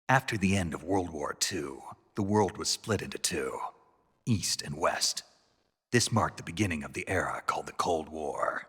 After the end of World War II, the world was split into two, East and West. This marked the beginning of the era called the Cold War.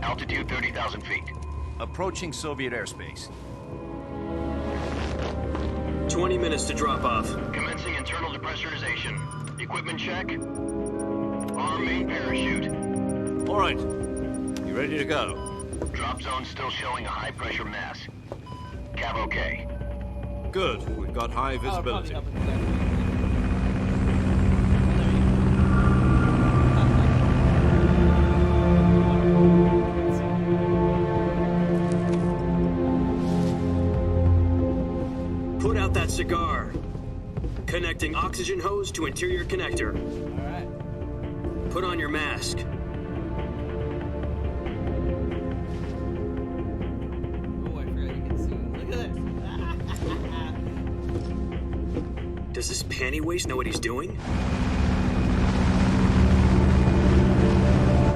Altitude 30,000 feet. Approaching Soviet airspace. 20 minutes to drop off. Commencing internal depressurization. Equipment check. Arm main parachute. All right. You ready to go? Drop zone still showing a high pressure mass. Cav okay. Good. We've got high visibility. Put out that cigar. Connecting oxygen hose to interior connector. All right. Put on your mask. Oh, I forgot you can see. Look at this. Does this panty waste know what he's doing?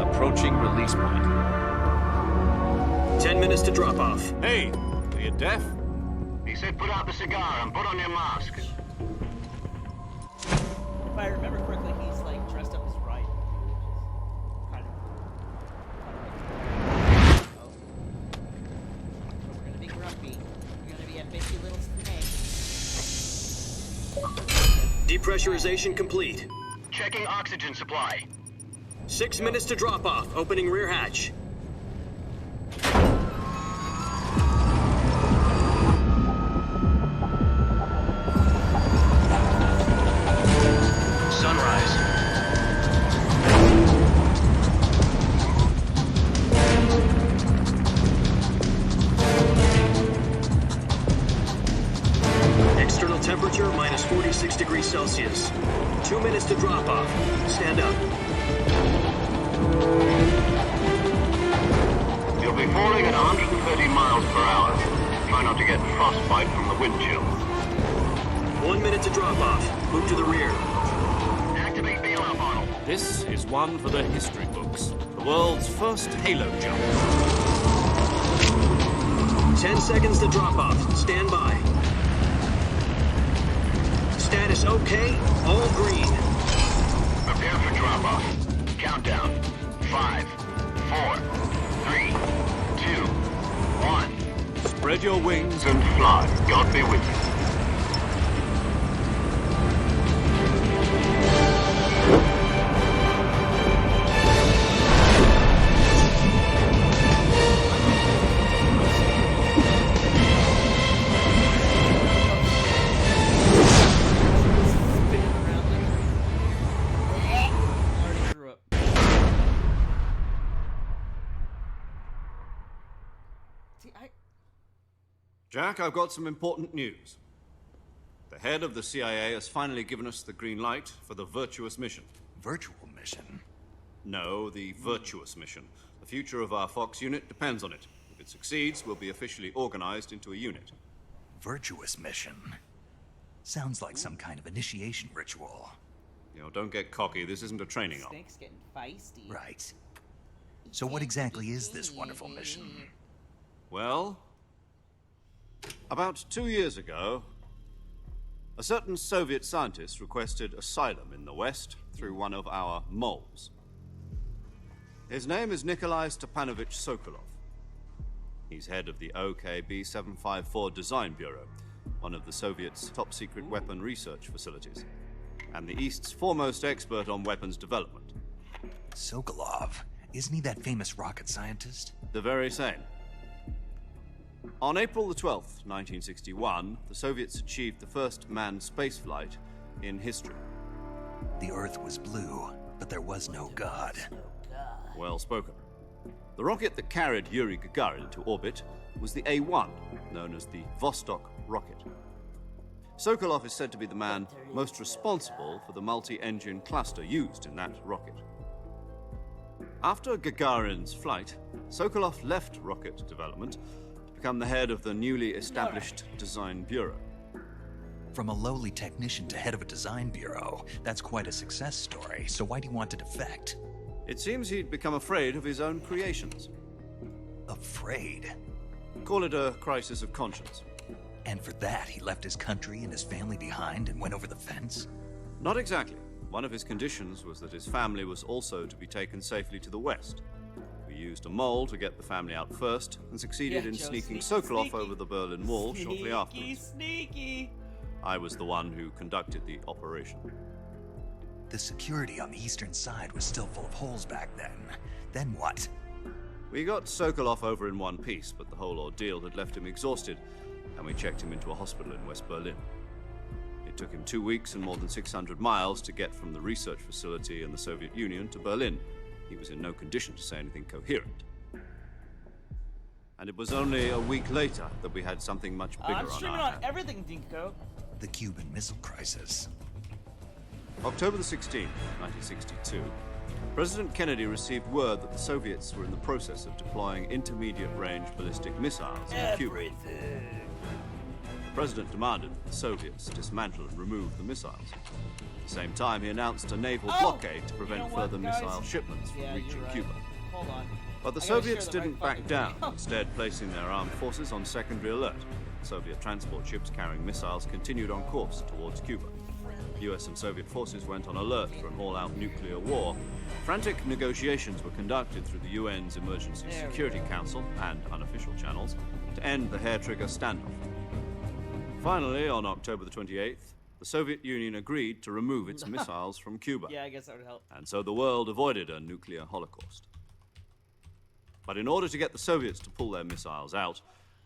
Approaching release point. 10 minutes to drop off. Hey, are you deaf? He said put out the cigar and put on your mask. If I remember correctly, he's like dressed up as Ryan. Kind of. Oh. We're gonna be grumpy. We're gonna be a bitchy little snake. Depressurization complete. Checking oxygen supply. 6 minutes to drop off. Opening rear hatch. Sunrise. External temperature minus 46 degrees Celsius. 2 minutes to drop off. Stand up. You'll be falling at 130 miles per hour. Try not to get frostbite from the wind chill. 1 minute to drop off. Move to the rear. Activate bailout model. This is one for the history books. The world's first halo jump. 10 seconds to drop off. Stand by. Status okay. All green. Prepare for drop off. Countdown. 5, 4, 3, 2, 1. Spread your wings And fly. God be with you. Spinning around like. Already threw up. See, Jack, I've got some important news. The head of the CIA has finally given us the green light for the virtuous mission. Virtual mission? No, the virtuous mission. The future of our Fox unit depends on it. If it succeeds, we'll be officially organized into a unit. Virtuous mission? Sounds like some kind of initiation ritual. You know, don't get cocky. This isn't a training op. Snake's getting feisty. Right. So what exactly is this wonderful mission? Well, about 2 years ago, a certain Soviet scientist requested asylum in the West through one of our moles. His name is Nikolai Stepanovich Sokolov. He's head of the OKB-754 Design Bureau, one of the Soviets' top-secret weapon research facilities, and the East's foremost expert on weapons development. Sokolov. Isn't he that famous rocket scientist? The very same. On April the 12th, 1961, the Soviets achieved the first manned spaceflight in history. The Earth was blue, but there was no God. Well spoken. The rocket that carried Yuri Gagarin into orbit was the A-1, known as the Vostok rocket. Sokolov is said to be the man most responsible for the multi-engine cluster used in that rocket. After Gagarin's flight, Sokolov left rocket development to become the head of the newly established Design Bureau. From a lowly technician to head of a design bureau, that's quite a success story, so why do you want to defect? It seems he'd become afraid of his own creations. Afraid? Call it a crisis of conscience. And for that, he left his country and his family behind and went over the fence? Not exactly. One of his conditions was that his family was also to be taken safely to the west. We used a mole to get the family out first and succeeded in Joe, sneaking sneaky, Sokolov sneaky. over the Berlin Wall shortly afterwards. Sneaky. I was the one who conducted the operation. The security on the eastern side was still full of holes back then. Then what? We got Sokolov over in one piece, but the whole ordeal had left him exhausted, and we checked him into a hospital in West Berlin. It took him 2 weeks and more than 600 miles to get from the research facility in the Soviet Union to Berlin. He was in no condition to say anything coherent. And it was only a week later that we had something much bigger I'm on streaming our on hands. everything, Dinko. The Cuban Missile Crisis. October the 16th, 1962, President Kennedy received word that the Soviets were in the process of deploying intermediate-range ballistic missiles in Cuba. Everything. The president demanded that the Soviets dismantle and remove the missiles. At the same time, he announced a naval blockade to prevent You know what, further guys? missile shipments from Yeah, reaching you're right. Cuba. Hold on. But the I gotta Soviets share the right didn't back fucking down, video. instead placing their armed forces on secondary alert. Soviet transport ships carrying missiles continued on course towards Cuba. US and Soviet forces went on alert for an all-out nuclear war. Frantic negotiations were conducted through the UN's Emergency There we Security go. Council and unofficial channels to end the hair-trigger standoff. Finally, on October the 28th, the Soviet Union agreed to remove its missiles from Cuba. Yeah, I guess that would help. And so the world avoided a nuclear holocaust. But in order to get the Soviets to pull their missiles out,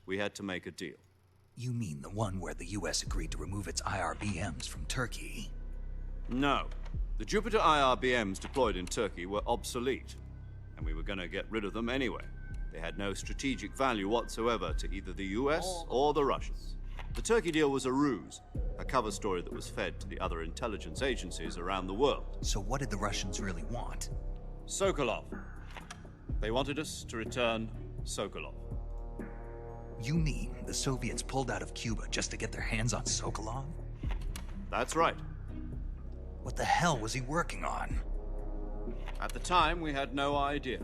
we had to make a deal. You mean the one where the US agreed to remove its IRBMs from Turkey? No. The Jupiter IRBMs deployed in Turkey were obsolete, and we were going to get rid of them anyway. They had no strategic value whatsoever to either the US or the Russians. The Turkey deal was a ruse, a cover story that was fed to the other intelligence agencies around the world. So what did the Russians really want? Sokolov. They wanted us to return Sokolov. You mean the Soviets pulled out of Cuba just to get their hands on Sokolov? That's right. What the hell was he working on? At the time, we had no idea.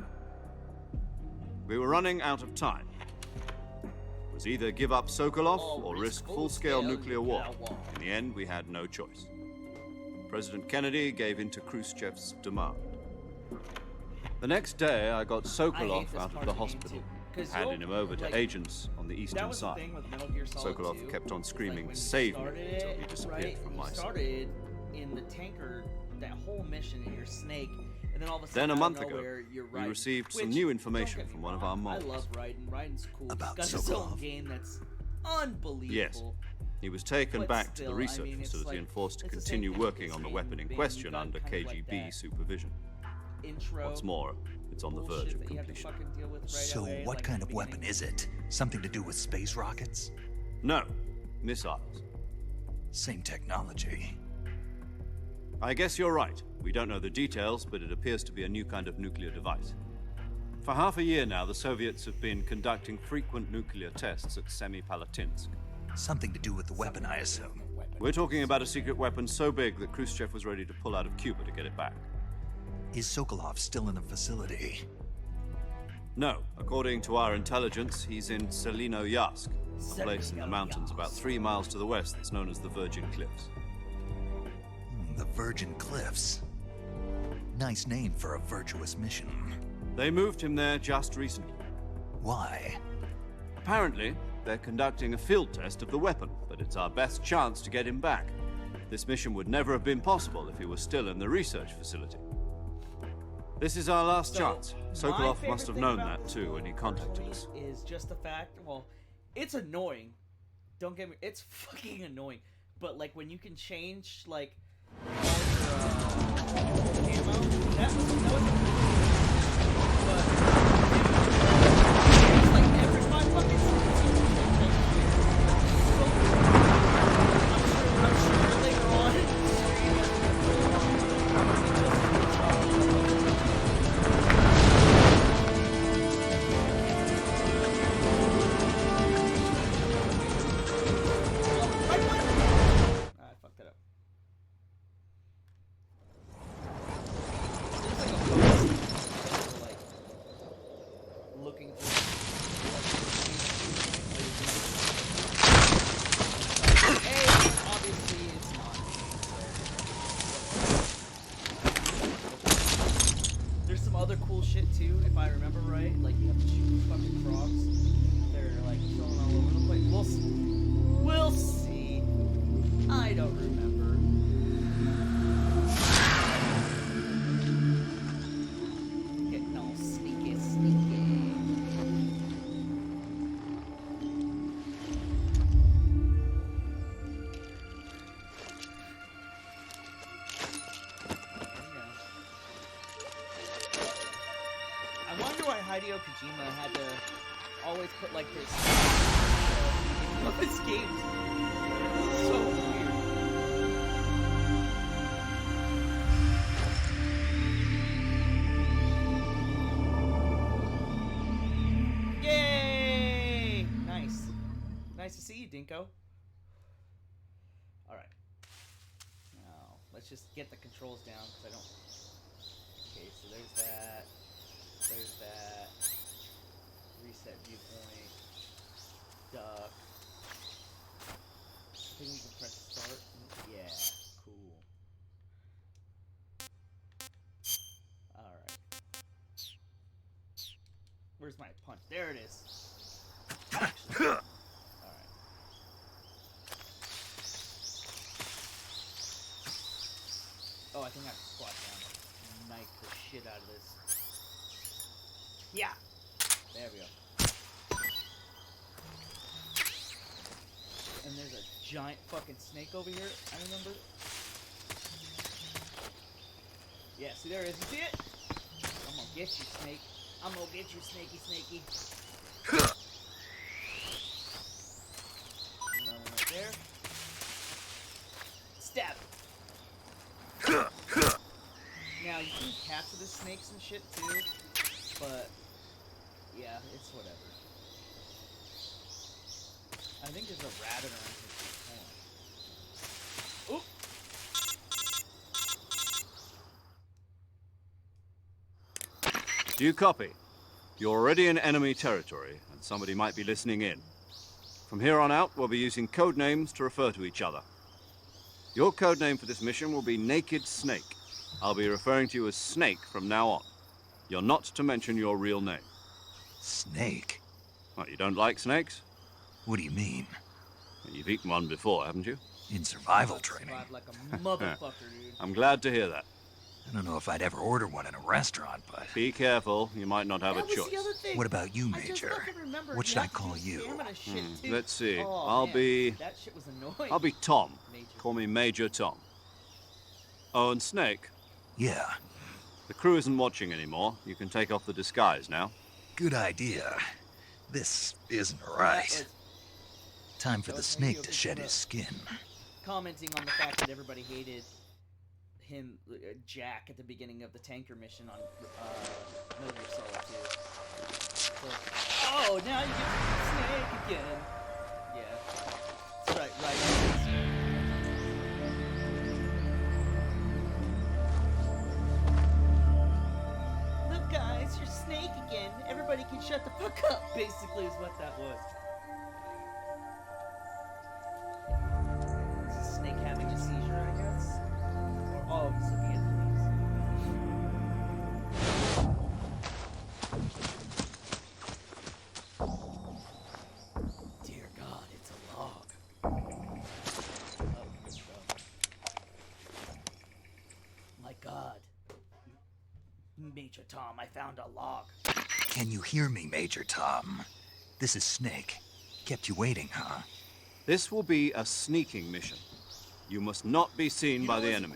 We were running out of time. It was either give up Sokolov or risk full-scale nuclear war. In the end, we had no choice. President Kennedy gave in to Khrushchev's demand. The next day, I got Sokolov out of the hospital, handing him over to agents on the That eastern was the side. thing with Metal Gear Solid Sokolov 2, kept on is, screaming, when you "Save me," started until he it, disappeared right, from you my sight. started in the tanker, that whole mission, and you're Snake, and then all of a Then sudden, a out of month ago, nowhere, you're we riding, received some which, new don't information get me from one of wrong, our I moles. love Raiden. Raiden's cool. About He's got his own Sokolov. game that's unbelievable. Yes. He was taken But back to still, the I research mean, it's facility like- and forced to it's the same continue thing with working this on the game weapon in being question done under kind of like KGB that supervision. Intro. What's more, it's on the verge bullshit of that you have to completion. fucking deal with right So away, what like, kind in of the weapon beginning. is it? Something to do with space rockets? No, missiles. Same technology. I guess you're right. We don't know the details, but it appears to be a new kind of nuclear device. For half a year now, the Soviets have been conducting frequent nuclear tests at Semipalatinsk. Something to do with the weapon, I assume. We're talking about a secret weapon so big that Khrushchev was ready to pull out of Cuba to get it back. Is Sokolov still in the facility? No, according to our intelligence, he's in Selinoyarsk, a place in the mountains about 3 miles to the west that's known as the Virgin Cliffs. The Virgin Cliffs. Nice name for a virtuous mission. They moved him there just recently. Why? Apparently, they're conducting a field test of the weapon, but it's our best chance to get him back. This mission would never have been possible if he was still in the research facility. This is our last chance. My Sokolov favorite must have thing known about that this too when he movie, contacted us. personally, is just the fact, well, it's annoying. Don't get me, it's fucking annoying. but like when you can change like all your ammo, that was but it's like every 5 fucking seconds you can change that shit. So I'm sure later on in the stream as we go along, I fucked it up. There's like a post like looking for obviously it's not. There's some other cool shit too, if I remember right. Like you have to shoot these fucking frogs. They're like thrown all over the place. We'll see. I don't remember. Getting all sneaky. I wonder why Hideo Kojima had to always put like this in all his games. So weird. Yay! Nice. Nice to see you, Dinko. Alright. Now, let's just get the controls down, because I don't... Okay, so there's that. There's that. Reset viewpoint. Duck. I think we can press start. Yeah, cool. Alright. Where's my punch? There it is. Alright. Oh, I think I have to squat down and knife the shit out of this. Yeah! There we go. And there's a giant fucking snake over here, I remember. Yeah, see there it is. You see it? I'm gonna get you, snake. I'm gonna get you, snakey. Another one right there. Stab it. Now, you can capture the snakes and shit too, but yeah, it's whatever. I think there's a rabbit around here. Oop! Do you copy? You're already in enemy territory, and somebody might be listening in. From here on out, we'll be using code names to refer to each other. Your code name for this mission will be Naked Snake. I'll be referring to you as Snake from now on. You're not to mention your real name. Snake? What, you don't like snakes? What do you mean? You've eaten one before, haven't you? In survival training? Survive like a motherfucker, dude. I'm glad to hear that. I don't know if I'd ever order one in a restaurant, but... Be careful, you might not have That a was choice. the other thing. What about you, I just Major? fucking remembered What you should I have to call do you? stamina shit, too. Let's see. Oh, I'll man. be... That shit was annoying. I'll be Tom. Major. Call me Major Tom. Oh, and Snake. Yeah, The crew isn't watching anymore. You can take off the disguise now. good idea. This isn't That right. was Time for that the was snake Hideo to shed Kojima. his skin. commenting on the fact that everybody hated him, Jack, at the beginning of the tanker mission on Metal Gear Saga 2. So, oh, now you get to be Snake again. Yeah, that's right. Look, guys, you're Snake again. Everybody can shut the fuck up. Basically, is what that was. Is this Snake having a seizure, I guess? Or, oh, he's looking at the leaves. Dear God, it's a log. Oh, good stuff. My God. Major Tom, I found a log. Can you hear me, Major Tom? This is Snake. Kept you waiting, huh? This will be a sneaking mission. You must not be seen by the enemy.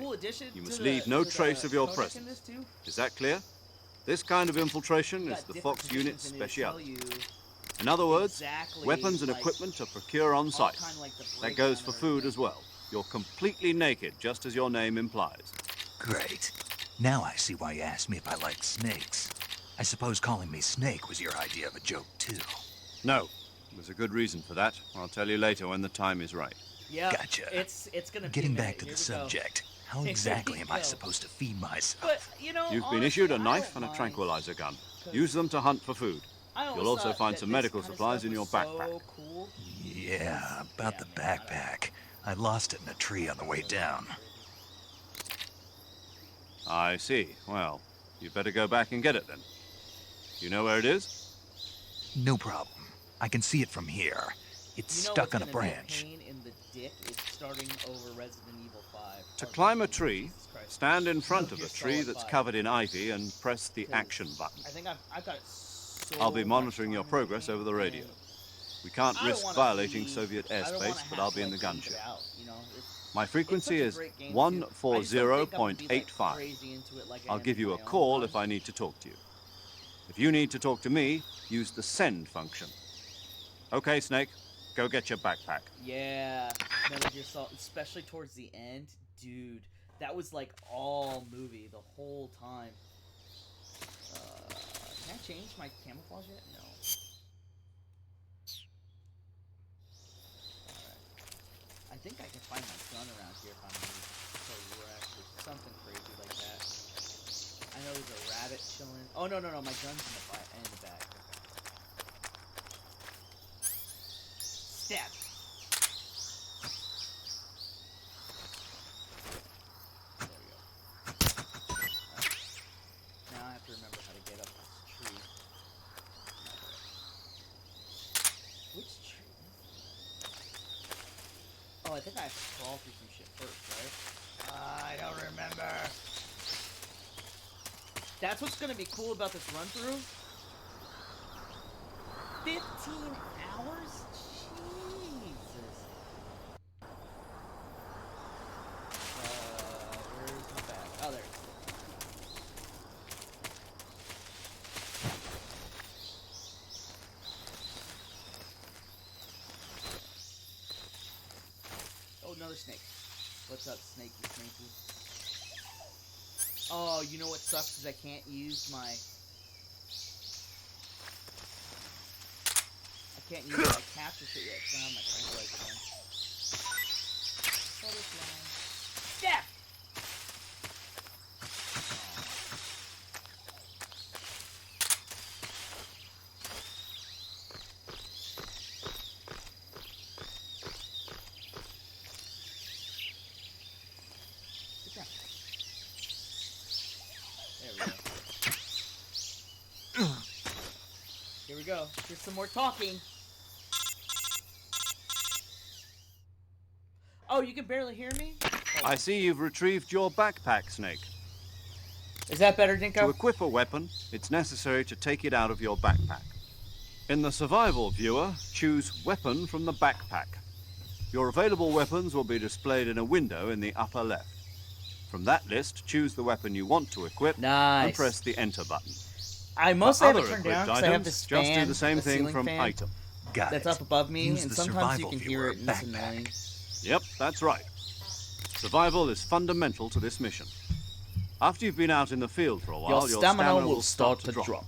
You must leave no trace of your presence. Is that clear? This kind of infiltration is the Fox unit's specialty. In other words, weapons and equipment are procured on site. That goes for food as well. You're completely naked, just as your name implies. Great. Now I see why you asked me if I like snakes. I suppose calling me Snake was your idea of a joke, too. No. There's a good reason for that. I'll tell you later when the time is right. Yeah, Gotcha. It's gonna be Getting a minute. back to Here the we go. subject, how exactly am I supposed to feed myself? But, you know, You've been honestly, issued a I knife don't and a mind, tranquilizer gun. 'cause Use them to hunt for food. I always You'll also thought find that some this medical kind of supplies stuff in your was backpack. So cool. Yeah, about the backpack. I lost it in a tree on the way down. I see. Well, you better go back and get it then. You know where it is? No problem. I can see it from here. It's You know stuck on what's a gonna be branch. pain in the dick is starting over Resident Evil 5. To Oh, climb a Jesus tree, Christ. stand in front Metal of Gear a tree Solid that's 5. covered in ivy and press the action button. I think I've got it so I'll be much monitoring your time in progress the over the game, radio. and We can't I don't risk wanna violating be- Soviet I don't wanna airspace, but have I'll to, be in the like, gun leave it show. out, you know? My frequency It's is such a great game, too. I just don't think I'm gonna be, like, 14085. crazy into it like I I'll am give in you a my own call one. if I need to talk to you. If you need to talk to me, use the send function. Okay, Snake, go get your backpack. Yeah, Metal Gear Solid, especially towards the end, dude. That was like all movie the whole time. Can I change my camouflage yet? No. Alright. I think I can find my gun around here if I'm so wrecked or something crazy like that. I know there's a rabbit chilling. Oh no, my gun's in the back. Stab. There we go. Alright. Now I have to remember how to get up this tree. Which tree? Oh, I think I have to crawl through some shit first, right? I don't remember. That's what's gonna be cool about this run through. 15 hours? Jesus. Where's my bag? Oh, there it is. Oh, another snake. What's up, snakey? Oh, you know what sucks is I can't use my... I can't use my capture shit yet, so I don't have my tranquilizer gun. Butterfly. Yeah! Good job. There we go. Here we go. Here's some more talking. Oh, you can barely hear me? I see you've retrieved your backpack, Snake. Is that better, To Dinko? equip a weapon, it's necessary to take it out of your backpack. In the survival viewer, choose Weapon from the backpack. Your available weapons will be displayed in a window in the upper left. From that list, choose the weapon you want to equip and Nice. press the Enter button. I For mostly have other it turned equipped down because I have items, this just fan, do the same thing ceiling from fan Item. Got that's it. up above me, Use and the sometimes you survival can hear viewer it and it's backpack. annoying. Yep, that's right. Survival is fundamental to this mission. After you've been out in the field for a while, Your stamina will start to drop. drop.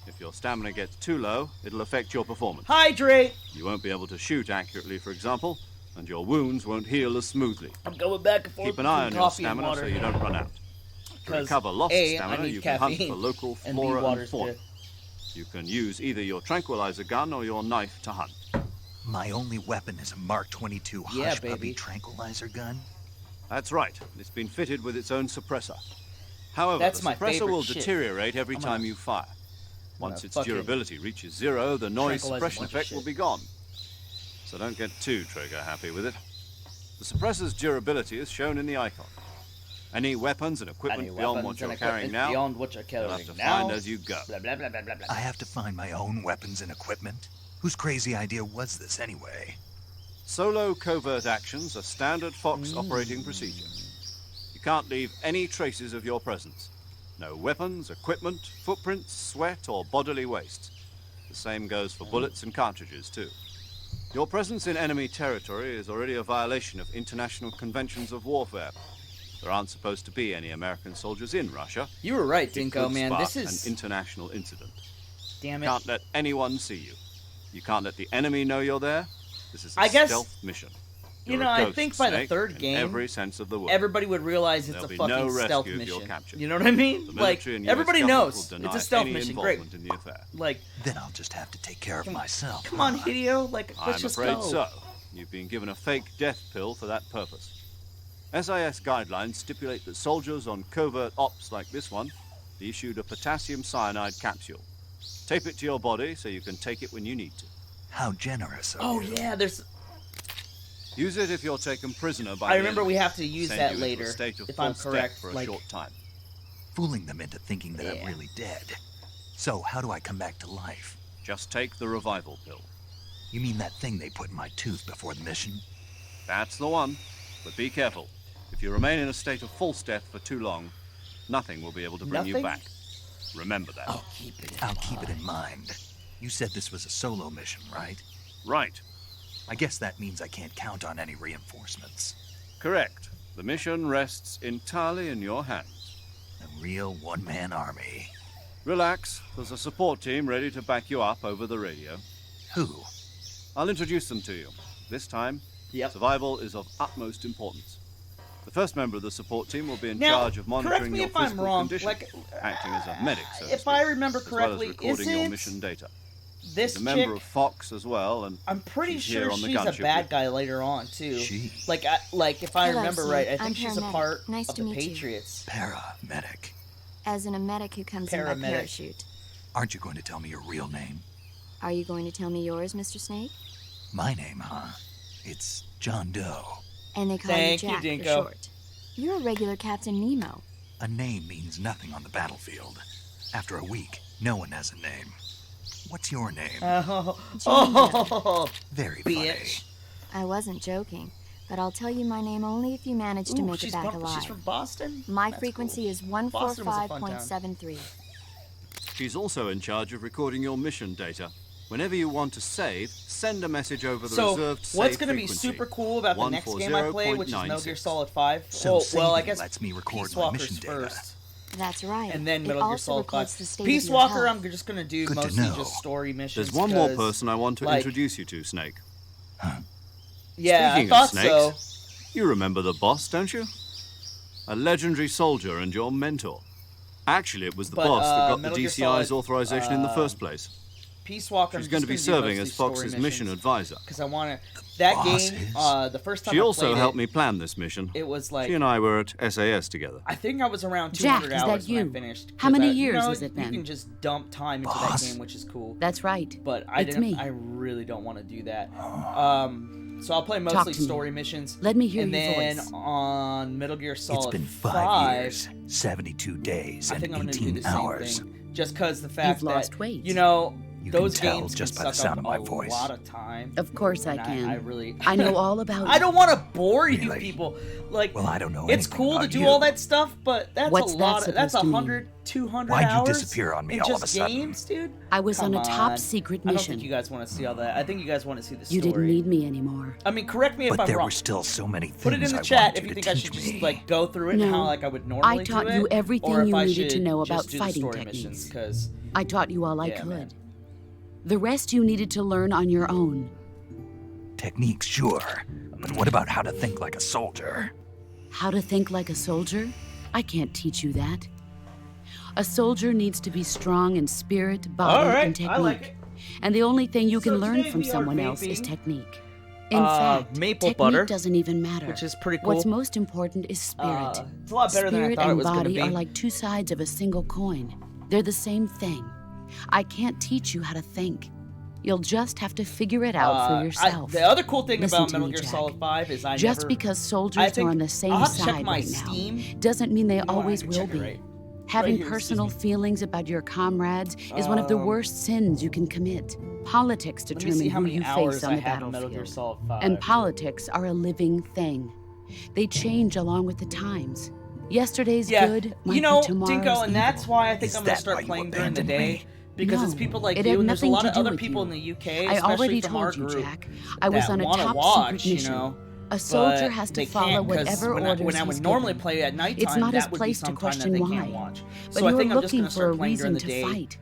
If your stamina gets too low, it'll affect your performance. Hydrate! You won't be able to shoot accurately, for example, and your wounds won't heal as smoothly. I'm going back and forth Keep an eye on between your coffee and stamina water. so you don't run out. To 'Cause recover lost A, I stamina, need you can hunt caffeine, for local and B, flora and water's fauna. good. You can use either your tranquilizer gun or your knife to hunt. My only weapon is a Mark 22 Yeah, Hush baby. Puppy tranquilizer gun? That's right. It's been fitted with its own suppressor. However, That's the my suppressor favorite will shit. deteriorate every I'm time gonna- you fire. Once its fucking durability reaches 0, the noise tranquilize a suppression bunch of effect will shit. be gone. So don't get too trigger happy with it. The suppressor's durability is shown in the icon. Any weapons and equipment beyond what you're carrying now, beyond what you're you'll carrying have to now. find as you go. Blah, blah, blah, blah, blah, blah. I have to find my own weapons and equipment? Whose crazy idea was this anyway? Solo covert actions are standard Fox operating procedure. You can't leave any traces of your presence. No weapons, equipment, footprints, sweat, or bodily waste. The same goes for bullets and cartridges, too. Your presence in enemy territory is already a violation of international conventions of warfare. There aren't supposed to be any American soldiers in Russia. You were right, It Dinko, could man. spark This is... an international incident. Damn You it. can't let anyone see you. You can't let the enemy know you're there. This is a I guess- stealth mission. You You're know, a I ghost, think by the Snake, third in game, every sense of the word. everybody would realize it's There'll a be fucking no stealth rescue if you're mission. captured. You know what I mean? The Like, military and US everybody government knows will it's a deny stealth any mission. Great. involvement in the affair. Like, Then I'll just have to take care of myself. come on, Hideo. Like, let's I'm just afraid go. so. You've been given a fake death pill for that purpose. SIS guidelines stipulate that soldiers on covert ops like this one be issued a potassium cyanide capsule. Tape it to your body so you can take it when you need to. How generous of Oh, you. yeah, there's... Use it if you're taken prisoner by I the remember enemy. we have to use Send that you into a later, state of if I'm full correct. step for a Like, short time. Fooling them into thinking that Yeah. I'm really dead. So, how do I come back to life? Just take the revival pill. You mean that thing they put in my tooth before the mission? That's the one. But be careful. If you remain in a state of false death for too long, nothing will be able to bring you Nothing? back. Remember that. I'll keep it in I'll keep it in mind. You said this was a solo mission, right? Right. I guess that means I can't count on any reinforcements. Correct. The mission rests entirely in your hands. A real one-man army. Relax. There's a support team ready to back you up over the radio. Who? I'll introduce them to you. This time, Yep. survival is of utmost importance. The first member of the support team will be in Now, charge of correct monitoring me your if I'm physical wrong, condition, like, acting as a medic, so to if speak, I remember as well as correctly, recording is your it mission data. this She's a member chick? of Fox as well, and I'm pretty she's here sure on the she's a gunship bad with- guy later on, too. She? Like, if I Hello, remember Snake. right, I I'm think she's a paramedic. part Nice of to the meet you. Patriots. Paramedic. As in a medic who comes in by Paramedic. parachute. Aren't you going to tell me your real name? Are you going to tell me yours, Mr. Snake? My name, huh? It's John Doe. And they call Thank you you, Jack Dinko. for short. You're a regular Captain Nemo. A name means nothing on the battlefield. After a week, no one has a name. What's your name? Oh, Jane Doe. oh, Very bitch. I wasn't joking, but I'll tell you my name only if you manage to Ooh, make it she's back from, alive. she's from Boston? My That's frequency cool. is Boston was a fun town. 145.73. She's also in charge of recording your mission data. Whenever you want to save, send a message over the So, reserved save what's going to be frequency. super cool about the next game I play, which is Metal Gear Solid 5? So well, I saving guess lets me record Peace my Walker's mission data. first, That's right. and then It Metal Gear also Solid 5. records the state Peace of your Walker, health. I'm just going to do Good to mostly know. just story missions. There's one more 'cause, person I want to like, introduce you to, Snake. Yeah, Speaking I thought of snakes, so. you remember the boss, don't you? A legendary soldier and your mentor. Actually, it was the But, boss that got the Metal Gear DCI's Solid, authorization in the first place. Peace Walker, She's going to be serving as Fox's mission advisor. because I want to. That boss game, is? the first time She I also played helped it, me plan this mission. it was like She and I were at SAS together. I think I was around Jack, 200 is that hours when I you? finished. How 'cause many I- you years know, is it You then? can just dump time into Boss? that game, which is cool. That's right. But I It's didn't. me. I really don't want to do that. So I'll play Talk mostly to me. story missions. Let me hear and your then voice. on Metal Gear Solid It's been 5 years, 72 days, I and think I'm gonna do 18 the same hours. thing. Just because the fact lost that weight. you know You can those tell games just can by the suck sound up of my a voice. lot of time. Of course I and can. I really. I know all about I you. don't want to bore you Really? people. Like, Well, I don't know it's anything cool to about do you. all that stuff, but that's What's a that lot. That's supposed to mean? 100, 200 Why'd you hours. disappear on me in all of just a sudden? games, dude? I was on Come a top on. secret I don't mission. think you guys want to see all that. I think you guys want to see the story. You didn't need me anymore. I mean, correct me if But I'm there wrong. were still so many things Put it in the I chat wanted if you to think I should teach just me. like go through it and No. how like I would normally I taught do it, you everything or if you I needed to should know just about do the fighting story techniques. missions, 'cause I taught you all I yeah, could. man. The rest you needed to learn on your own. Techniques, sure. But what about how to think like a soldier? How to think like a soldier? I can't teach you that. A soldier needs to be strong in spirit, body, All right, and technique. I like it. And the only thing you can So learn today from we are someone else is vaping, technique. In fact, maple technique butter, doesn't even matter. which is pretty What's cool. most important is spirit. It's a lot better than I Spirit thought it and was going to body be. are like two sides of a single coin. They're the same thing. I can't teach you how to think. You'll just have to figure it out for yourself. The other cool thing Listen about to Metal me, Gear Jack. Solid 5 is I Just never... because I soldiers think are on the same I'll have to check side my right Steam. now doesn't mean they You know what, I always can will check it be. right. Having here, personal excuse feelings about your comrades is one of the worst sins you can commit. Politics Let me determine see how who many you hours face on I the have in Metal Gear battlefield. Solid 5. And politics are a living thing. They change along with the times. Yesterday's good might you know, be tomorrow's Dinko, and evil. that's why I think Is I'm gonna that start why you playing during the abandoned day. me? Because it's No, people like it you, had and there's a nothing lot to of do other with people you. in the UK, I especially already from told our you, group, Jack. I was that on a wanna top watch, secret you mission. know, A soldier but has to they follow can't, 'cause whatever when orders I would he's normally given. play at nighttime, It's not his that would be place to some time that question they why. can't watch. But So I you're think I'm just looking gonna for a start playing during reason the to day. fight.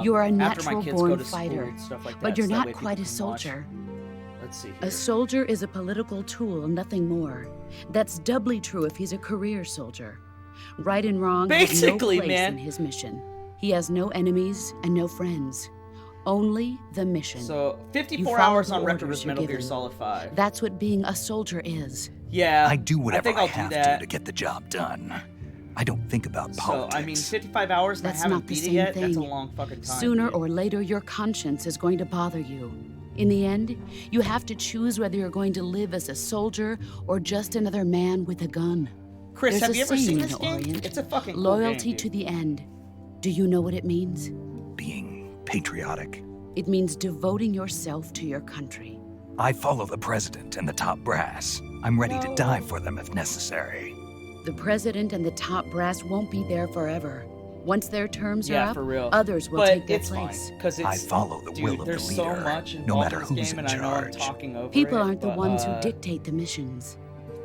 You're a After my natural kids go born to school fighter, and stuff like that, but you're so that not way quite people a can watch. soldier. Let's see here. A soldier is a political tool, nothing more. That's doubly true if he's a career soldier. Right and wrong have no Basically, place man. in his mission. He has no enemies and no friends. Only the mission. So, You 54 follow hours the on record orders with you're Metal Gear given. Solid 5. That's what being a soldier is. Yeah, I do whatever think I I'll have do that. to get the job done. I don't think about So, politics. I mean, 55 hours and That's I haven't not the beat it same yet? thing. That's a long fucking time. Sooner dude. or later, your conscience is going to bother you. In the end, you have to choose whether you're going to live as a soldier or just another man with a gun. Chris, There's have a you ever saying seen in this the game? Orient, It's a fucking cool loyalty game, to dude. the end. Do you know what it means? Being patriotic. It means devoting yourself to your country. I follow the president and the top brass. I'm ready to die for them if necessary. The president and the top brass won't be there forever. Once their terms are Yeah, up, for real. others will but take their it's place. fine, because it's... I follow the dude, will of the there's leader, so much no involved matter in this who's game, in and I know I'm charge. talking over People it, aren't the but, ones who dictate the missions.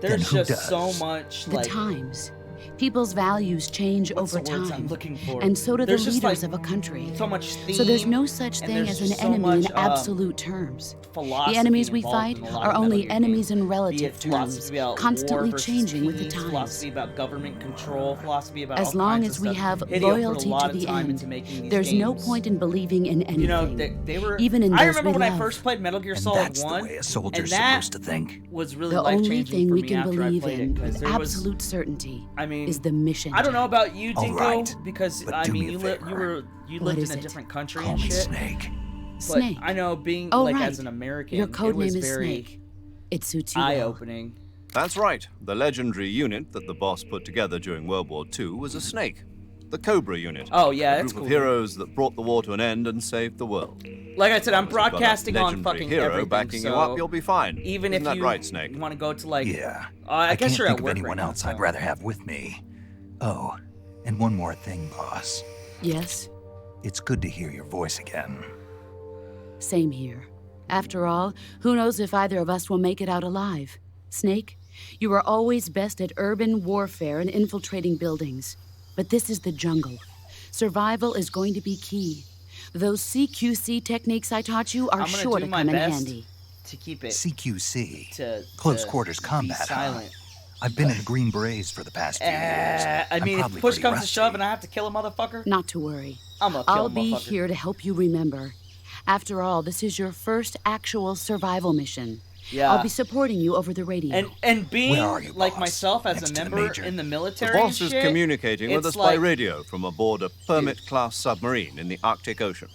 There's who just so does? much, The like... times. People's values change What's over the words time. I'm looking for? And so do the There's just, leaders like, of a country. so much theme, So there's no such and thing there's as an just so enemy much, in absolute terms. philosophy The enemies we involved fight in a lot are of Metal only Gear enemies games. in Be relative it philosophy terms, about constantly war versus changing with the peace, times. philosophy about government control, philosophy about As all long kinds as of we stuff. have Hideo put a loyalty lot to of the time into end, making these there's no games. point in believing in anything. You know, they were... even in I those remember we when I love. first played Metal Gear And Solid that's 1, the way a soldier's and that supposed to think. was really The only life-changing thing for we me can after I believe played in it, 'cause with there was... absolute certainty I mean, is the mission. I don't know about you, All Dinko, right, because but I do mean, me a you favor. you What lived is in a it? different country Call and me shit. Snake. But Snake. I know being Oh, like right. as an American, Your code it was name is very Snake. It suits you well. eye-opening. That's right. The legendary unit that the boss put together during World War II was a snake. The Cobra unit. Oh yeah, A that's group cool. of heroes that brought the war to an end and saved the world. Like I said, I'm As you've got a broadcasting on legendary fucking hero everything, backing so you up, you'll be fine. even Isn't if that you right, Snake? want to go to like, Yeah. I guess can't you're think at of work anyone right now, else so. I'd rather have with me. Oh, and one more thing, boss. Yes, It's good to hear your voice again. same here. After all, who knows if either of us will make it out alive? Snake, you are always best at urban warfare and infiltrating buildings. But this is the jungle. Survival is going to be key. Those CQC techniques I taught you are I'm gonna sure do to my come in best handy. to keep it CQC. to Close to quarters be combat, huh? silent. I've been in the Green Berets for the past few years. I I'm mean, if probably push pretty comes to rusty. shove and I have to kill a motherfucker, Not to worry. I'm gonna kill I'll a be motherfucker. here to help you remember. After all, this is your first actual survival mission. Yeah. I'll be supporting you over the radio. And being Where are you, like boss? myself as Next a to the member major? in the The military boss and is shit, communicating with it's us by like- radio from aboard a Permit-class submarine in the Arctic Ocean.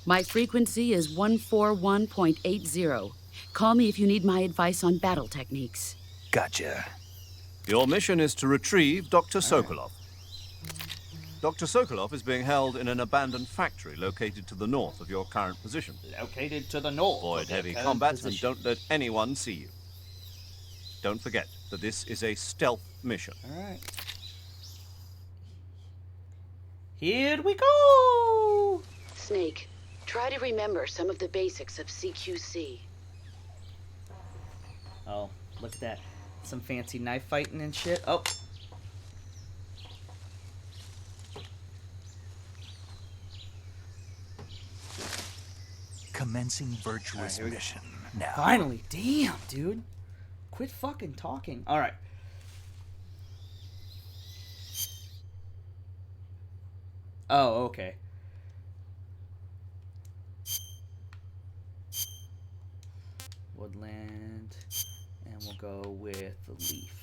My frequency is 141.80. Call me if you need my advice on battle techniques. Gotcha. Your mission is to retrieve Dr. Sokolov. Dr. Sokolov is being held in an abandoned factory located to the north of your current position. located to the north. Avoid of your heavy current combat position. and don't let anyone see you. Don't forget that this is a stealth mission. All right. Here we go. Snake, try to remember some of the basics of CQC. Oh, look at that. Some fancy knife fighting and shit. Oh. Commencing virtuous here we go. mission. Now. Finally. Damn, dude. Quit fucking talking. All right. Oh, okay. Woodland. And we'll go with the leaf.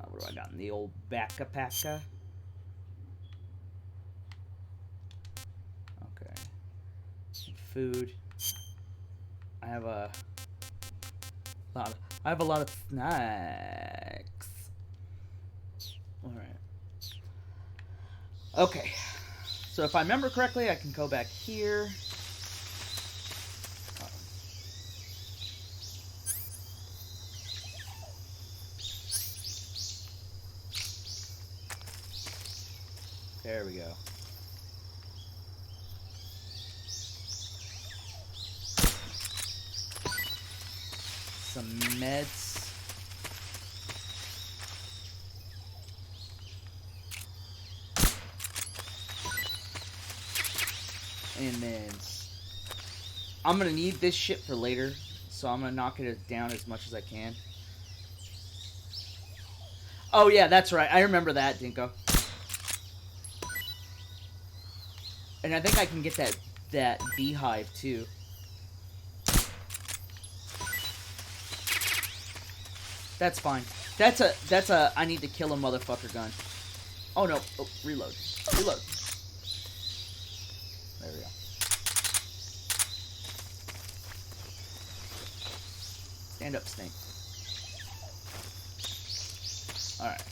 What do I got in the old Backa? Okay. Some food. I have a I have a lot of snacks. Alright. Okay. So if I remember correctly, I can go back here. There we go. Some meds. And then I'm gonna need this shit for later, so I'm gonna knock it down as much as I can. Oh yeah, that's right. I remember that, Dinko. And I think I can get that beehive too. That's fine. That's a I need to kill a motherfucker gun. Oh no. Oh, reload. Reload. There we go. Stand up, Snake. Alright.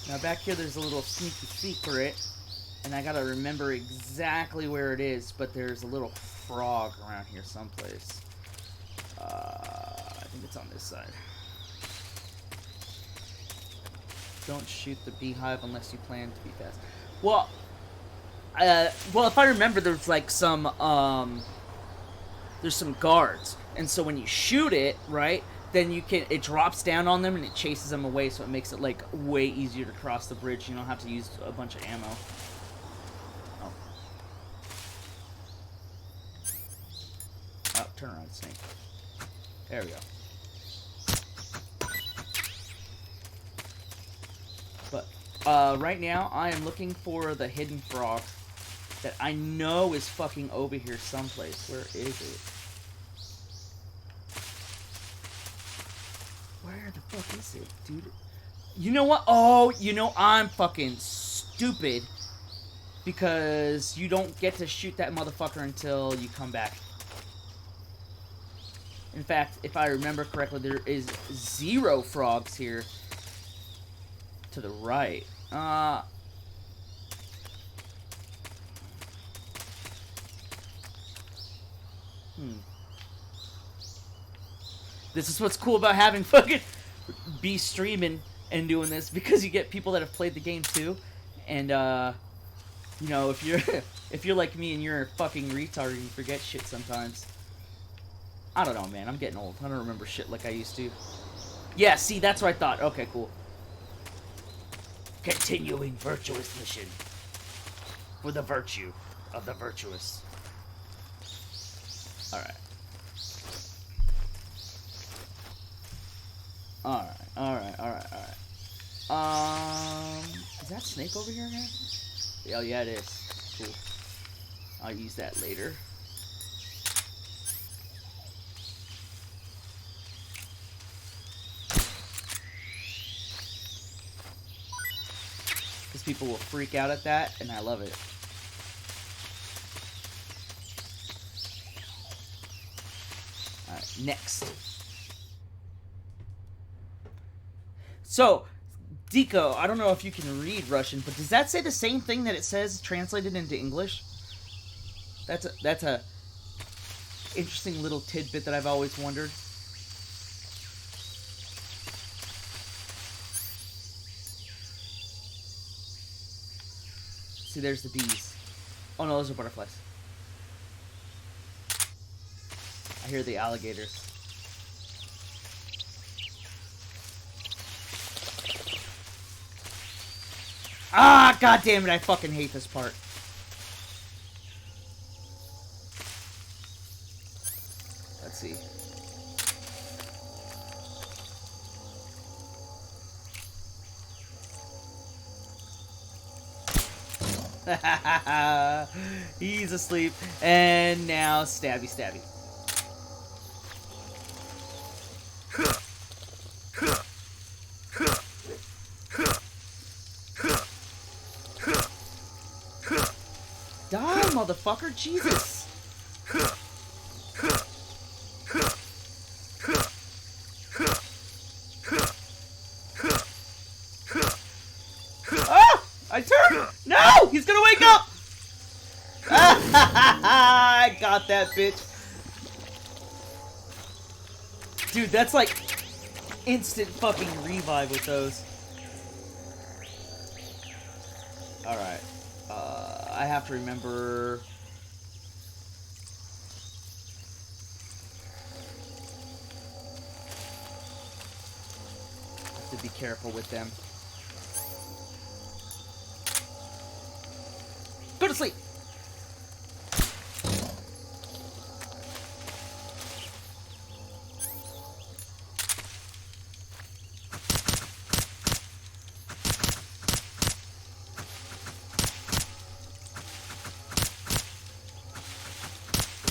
Now back here there's a little sneaky secret. And I gotta remember exactly where it is, but there's a little frog around here someplace. I think it's on this side. Don't shoot the beehive unless you plan to be fast. Well, if I remember, there's like some, there's some guards, and so when you shoot it, right, then it drops down on them and it chases them away, so it makes it like way easier to cross the bridge. You don't have to use a bunch of ammo. Oh, turn around, Snake. There we go. But, right now, I am looking for the hidden frog that I know is fucking over here someplace. Where is it? Where the fuck is it, dude? You know what? Oh, you know, I'm fucking stupid. Because you don't get to shoot that motherfucker until you come back. In fact, if I remember correctly, there is 0 frogs here to the right. This is what's cool about having fucking be streaming and doing this, because you get people that have played the game too, and you know, if you're like me and you're a fucking retard and you forget shit sometimes. I don't know, man. I'm getting old. I don't remember shit like I used to. Yeah, see, that's what I thought. Okay, cool. Continuing virtuous mission. For the virtue of the virtuous. Alright. Alright. Is that Snake over here, man? Oh, yeah, it is. Cool. I'll use that later. Because people will freak out at that, and I love it. Alright, next. So, Deco, I don't know if you can read Russian, but does that say the same thing that it says translated into English? That's a interesting little tidbit that I've always wondered. See, there's the bees. Oh no, those are butterflies. I hear the alligators. Ah, god damn it, I fucking hate this part. Let's see. He's asleep. And now stabby stabby. Die, motherfucker! Jesus! Ah! I turned! No! He's gonna wake up! I got that bitch. Dude, that's like instant fucking revive with those. Alright. I have to remember... I have to be careful with them. Go to sleep!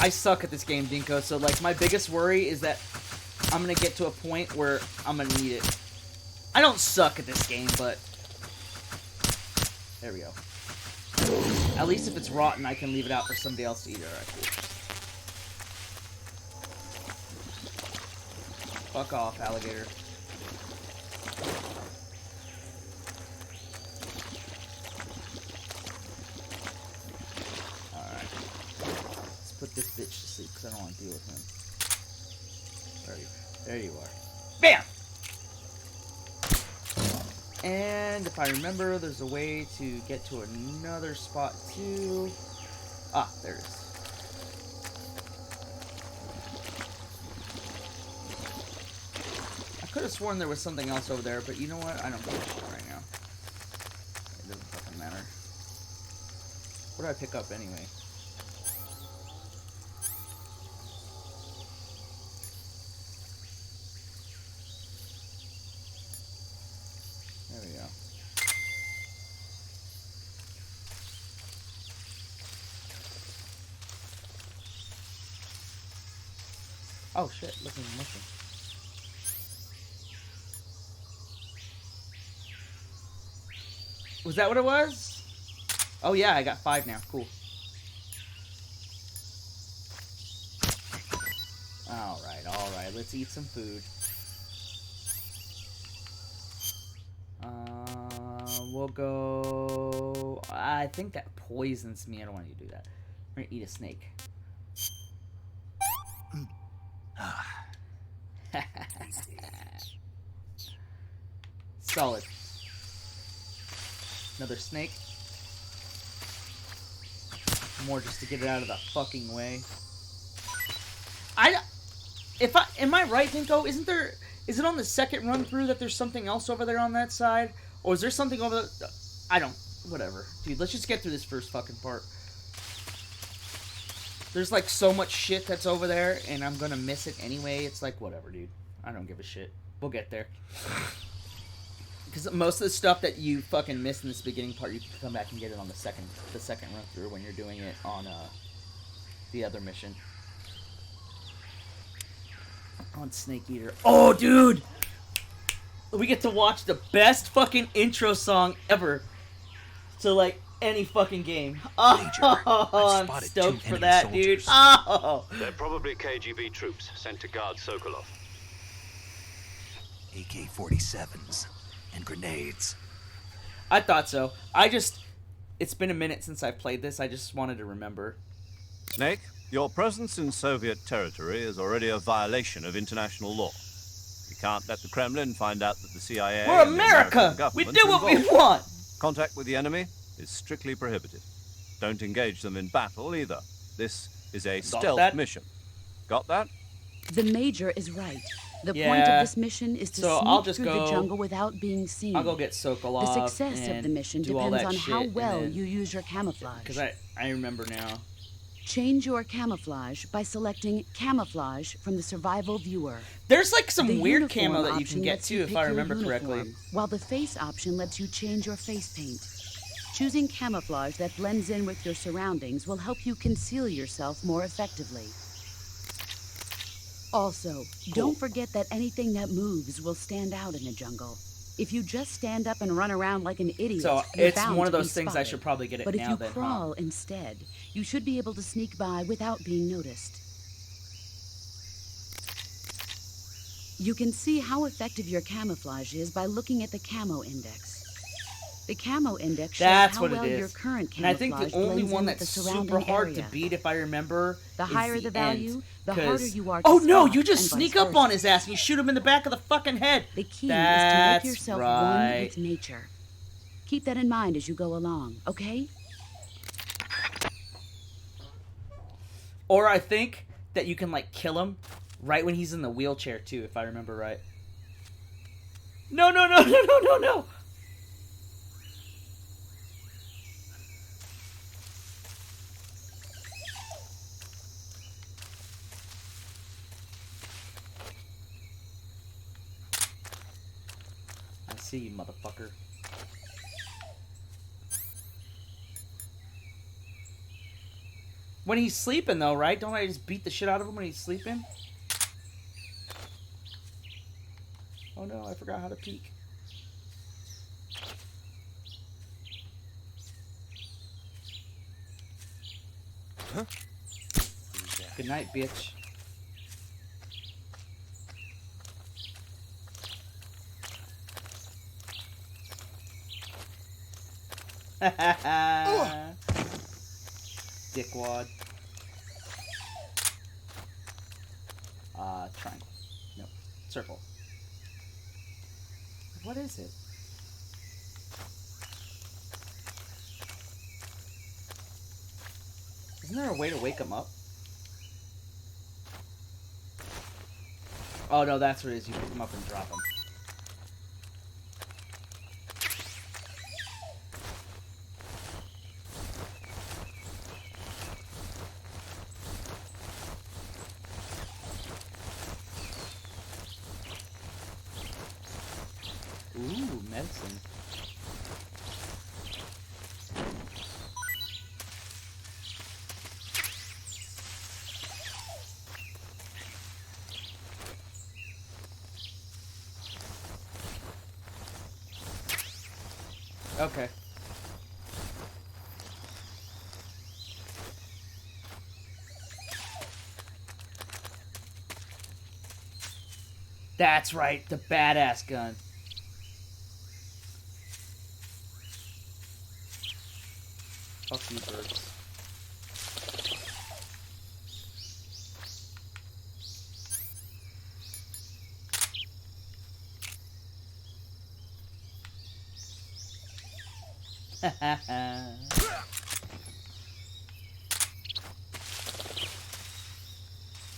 I suck at this game, Dinko, so, like, my biggest worry is that I'm gonna get to a point where I'm gonna need it. I don't suck at this game, but... There we go. At least if it's rotten, I can leave it out for somebody else to eat. Alright, cool. Fuck off, alligator. Put this bitch to sleep because I don't want to deal with him. There you are. Bam! And if I remember, there's a way to get to another spot too. Ah, there it is. I could have sworn there was something else over there, but you know what? I don't give a shit right now. It doesn't fucking matter. What do I pick up anyway? There we go. Oh shit, look at the mushroom. Was that what it was? Oh yeah, I got 5 now. Cool. Alright, let's eat some food. We'll go... I think that poisons me. I don't want you to do that. We're gonna eat a snake. Solid. Another snake. More just to get it out of the fucking way. Am I right, Dinko? Is it on the second run through that there's something else over there on that side? Or is there something over the... Whatever. Dude, let's just get through this first fucking part. There's like so much shit that's over there, and I'm gonna miss it anyway. It's like, whatever, dude. I don't give a shit. We'll get there. Because most of the stuff that you fucking miss in this beginning part, you can come back and get it on the second run through when you're doing it on the other mission. On Snake Eater. Oh, dude! We get to watch the best fucking intro song ever to, like, any fucking game. Oh, I'm stoked for that, dude. Oh! They're probably KGB troops sent to guard Sokolov. AK-47s and grenades. I thought so. It's been a minute since I've played this. I just wanted to remember. Snake, your presence in Soviet territory is already a violation of international law. You can't let the Kremlin find out that the CIA We're and the American America! We government do are what we involved. want! Contact with the enemy is strictly prohibited. Don't engage them in battle either. This is a stealth mission. Got that? The Major is right. The point Yeah. of this mission is to So sneak I'll just through go- the jungle without being seen. I'll go get Sokolov. The success and of the mission do all depends that on how shit, well and then- you use your camouflage. Because I remember now. Change your camouflage by selecting Camouflage from the Survival Viewer. There's like some The weird uniform camo that you option can get lets too, you if pick I your remember uniform, correctly. while the face option lets you change your face paint. Choosing camouflage that blends in with your surroundings will help you conceal yourself more effectively. Also, don't forget that anything that moves will stand out in the jungle. If you just stand up and run around like an idiot, So you're it's bound one of to be those things I spotted. should probably get it But if now you then, crawl instead, you should be able to sneak by without being noticed. You can see how effective your camouflage is by looking at the camo index. The camo index shows That's how what well it your is. current And I think camouflage the only blends one in with that's the super surrounding hard area. to beat, if I remember, The is higher the the value, end. the harder you are to Oh no, spot, you just and sneak vice up on versa. his ass and you shoot him in the back of the fucking head. The key That's is to make yourself one right. with nature. Keep that in mind as you go along, okay? Or I think that you can like kill him right when he's in the wheelchair too, if I remember right. No, no, no, no, no, no, no! I see you, motherfucker. When he's sleeping, though, right? Don't I just beat the shit out of him when he's sleeping? Oh no, I forgot how to peek. Huh? Good night, bitch. Dickwad. Triangle. No. Circle. What is it? Isn't there a way to wake him up? Oh no, that's what it is. You pick him up and drop him. Ooh, medicine. Okay. That's right, the badass gun. Fuck you, birds. I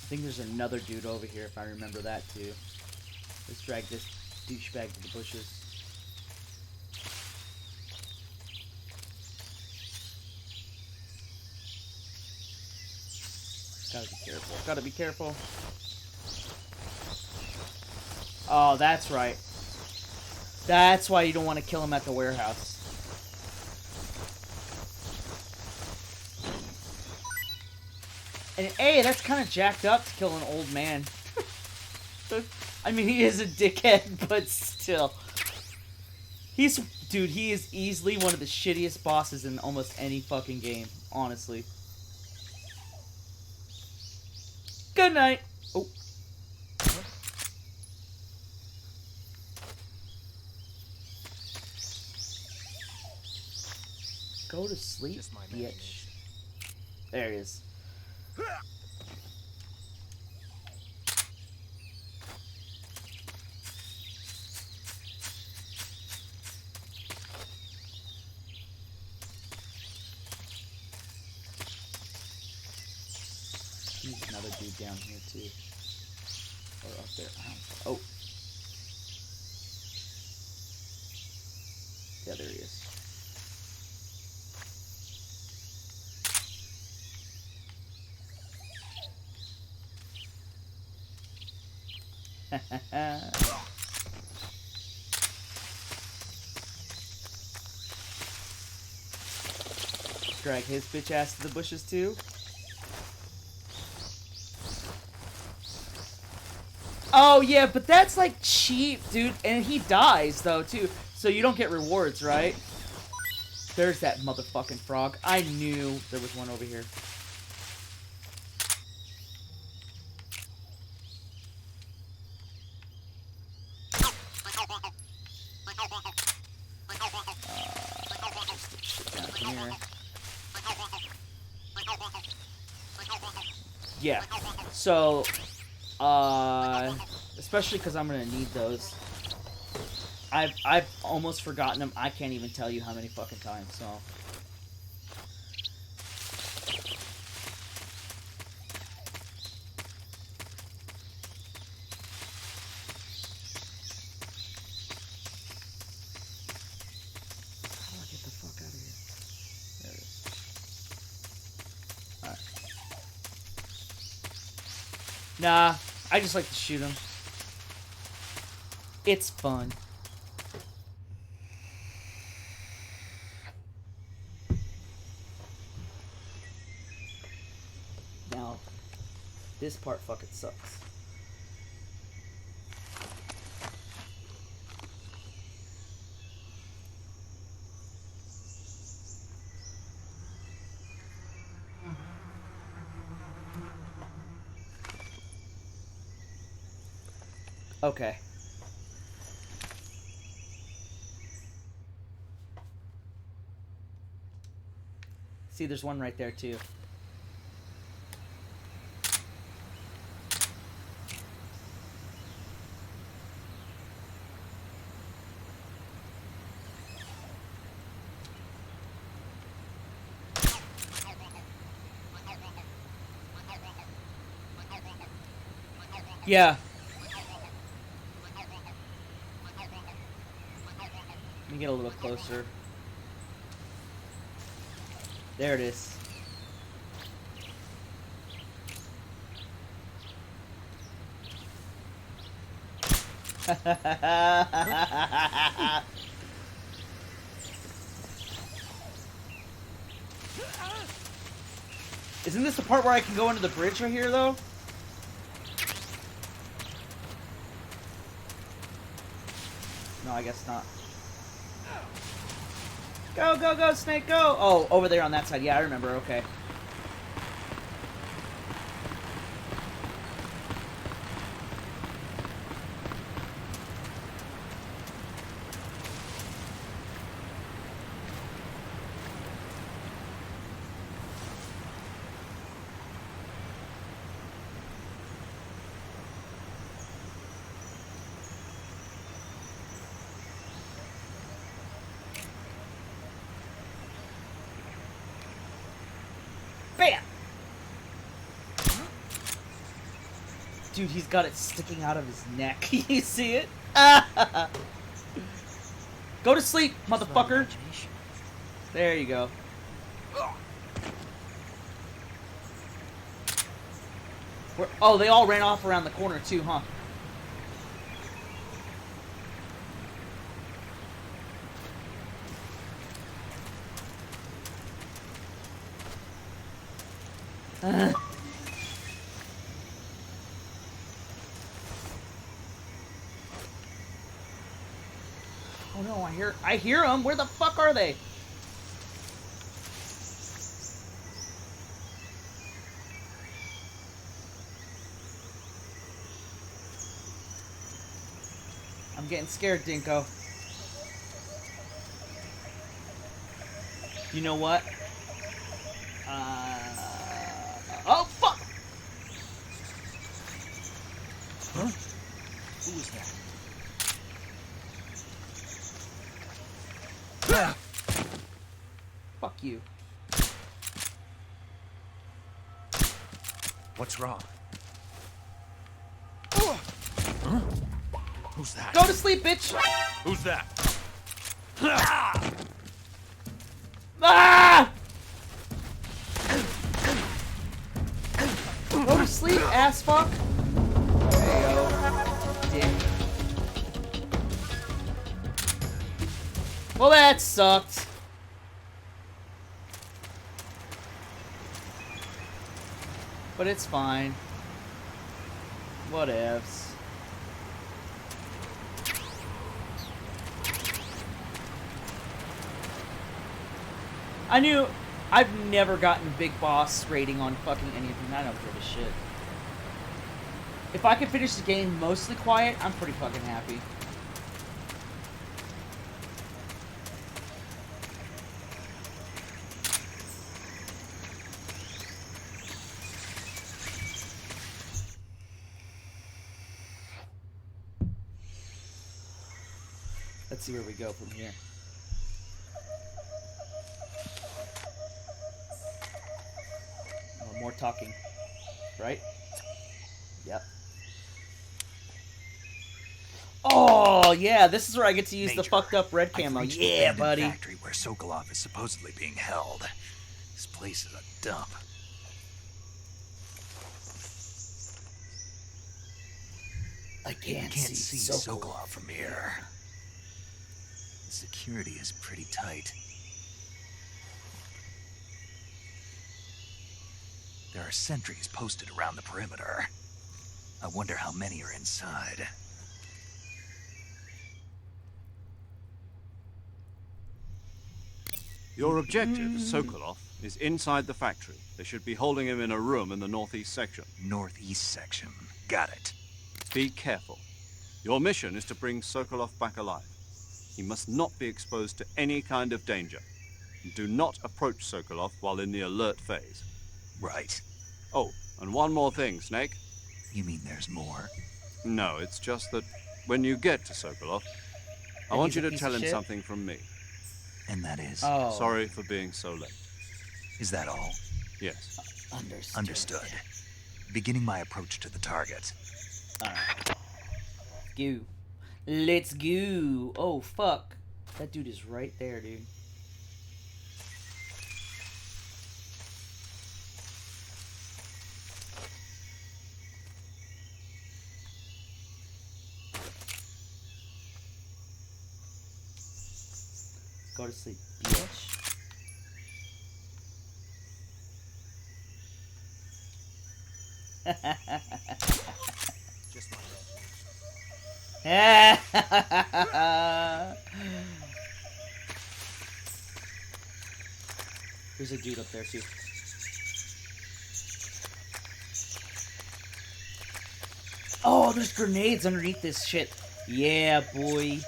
think there's another dude over here, if I remember that too. Let's drag this douchebag to the bushes. Gotta be careful. Gotta be careful. Oh, that's right. That's why you don't want to kill him at the warehouse. And hey, that's kind of jacked up to kill an old man. I mean, he is a dickhead, but still. Dude, he is easily one of the shittiest bosses in almost any fucking game, honestly. Good night. Oh. Go to sleep, bitch. There he is. There's another dude down here too. Or up there. Oh. Yeah, there he is. Drag his bitch ass to the bushes too. Oh, yeah, but that's, like, cheap, dude. And he dies, though, too. So you don't get rewards, right? There's that motherfucking frog. I knew there was one over here. Down here. Yeah. So, especially because I'm gonna need those. I've almost forgotten them. I can't even tell you how many fucking times. So. How do I get the fuck out of here? There it is. Alright. Nah, I just like to shoot them. It's fun. Now, this part fucking sucks. Okay. See, there's one right there, too. Yeah. Let me get a little closer. There it is. Isn't this the part where I can go into the bridge right here, though? No, I guess not. Go, go, go, Snake, go! Oh, over there on that side. Yeah, I remember. Okay. Bam! Dude, he's got it sticking out of his neck. You see it? Go to sleep, motherfucker. There you go. Oh, they all ran off around the corner too, huh? Oh no, I hear them. Where the fuck are they? I'm getting scared, Dinko. You know what? Oh, fuck! Huh? Who was that? Fuck you. What's wrong? Huh? Who's that? Go to sleep, bitch! Who's that? Ah! Go to sleep, ass fuck. There you go. Dick. Well, that sucked. But it's fine. Whatevs. I knew. I've never gotten big boss rating on fucking any of them. I don't give a shit. If I can finish the game mostly quiet, I'm pretty fucking happy. Let's see where we go from here. Oh, more talking. Right? Yep. Oh, yeah, this is where I get to use the Major, fucked up red I've camo. reached the Yeah, abandoned buddy. factory where Sokolov is supposedly being held. This place is a dump. I can't see Sokolov from here. The security is pretty tight. There are sentries posted around the perimeter. I wonder how many are inside. Your objective, Sokolov, is inside the factory. They should be holding him in a room in the northeast section. Northeast section. Got it. Be careful. Your mission is to bring Sokolov back alive. He must not be exposed to any kind of danger. Do not approach Sokolov while in the alert phase. Right. Oh, and one more thing, Snake. You mean there's more? No, it's just that when you get to Sokolov, I And want he's you a to piece tell of him shit? something from me. And that is? Oh. Sorry for being so late. Is that all? Yes. Understood. Beginning my approach to the target. Alright. Go. Let's go. Oh, fuck. That dude is right there, dude. Go to sleep, bitch. Just like There's a dude up there too. Oh, there's grenades underneath this shit. Yeah, boy.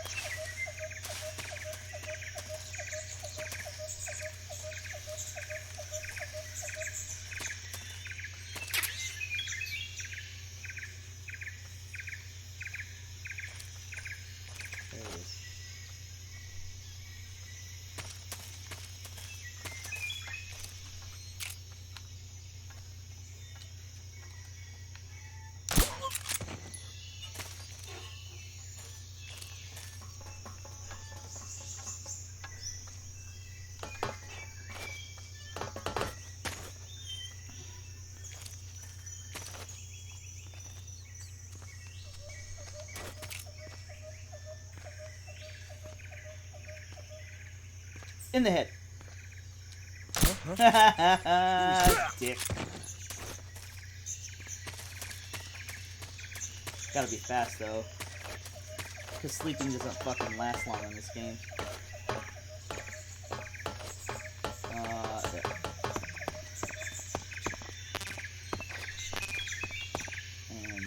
There it is. In the head. Dick. Gotta be fast though. Because sleeping doesn't fucking last long in this game. There. And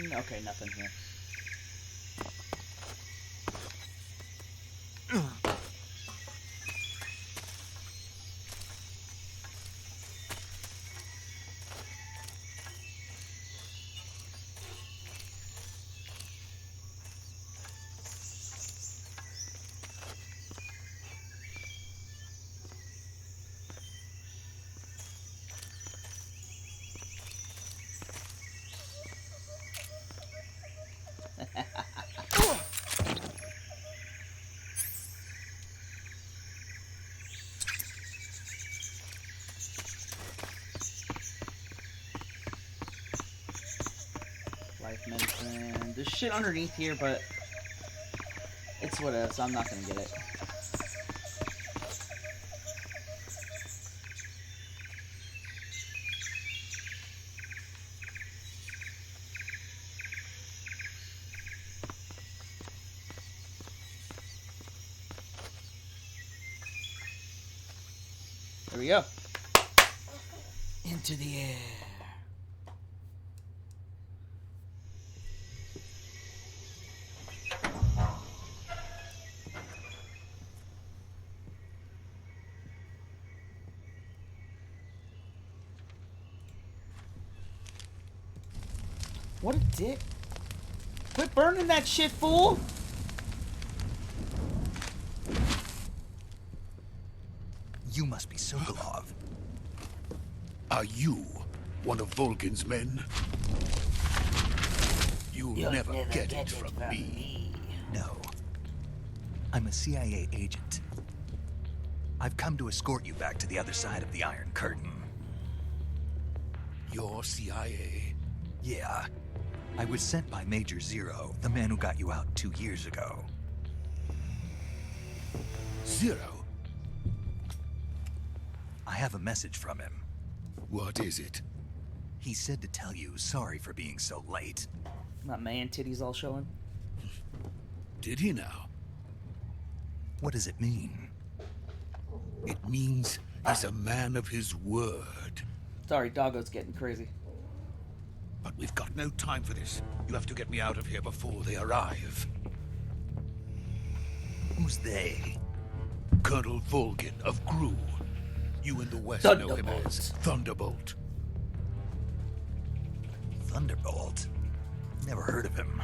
then... Okay, nothing here. Life medicine. There's shit underneath here, but it's what it is. I'm not gonna get it. There we go. Into the air. What a dick. Quit burning that shit, fool! You must be Sokolov. Are you one of Volgin's men? You'll never get it from me. No. I'm a CIA agent. I've come to escort you back to the other side of the Iron Curtain. You're CIA? Yeah. I was sent by Major Zero, the man who got you out 2 years ago. Zero? I have a message from him. What is it? He said to tell you sorry for being so late. My man titties all showing. Did he now? What does it mean? It means he's a man of his word. Sorry, Doggo's getting crazy. But we've got no time for this. You have to get me out of here before they arrive. Who's they? Colonel Volgin of GRU. You in the West know him as Thunderbolt. Thunderbolt? Never heard of him.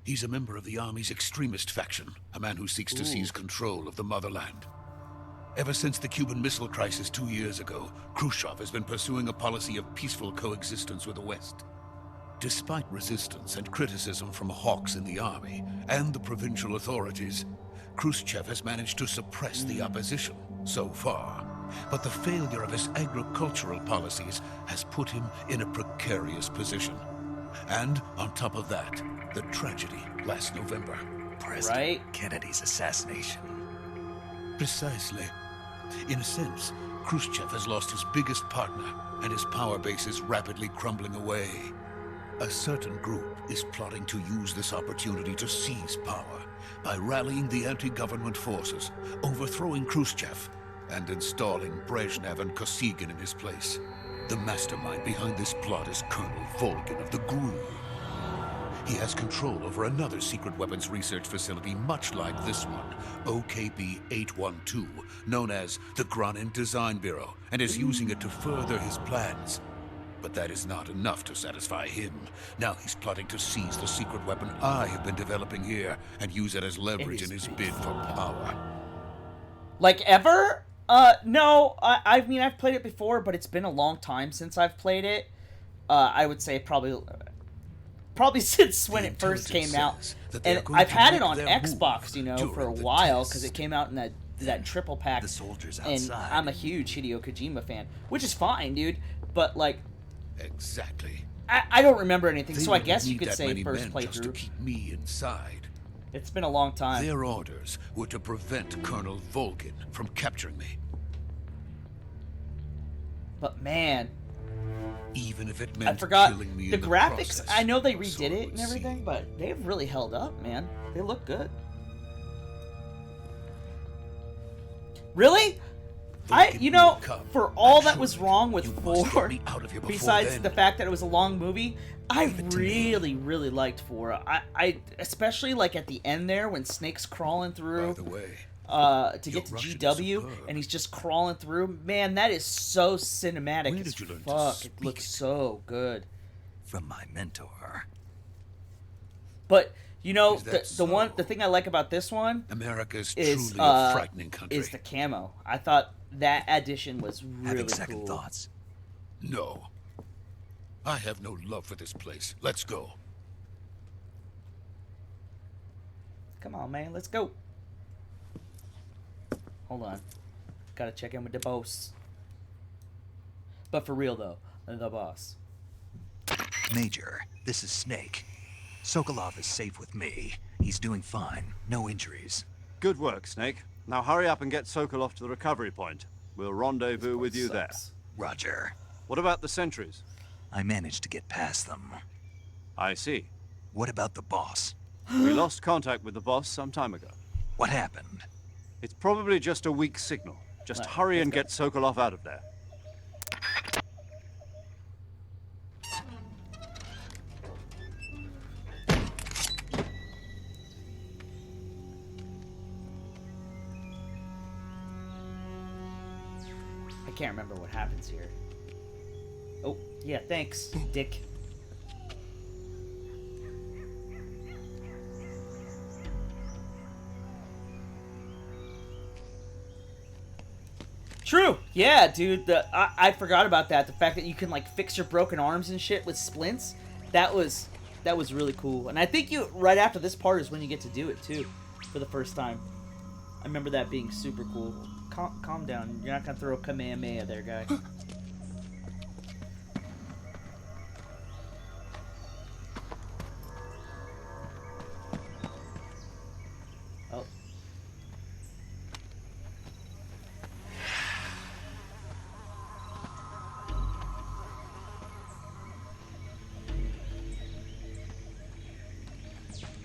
He's a member of the Army's extremist faction, a man who seeks to seize control of the motherland. Ever since the Cuban Missile Crisis 2 years ago, Khrushchev has been pursuing a policy of peaceful coexistence with the West. Despite resistance and criticism from hawks in the army and the provincial authorities, Khrushchev has managed to suppress the opposition so far. But the failure of his agricultural policies has put him in a precarious position. And on top of that, the tragedy last November. President Kennedy's assassination. Precisely. In a sense, Khrushchev has lost his biggest partner, and his power base is rapidly crumbling away. A certain group is plotting to use this opportunity to seize power by rallying the anti-government forces, overthrowing Khrushchev, and installing Brezhnev and Kosygin in his place. The mastermind behind this plot is Colonel Volgin of the GRU. He has control over another secret weapons research facility much like this one, OKB-812, known as the Granin Design Bureau, and is using it to further his plans. But that is not enough to satisfy him. Now he's plotting to seize the secret weapon I have been developing here and use it as leverage in his bid for power. Like ever? No. I mean, I've played it before, but it's been a long time since I've played it. I would say probably since when it first came out. And I've had it on Xbox, you know, for a while, because it came out in that triple pack. The soldiers and outside. I'm a huge Hideo Kojima fan, which is fine, dude. But like, Exactly. I don't remember anything, They so I wouldn't guess you need could that say many first men just to playthrough. keep me inside. It's been a long time. Their orders were to prevent Colonel Volgin from capturing me, But man, even if it I meant forgot killing me the in the graphics. process. I know they So redid it it would and everything, seem. but they've really held up, man. They look good. Really? Volgin You know, will come. for all I'm that sure was of it. wrong with You must get 4, me out of here before besides then. the fact that it was a long movie, I Leave it to me. really liked 4. I especially like at the end there when Snake's crawling By through the way, to your get to Russian is GW, superb. and he's just crawling through. Man, that is so cinematic Where as did you learn to fuck. It speak looks it? so good. From my mentor. But you know, Is that the so? thing I like about this one America's is truly a frightening country. is the camo. I thought that addition was really Having second cool. thoughts. No. I have no love for this place. Let's go. Come on, man, let's go. Hold on, gotta check in with the boss. But for real though, the boss. Major, this is Snake. Sokolov is safe with me. He's doing fine. No injuries. Good work, Snake. Now hurry up and get Sokolov to the recovery point. We'll rendezvous with you there. Sucks. Roger. What about the sentries? I managed to get past them. I see. What about the boss? We lost contact with the boss some time ago. What happened? It's probably just a weak signal. Just Right, hurry and let's get Sokolov out of there. I can't remember what happens here. Oh, yeah, thanks, Dick. True. Yeah, dude. I forgot about that. The fact that you can like fix your broken arms and shit with splints. That was really cool. And I think you right after this part is when you get to do it too, for the first time. I remember that being super cool. Calm down. You're not gonna throw a Kamehameha there, guy. Oh.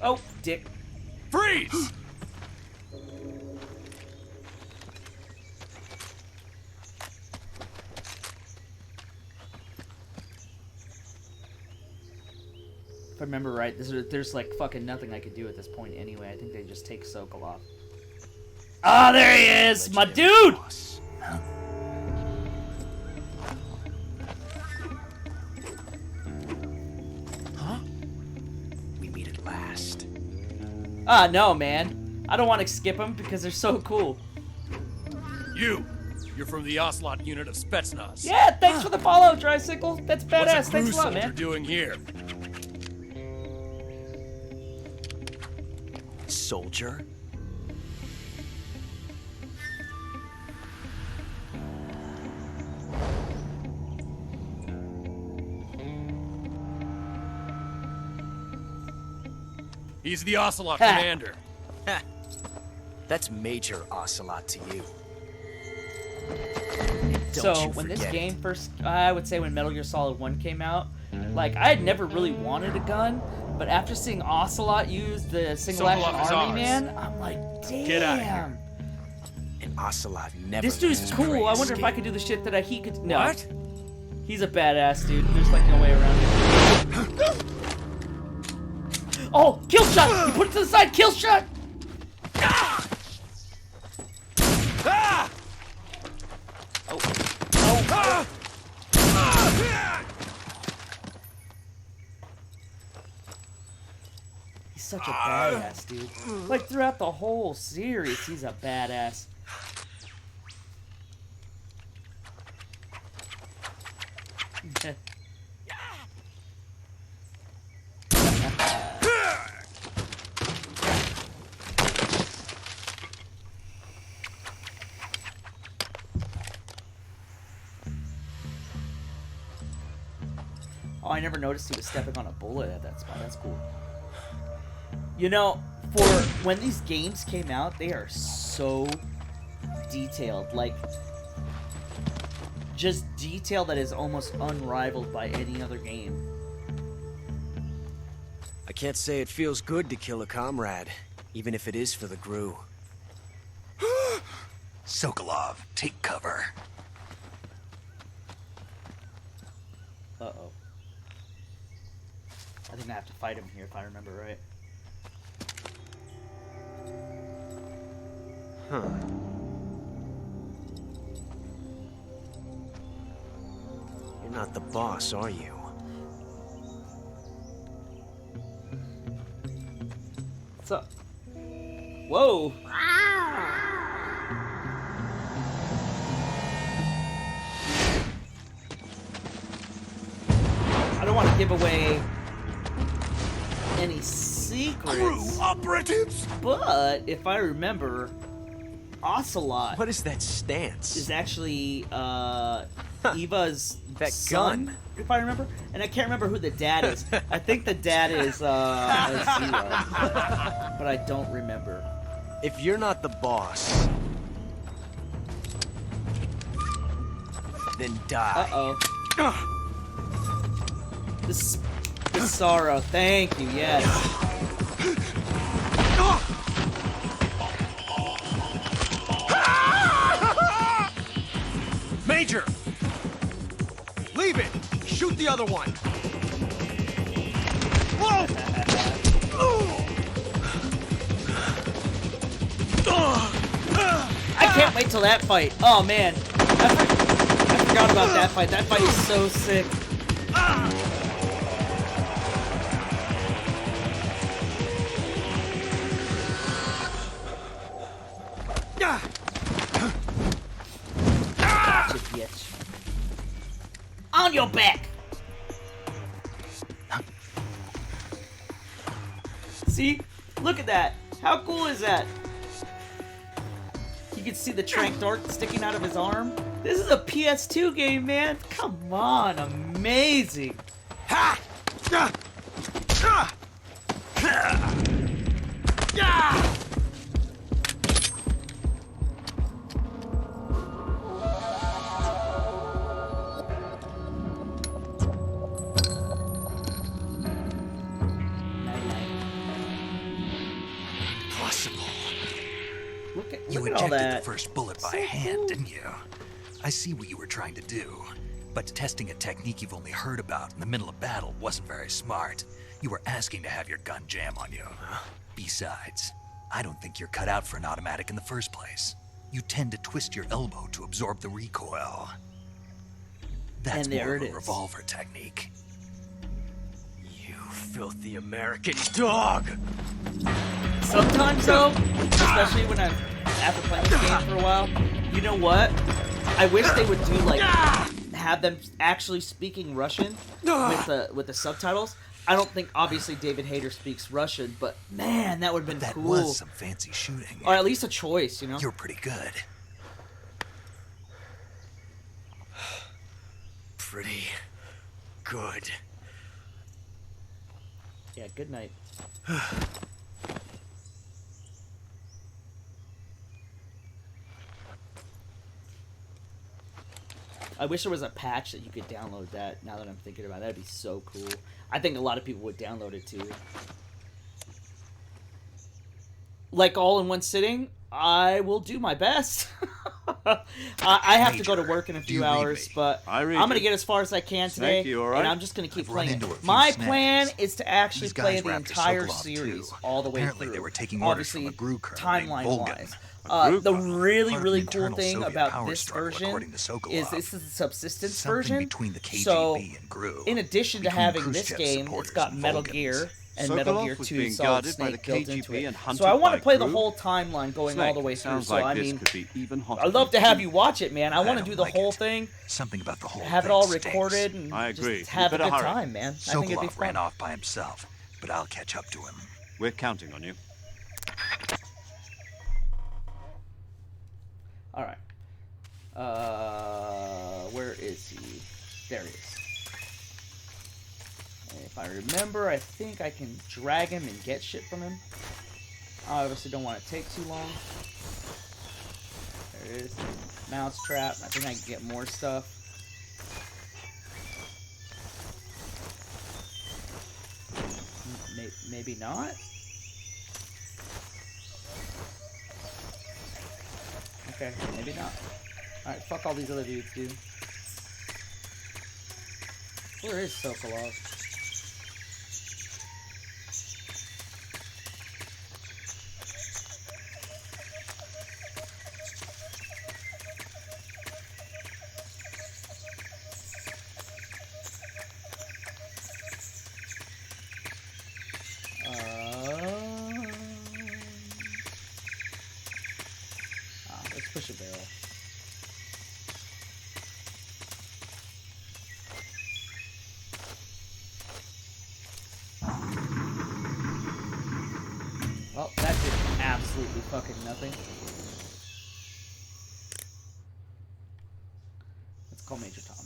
Oh, dick. Freeze! If I remember right, there's like fucking nothing I could do at this point anyway. I think they just take Sokolov. Ah, there he is! My dude! We meet at last. Ah, no, man. I don't want to skip them because they're so cool. You're from the Ocelot unit of Spetsnaz. Yeah, thanks for the follow, Tricycle. That's badass. What's a crew Thanks a lot, soldier man. doing here? Soldier? He's the Ocelot commander. That's Major Ocelot to you. So, when this game first, I would say when Metal Gear Solid 1 came out, like, I had never really wanted a gun, but after seeing Ocelot use the single action Sokolov is army, ours. man, I'm like, damn. Get out of here. And Ocelot never This dude's loses cool. prey I wonder if I escape. could do the shit that he could. No. What? He's a badass, dude. There's like no way around it. Oh, kill shot! You put it to the side, kill shot! He's such a badass, dude. Like throughout the whole series, he's a badass. Oh, I never noticed he was stepping on a bullet at that spot. That's cool. You know, for when these games came out, they are so detailed. Like, just detail that is almost unrivaled by any other game. I can't say it feels good to kill a comrade, even if it is for the GRU. Sokolov, take cover. Uh-oh. I think I have to fight him here if I remember right. Huh. You're not the boss, are you? What's up? Whoa! I don't want to give away any secrets. Crew operatives? But if I remember, Ocelot What is that stance? is actually Eva's That son, gun. if I remember. And I can't remember who the dad is. I think the dad is Zero, but I don't remember. If you're not the boss, then die. Uh-oh. The sorrow. Thank you, yes. the other one! I can't wait till that fight. Oh man, I forgot about that fight. That fight is so sick. Gotcha, bitch. On your back. See? Look at that. How cool is that? You can see the trank dart sticking out of his arm. This is a PS2 game, man. Come on, amazing. You Look at all ejected that. the first bullet by So hand, cool. didn't you? I see what you were trying to do. But testing a technique you've only heard about in the middle of battle wasn't very smart. You were asking to have your gun jam on you. Besides, I don't think you're cut out for an automatic in the first place. You tend to twist your elbow to absorb the recoil. That's And there more of it a is. revolver technique. You filthy American dog! Sometimes though, especially when I'm after playing this game for a while, you know what? I wish they would do like have them actually speaking Russian with the subtitles. I don't think obviously David Hayter speaks Russian, but man, that would have been That cool. was some fancy shooting. Or at least a choice, you know? You're pretty good. Pretty good. Yeah, good night. I wish there was a patch that you could download that, now that I'm thinking about it. That'd be so cool. I think a lot of people would download it too. Like all in one sitting, I will do my best. I have to go to work in a few hours, but I I'm read going to you. get as far as I can today, Snake, you all right? and I'm just going to keep I've run playing it. into a few My snags. plan is to actually These guys play the wrapped their entire Sokolov, series too. all the way Apparently through. they were taking orders Obviously, from a Gru colonel named timeline-wise. Gru The colonel? really, Part of really an cool internal thing Soviet about power this struggle, version according to Sokolov. is this is the subsistence Something version. between the KGB So, and Gru. in addition to Between having this Khrushchev's game, it's supporters got and Metal Vulcans. Gear and Metal Sokolov Gear was 2 being Solid guarded by Snake the built into KGB it. and hunted So I want by to play the Gru. whole timeline going all Snake, the way through. sounds So like I this mean, could be even hotter. I'd love to have you watch it, man. I want to don't do the like whole it. thing, Something about the whole have it thing all stinks. recorded, and I agree. just have a You better good hurry. time, man. I think it'd be Sokolov fun. ran off by himself, but I'll catch up to him. We're counting on you. All right. Where is he? There he is. And if I remember, I think I can drag him and get shit from him. I obviously don't want to take too long. There it is. Mousetrap. I think I can get more stuff. Maybe not. Okay, maybe not. Alright, fuck all these other dudes, dude. Where is Sokolov? Let's push a barrel. Well, that did absolutely fucking nothing. Let's call Major Tom.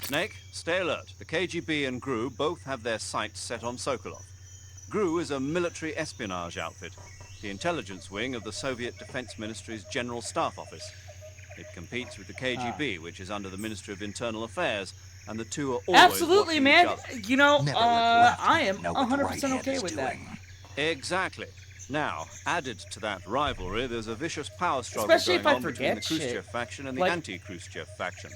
Snake, stay alert. The KGB and Gru both have their sights set on Sokolov. Gru is a military espionage outfit, the intelligence wing of the Soviet Defense Ministry's General Staff Office. It competes with the KGB, which is under the Ministry of Internal Affairs, and the two are always Absolutely, watching man. each other. You know, Never let the left I hand am know what the 100% right hand okay is with that. doing. Exactly. Now, added to that rivalry, there's a vicious power struggle Especially going if I on between the forget Khrushchev shit. faction and the Like- anti-Khrushchev faction.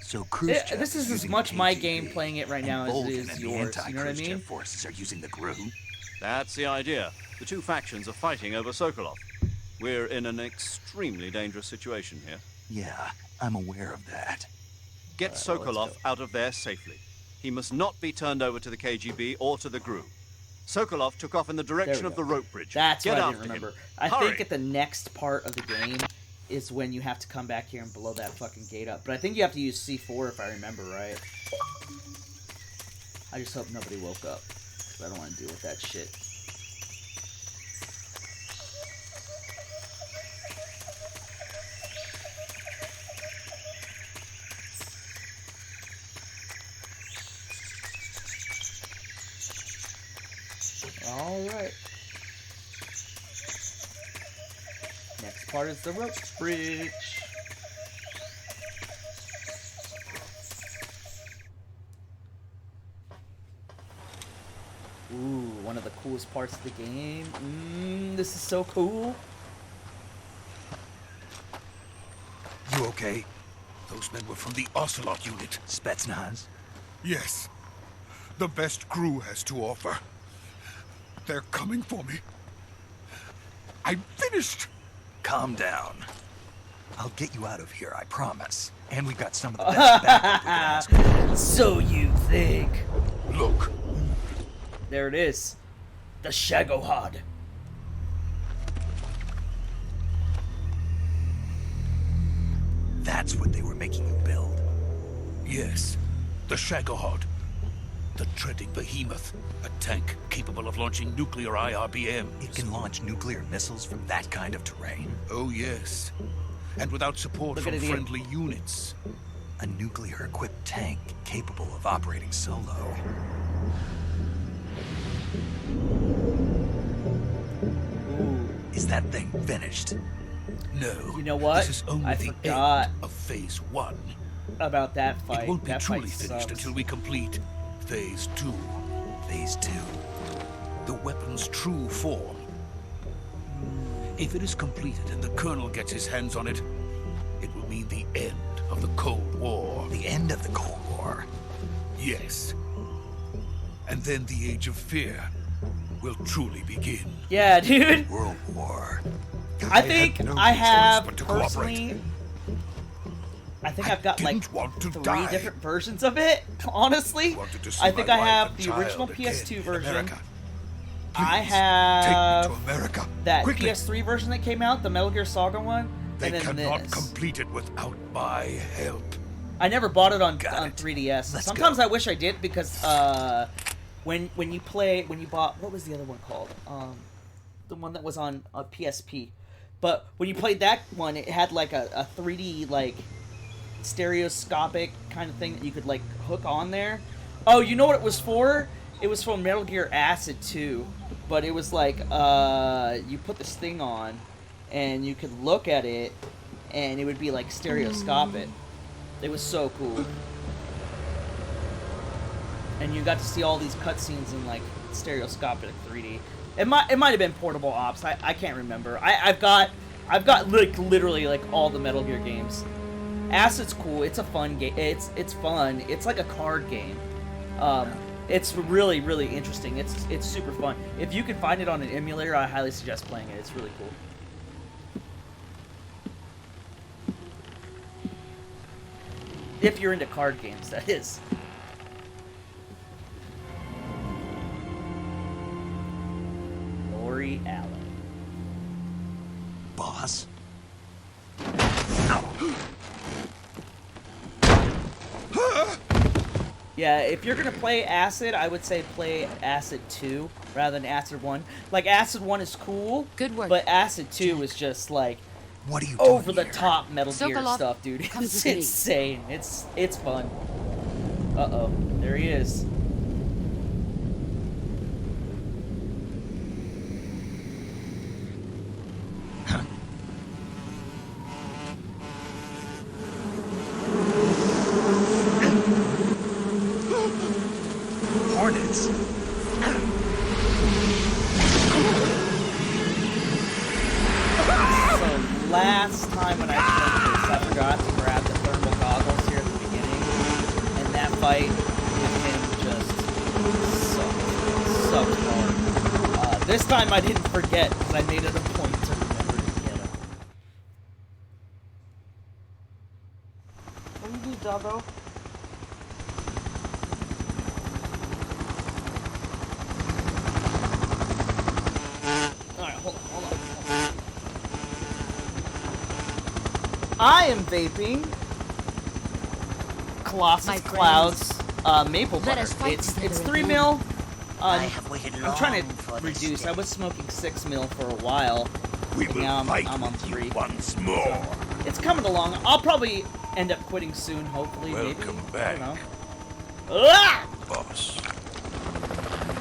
So Khrushchev This is as using much the my KGB, game playing it right and now as it Bolton is and yours. the You know what I anti-Khrushchev mean? forces are using the GRU. That's the idea. The two factions are fighting over Sokolov. We're in an extremely dangerous situation here. Yeah, I'm aware of that. Get All right, well, let's Sokolov out of there safely. He must not be turned over to the KGB or to the GRU. Sokolov took off in the direction of the rope bridge. That's Get what I after didn't remember. him. I Hurry. think at the next part of the game is when you have to come back here and blow that fucking gate up. But I think you have to use C4 if I remember right. I just hope nobody woke up, because I don't want to deal with that shit. Alright. Next part is the rope bridge. Ooh, one of the coolest parts of the game. This is so cool. You okay? Those men were from the Ocelot unit. Spetsnaz? Yes. The best crew has to offer. They're coming for me. I'm finished. Calm down. I'll get you out of here, I promise. And we've got some of the best backup we can ask for. So you think. Look. There it is. The Shagohod. That's what they were making you build. Yes. The Shagohod. The treading behemoth. A tank capable of launching nuclear IRBM. It can launch nuclear missiles from that kind of terrain. Oh, yes. And without support Look at from it again. friendly units. A nuclear-equipped tank capable of operating solo. Is that thing finished? No. You know what? This is only I the forgot end of Phase 1. about that fight. It won't be that truly fight finished sucks. until we complete Phase 2. Phase 2. The weapon's true form. If it is completed and the Colonel gets his hands on it, it will mean the end of the Cold War. The end of the Cold War? Yes. And then the Age of Fear will truly begin. Yeah, dude. World War. I think had no I choice have but to personally. I think I've got like didn't want to 3 die. different versions of it. Honestly, Wanted to see I think my I wife have and the child original again PS2 in version. America. I Please, have take me to America. that Quickly. PS3 version that came out, the Metal Gear Saga one, They and then cannot this. complete it without my help. I never bought it on Got it. 3DS. Let's Sometimes go. I wish I did because when you bought, what was the other one called? The one that was on PSP. But when you played that one, it had like a 3D like stereoscopic kind of thing that you could like hook on there. Oh, you know what it was for? It was from Metal Gear Acid 2. But it was like you put this thing on and you could look at it and it would be like stereoscopic. It was so cool. And you got to see all these cutscenes in like stereoscopic 3D. It might have been Portable Ops. I can't remember. I've got like literally like all the Metal Gear games. Acid's cool. It's a fun game. It's fun. It's like a card game. It's really really interesting. It's super fun. If you can find it on an emulator, I highly suggest playing it. It's really cool. If you're into card games, that is. Lori Allen. Boss? Yeah, if you're gonna play Acid, I would say play Acid 2 rather than Acid 1. Like, Acid 1 is cool, Good work. but Acid 2 is just, like, What are you doing over the here? top Metal Gear Sokolov, stuff, dude. come It's to me. insane. It's fun. Uh-oh. There he is. Hornets. So last time when I played this, I forgot to grab the thermal goggles here at the beginning. fight with him just sucked hard. This time I didn't forget because I made it a point to remember to get him. What do you do, doggo? Alright, hold on. I am vaping Colossus Clouds maple butter. It's 3 mil. I'm trying to reduce. I was smoking 6 mil for a while. We will now fight I'm on with 3. you once more. So it's coming along. I'll probably end up quitting soon, hopefully. Welcome maybe. back. I don't know. Ah! Boss.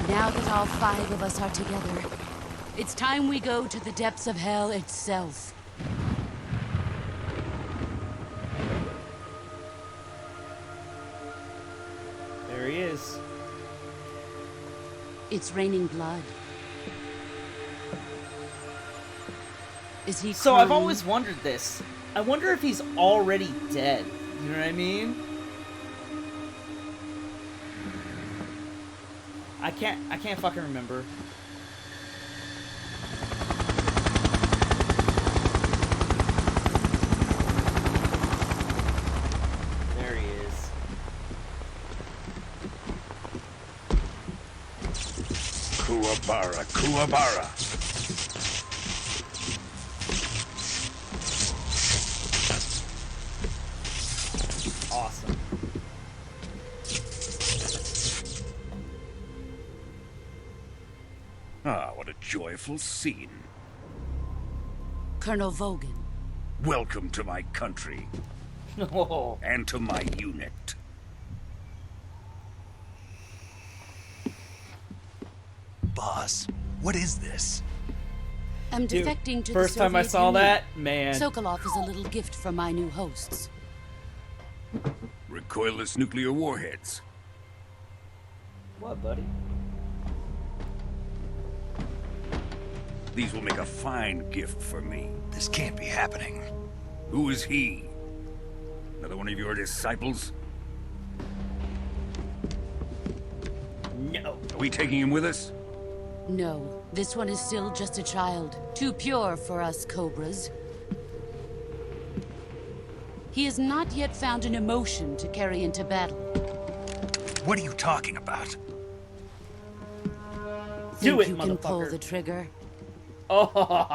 Now that all 5 of us are together, it's time we go to the depths of hell itself. There he is. It's raining blood. Is he So I've crying? always wondered this. I wonder if he's already dead. You know what I mean? I can't fucking remember. There he is. Kuwabara. Awesome. Ah, what a joyful scene. Colonel Vogan. Welcome to my country. Oh. And to my unit. Boss, what is this? I'm Dude, defecting to first the time I Soviet saw Union. that, man. Sokolov is a little gift from my new hosts. Recoilless nuclear warheads. What, buddy? These will make a fine gift for me. This can't be happening. Who is he? Another one of your disciples? No. Are we taking him with us? No, this one is still just a child. Too pure for us Cobras. He has not yet found an emotion to carry into battle. What are you talking about? Do Think it, you can pull motherfucker. the trigger? Oh.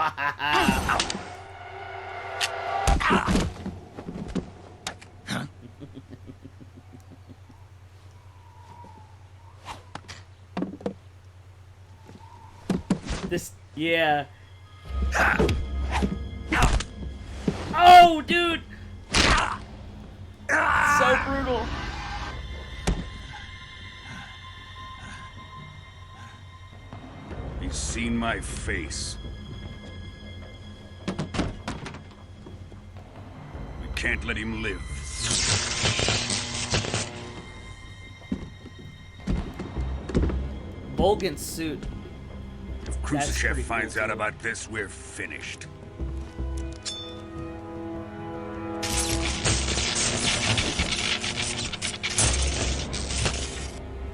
This, yeah. Oh, dude! So brutal. He's seen my face. We can't let him live. Volgan's suit. If That's Khrushchev pretty finds cool, out too. about this, we're finished.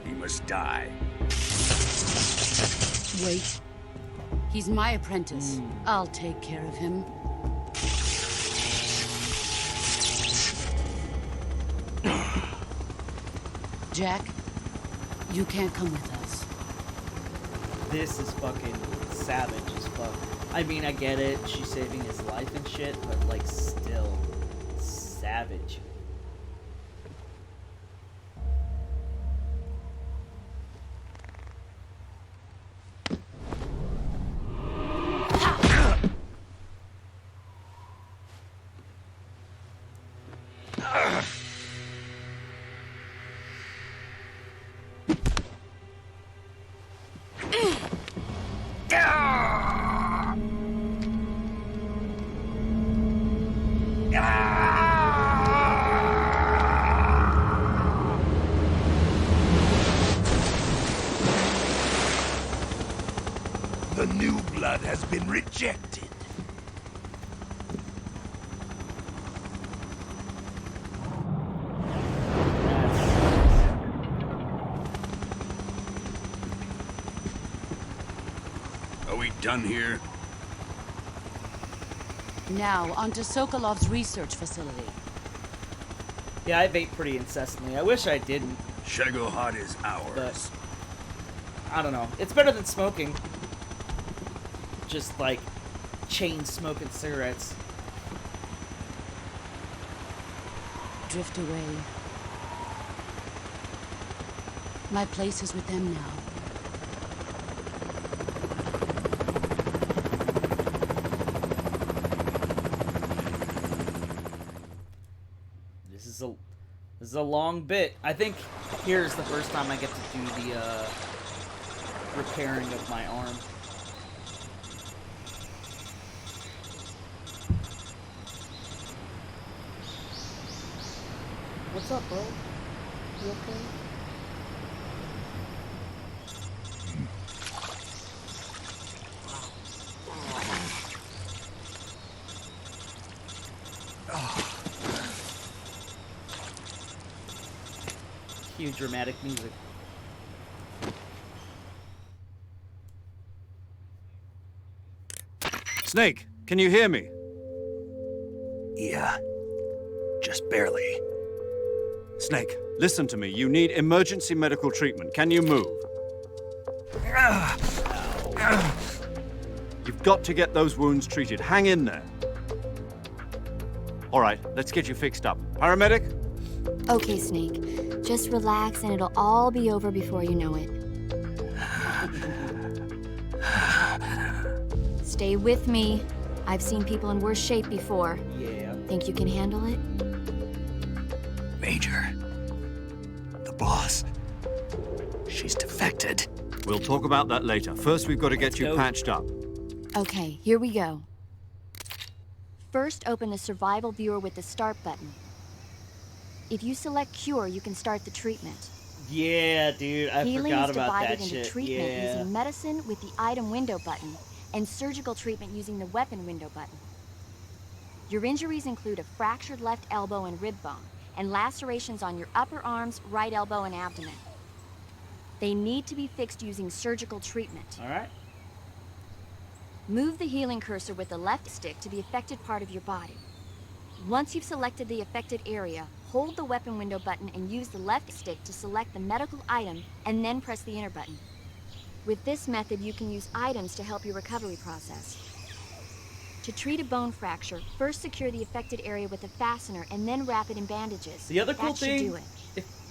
He must die. Wait. He's my apprentice. I'll take care of him. Jack, you can't come with us. This is fucking savage as fuck. I mean, I get it. She's saving his life and shit, but, like, still savage. The new blood has been rejected. done here? Now, on to Sokolov's research facility. Yeah, I vape pretty incessantly. I wish I didn't. Shagohod is ours. But I don't know. It's better than smoking. Just like chain smoking cigarettes. Drift away. My place is with them now. This is a long bit. I think here's the first time I get to do the repairing of my arm. What's up, bro? You okay? Cue dramatic music. Snake, can you hear me? Yeah. Just barely. Snake, listen to me. You need emergency medical treatment. Can you move? You've got to get those wounds treated. Hang in there. All right, let's get you fixed up. Paramedic? Okay, Snake. Just relax and it'll all be over before you know it. Stay with me. I've seen people in worse shape before. Yeah. Think you can handle it? Major. The boss. She's defected. We'll talk about that later. First, we've got to get you go. patched up. Okay, here we go. First, open the survival viewer with the start button. If you select cure, you can start the treatment. Yeah, dude, I Healing forgot is about divided that into shit. treatment Yeah. using medicine with the item window button, and surgical treatment using the weapon window button. Your injuries include a fractured left elbow and rib bone, and lacerations on your upper arms, right elbow, and abdomen. They need to be fixed using surgical treatment. All right. Move the healing cursor with the left stick to the affected part of your body. Once you've selected the affected area, hold the weapon window button and use the left stick to select the medical item, and then press the enter button. With this method, you can use items to help your recovery process. To treat a bone fracture, first secure the affected area with a fastener and then wrap it in bandages. The other cool that should thing, do it.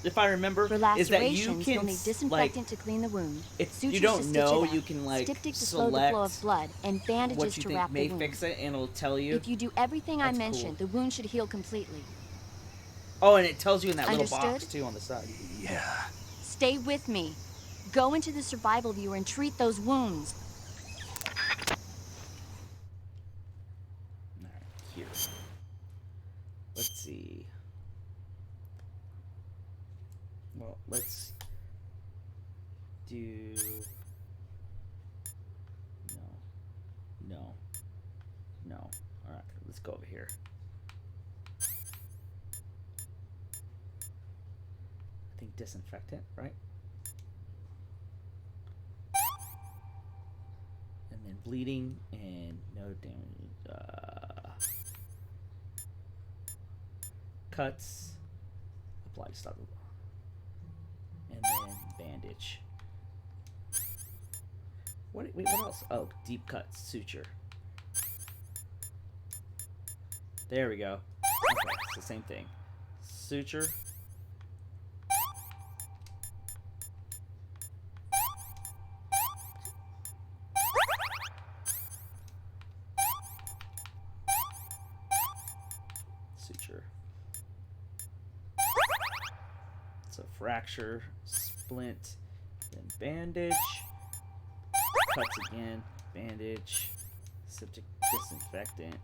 if I remember, For is that you lacerations, can you'll need disinfectant to clean the wound. If sutures you to don't stitch know, it up, you can like styptic to slow the flow of select blood, and bandages what you to think wrap may the wound. fix it, and it'll tell you. If you do everything I That's mentioned, cool. the wound should heal completely. Oh, and it tells you in that Understood? little box too on the side. Yeah. Stay with me. Go into the survival viewer and treat those wounds. Alright, here. Let's see. Well, let's do... No. Alright, let's go over here. I think disinfectant, right? And then bleeding and no damage. Cuts. Apply to stop the and then bandage. Wait, what else? Oh, deep cuts, suture. There we go. Okay, it's the same thing. Suture. Suture. So fracture, splint, then bandage, cuts again, bandage, septic disinfectant,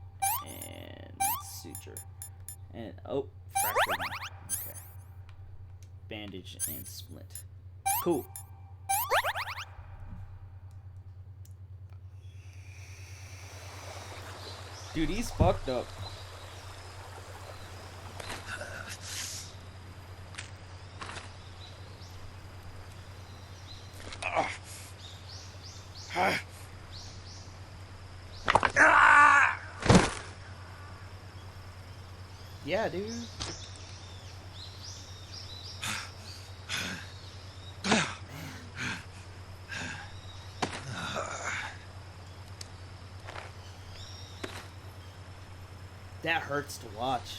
and suture. And oh, fracture again. Okay. Bandage and splint. Cool. Dude, he's fucked up. Yeah, dude. That hurts to watch.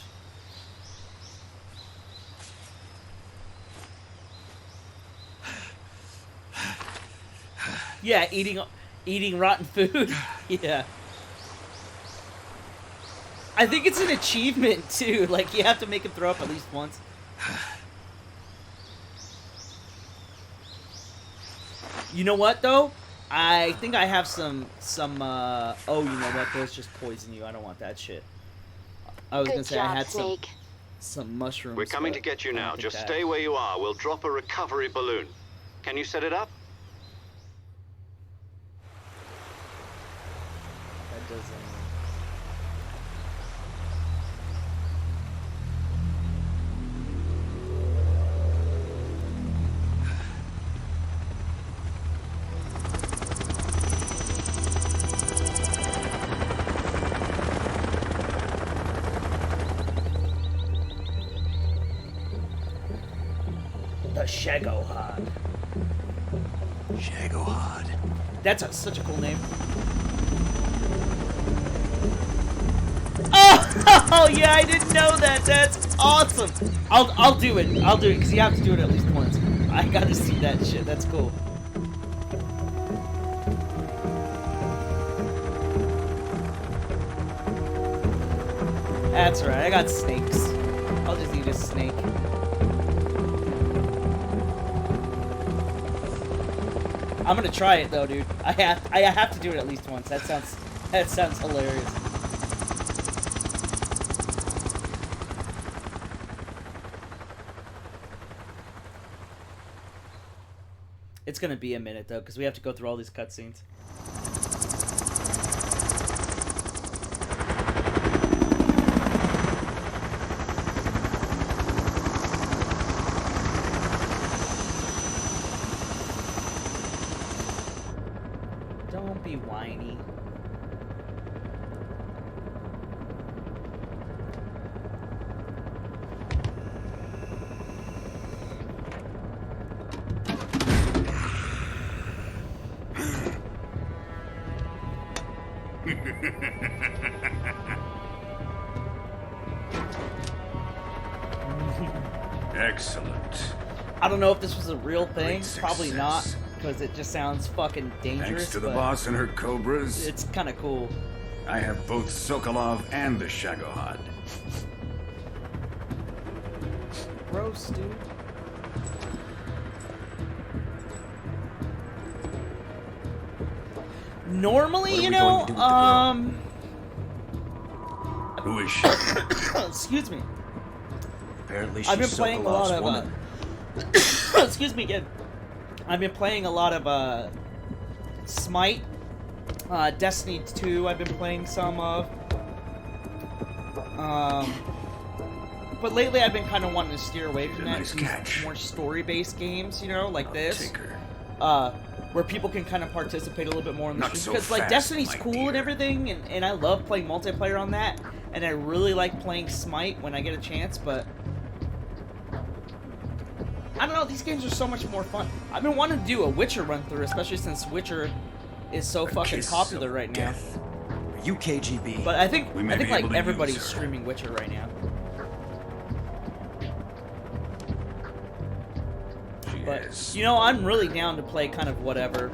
Yeah, eating rotten food. Yeah. I think it's an achievement too. Like you have to make him throw up at least once. You know what though? I think I have some oh, you know what? Those just poison you. I don't want that shit. I was gonna say I had some mushrooms. We're coming to get you now. Just stay where you are. We'll drop a recovery balloon. Can you set it up? That doesn't. Shagohod. Shagohod. That's such a cool name. Oh yeah, I didn't know that. That's awesome. I'll do it. I'll do it because you have to do it at least once. I gotta see that shit. That's cool. That's right. I got snakes. I'll just eat a snake. I'm gonna try it though, dude. I have to do it at least once. That sounds hilarious. It's gonna be a minute though, because we have to go through all these cutscenes. Don't be whiny. Excellent. I don't know if this was a real thing. Great Probably not, success. because it just sounds fucking dangerous. Thanks to the but boss and her cobras, it's kind of cool. I have both Sokolov and the Shagohod. Gross, dude. Normally, you know, Who is she? excuse me. Apparently, I've been she's playing a lot Sokolov's of. woman. Excuse me again. I've been playing a lot of Smite, Destiny 2. I've been playing some of. But lately, I've been kind of wanting to steer away from that. Nice These catch. more story-based games, you know, like this. Take her. Where people can kind of participate a little bit more in the Not stream. so Because, like, fast, Destiny's my cool dear. and everything, and I love playing multiplayer on that, and I really like playing Smite when I get a chance, but I don't know, these games are so much more fun. I've been wanting to do a Witcher run-through, especially since Witcher is so fucking kiss popular of right now. death. Are you KGB? But I think We may be like able to everybody's use her. streaming Witcher right now. But Yes. you know, I'm really down to play kind of whatever.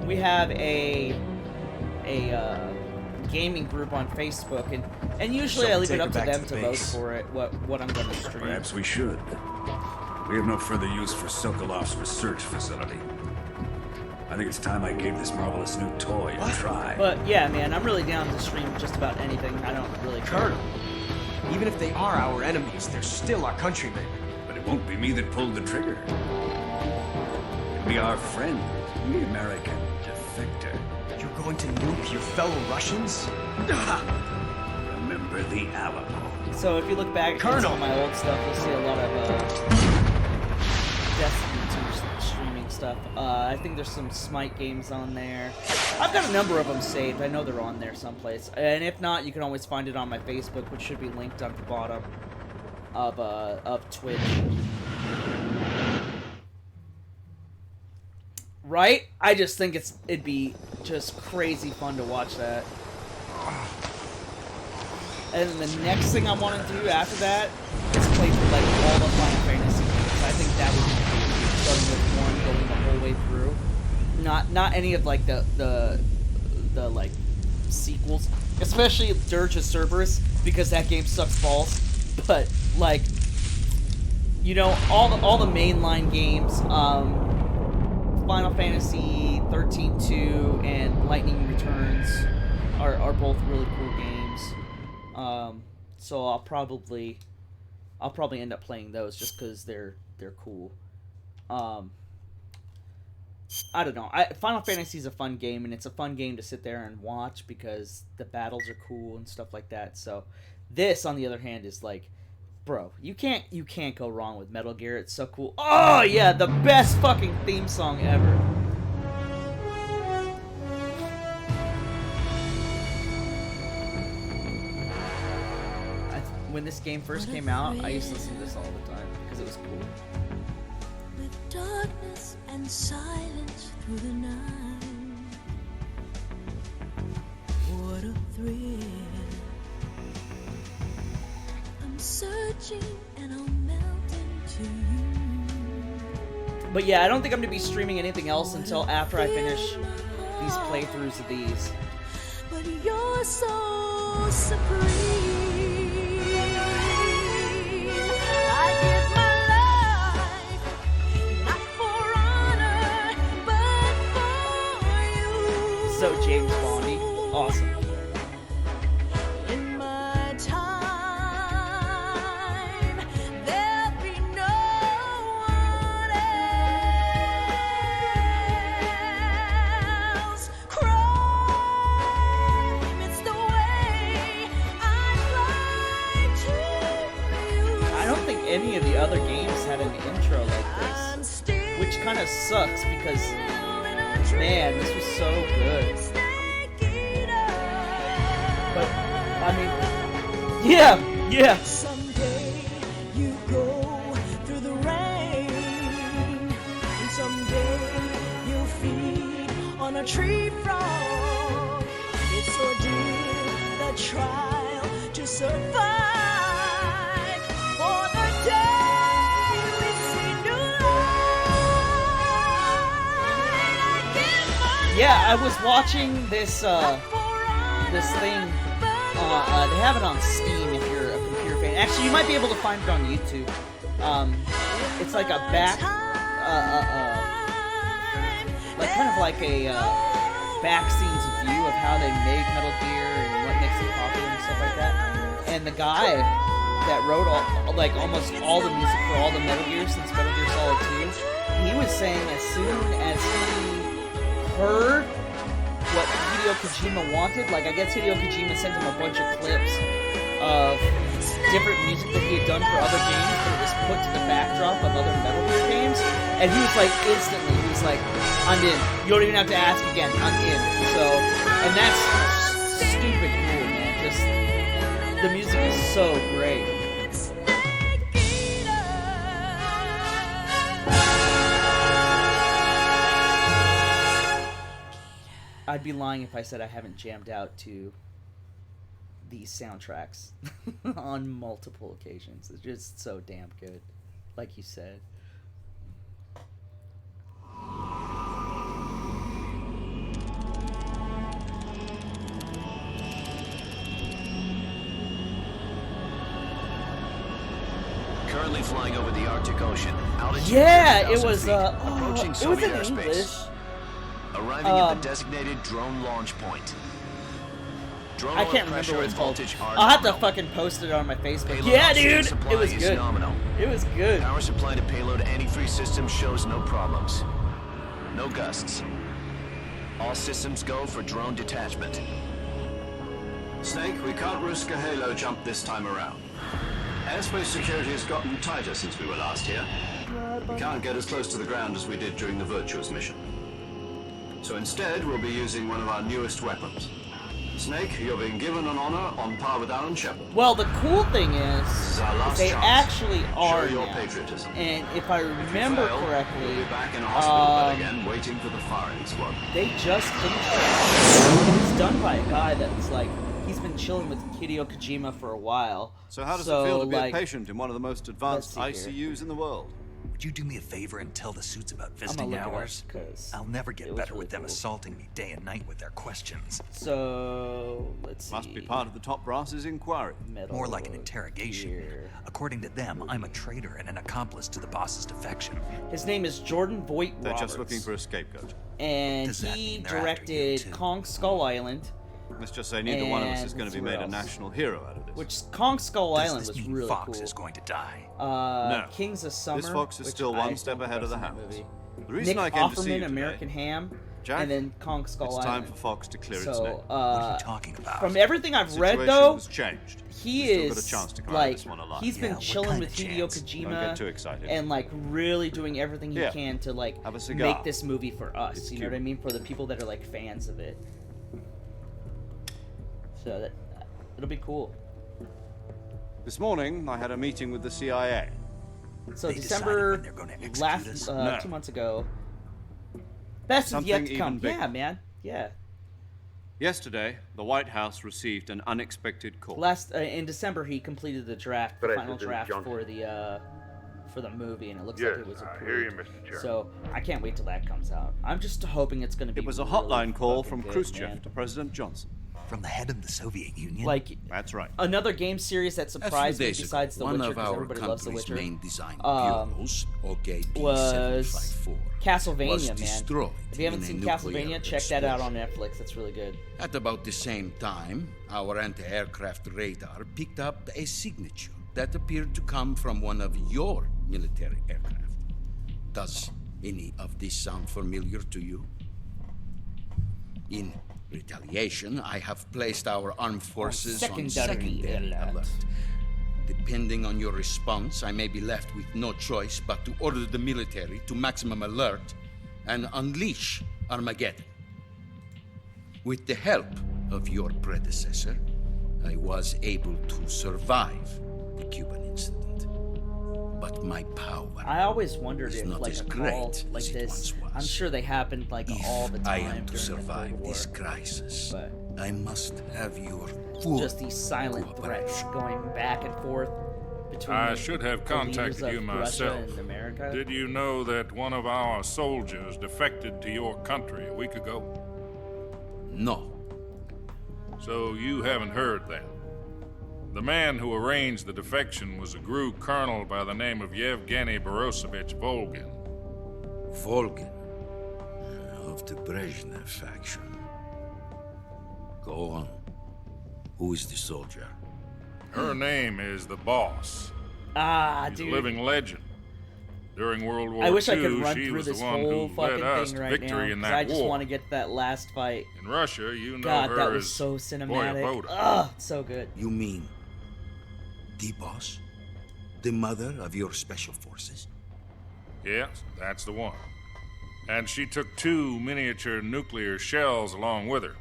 We have a gaming group on Facebook, and usually Shall I we leave it take up her to back them to to the vote base? for it. What I'm gonna stream. Perhaps we should. We have no further use for Sokolov's research facility. I think it's time I gave this marvelous new toy a try. But yeah, man, I'm really down to stream just about anything. I don't really care. Colonel, even if they are our enemies, they're still our countrymen. But it won't be me that pulled the trigger. It'll be our friend, the American defector. You're going to nuke your fellow Russians? Remember the Alamo. So if you look back at some Colonel! of my old stuff, you'll see a lot of Destiny 2 streaming stuff. stuff. I think there's some Smite games on there. I've got a number of them saved. I know they're on there someplace. And if not, you can always find it on my Facebook, which should be linked at the bottom of Twitch. Right? I just think it'd be just crazy fun to watch that. And then the next thing I want to do after that is play through like all the Final Fantasy games. I think that would be cool. Starting with one, going the whole way through. Not any of like the like sequels, especially Dirge of Cerberus, because that game sucks balls. But like, you know, all the mainline games, Final Fantasy 13-2 and Lightning Returns are both really cool games. So I'll probably end up playing those just because they're cool. I don't know. Final Fantasy is a fun game, and it's a fun game to sit there and watch because the battles are cool and stuff like that. So this, on the other hand, is like, bro, you can't go wrong with Metal Gear. It's so cool. Oh yeah, the best fucking theme song ever. When this game first came out, I used to listen to this all the time because it was cool. With darkness and silence through the night. What a thrill. I'm searching and I'll melt into you. But yeah, I don't think I'm going to be streaming anything else until after I finish these playthroughs of these. But you're so supreme. So James Bondy, awesome. In my time, there'll be no one else. Crime, it's the way I fly to you. I don't think any of the other games had an intro like this, which kind of sucks because, man, this was so good. But, I mean, yeah. Someday you go through the rain, and someday you'll feed on a tree frog. It's ordeal, the trial to survive. For the day we see new light. Yeah, I was watching this this thing. They have it on Steam if you're a computer fan. Actually, you might be able to find it on YouTube. It's like a back, like kind of like a back scenes view of how they made Metal Gear and what makes it popular and stuff like that. And the guy that wrote like almost all the music for all the Metal Gear since Metal Gear Solid 2, he was saying as soon as he heard what Hideo Kojima wanted, like I guess Hideo Kojima sent him a bunch of clips of different music that he had done for other games that was put to the backdrop of other Metal Gear games, and he was like instantly, he was like, I'm in. You don't even have to ask again, I'm in. So, and that's stupid cool, man. Just, the music is so great. I'd be lying if I said I haven't jammed out to these soundtracks on multiple occasions. It's just so damn good, like you said. Currently flying over the Arctic Ocean. Altitude Yeah, it was approaching it was Soviet in airspace. English. Arriving at the designated drone launch point. Drone I can't remember what it's called. I'll have to fucking post it on my Facebook. Payload Yeah, oxygen dude, supply it was is good. nominal. It was good. Power supply to payload anti-free system shows no problems. No gusts. All systems go for drone detachment. Snake, we can't risk a halo jump this time around. Airspace security has gotten tighter since we were last here. reset We button? can't get as close to the ground as we did during the Virtuous mission. So instead, we'll be using one of our newest weapons. Snake, you're being given an honor on par with Alan Shepard. Well, the cool thing This is, is our last they chance. actually are Show your now. patriotism. And if I remember Fail, correctly, we'll be back in a hospital bed again, waiting for the firing squad. they just finished it. It's done by a guy that's like, he's been chilling with Hideo Kojima for a while. So how does it feel to be like, a patient in one of the most advanced let's see here. ICUs in the world? Would you do me a favor and tell the suits about visiting look it up, hours? 'cause I'll never it get was better really with them cool. assaulting me day and night with their questions. So, let's see. Must be part of the top brass's inquiry. Metal More like an interrogation. Gear. According to them, I'm a traitor and an accomplice to the boss's defection. His name is Jordan Voight They're Roberts. just looking for a scapegoat. And Does that he mean they're after you, directed too? Kong Skull Island, Let's just say neither one of us is And going to be let's see made a what else. national hero out of this. which Kong Skull Does Island this was mean really Fox cool. is going to die? No. Kings of Summer. This Fox is which still I one don't step think ahead of I've the seen that hounds. movie. The reason Nick I came to see you Offerman, today, American Ham, Jack, and then Kong Skull it's Island. time for Fox to clear its name. So, What are you talking about? from everything I've read, Situation though, has changed. he We've still is got a chance to come out of like this one alive. he's Yeah, been what chilling kind with of Hideo chance? Kojima Don't get too excited. and like really doing everything he Yeah. can to like Have a cigar. make this movie for us. It's You know what I cute. mean? For the people that are like fans of it. So that it'll be cool. This morning, I had a meeting with the CIA. So They decided December when they're gonna execute last us? No. 2 months ago. Best is Something yet to even come. bigger. Yeah, man. Yeah. Yesterday, the White House received an unexpected call. Last in December, he completed the draft, the final President draft Johnson. for the movie, and it looks Yes, like it was I approved. hear you, Mr. Chairman. So I can't wait till that comes out. I'm just hoping it's going to be. It was a really hotline call fucking from good, Khrushchev man. to President Johnson. From the head of the Soviet Union? Like That's right. another game series that A few surprised me days besides ago, The one Witcher, of because our everybody loves The country's Witcher. main design um, bureaus, OK was B754, Castlevania, was man. destroyed If you haven't in a seen nuclear Castlevania, check that out on explosion. Netflix. That's really good. At about the same time, our anti-aircraft radar picked up a signature that appeared to come from one of your military aircraft. Does any of this sound familiar to you? In retaliation, I have placed our armed forces on secondary secondary alert. alert. Depending on your response, I may be left with no choice but to order the military to maximum alert and unleash Armageddon. With the help of your predecessor, I was able to survive the Cuban incident. But my power I always wondered is if not like as a great call as like it this. once was. I'm sure they happened like all the If time. I am to during the survive Cold War. this crisis, But I must have your full just these silent threats going back and forth between. I should have the leaders contacted of you Russia myself. and America. Did you know that one of our soldiers defected to your country a week ago? No. So you haven't heard then. The man who arranged the defection was a GRU colonel by the name of Yevgeny Borosovich Volgin. Volgin, of the Brezhnev faction. Go on. Who is the soldier? Her name is the Boss. Ah, She's dude. a living legend. During World War I wish I II, could run she through was this the one whole who led fucking us thing to right victory now in because that I just war. want to get to that last fight. In Russia, you know God, her that was as so cinematic. Voyevoda. Ugh, so good. You mean the boss? The mother of your special forces? Yes, that's the one. And she took 2 miniature nuclear shells along with her.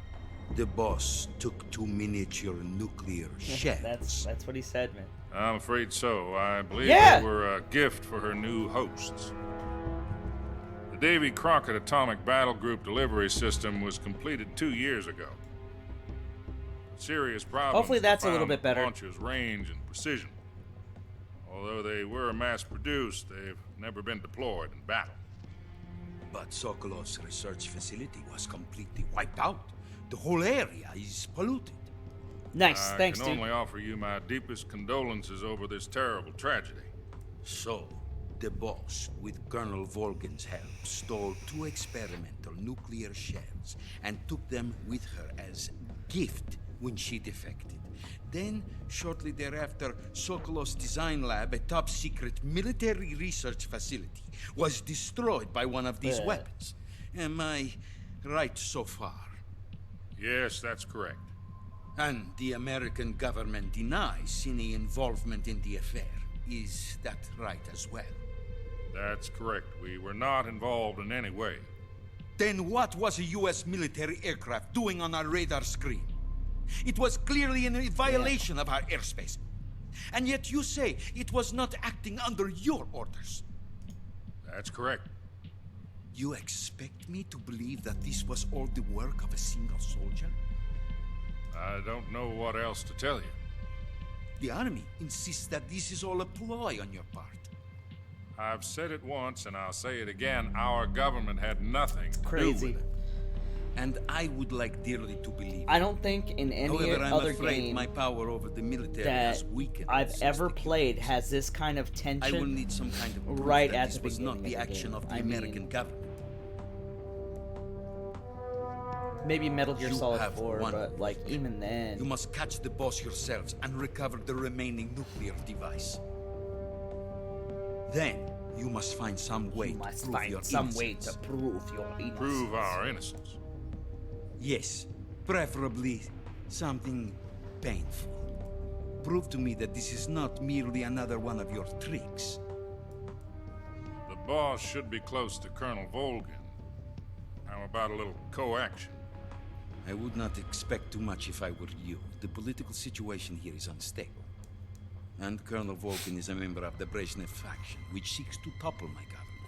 The boss took 2 miniature nuclear shells. That's what he said, man. I'm afraid so. I believe Yeah. they were a gift for her new hosts. The Davy Crockett Atomic Battle Group delivery system was completed 2 years ago. Serious problems Hopefully that's a were little found bit with better. the launcher's range and precision. Although they were mass-produced, they've never been deployed in battle. But Sokolov's research facility was completely wiped out. The whole area is polluted. Nice, I thanks, can dude. only offer you my deepest condolences over this terrible tragedy. So, the boss, with Colonel Volgin's help, stole 2 experimental nuclear shells and took them with her as gift when she defected. Then, shortly thereafter, Sokolov's design lab, a top-secret military research facility, was destroyed by one of these weapons. Am I right so far? Yes, that's correct. And the American government denies any involvement in the affair. Is that right as well? That's correct. We were not involved in any way. Then what was a U.S. military aircraft doing on our radar screen? It was clearly in a violation of our airspace. And yet you say it was not acting under your orders. That's correct. You expect me to believe that this was all the work of a single soldier? I don't know what else to tell you. The Army insists that this is all a ploy on your part. I've said it once and I'll say it again. Our government had nothing to do Crazy. with it. And I would like dearly to believe. I don't think in any However, I'm other afraid game my power over the military that has weakened I've since ever the played has this kind of tension. I will need some kind of proof right that at this the was beginning not the of action game. of the I American mean, government. maybe Metal Gear You Solid have 4, one but like even then, You must catch the boss yourselves and recover the remaining nuclear device. Then you must find some way you to must prove find your some innocence. way to prove your innocence. Prove our innocence. Yes, preferably something painful. Prove to me that this is not merely another one of your tricks. The boss should be close to Colonel Volgin. How about a little co-action? I would not expect too much if I were you. The political situation here is unstable. And Colonel Volgin is a member of the Brezhnev faction, which seeks to topple my government.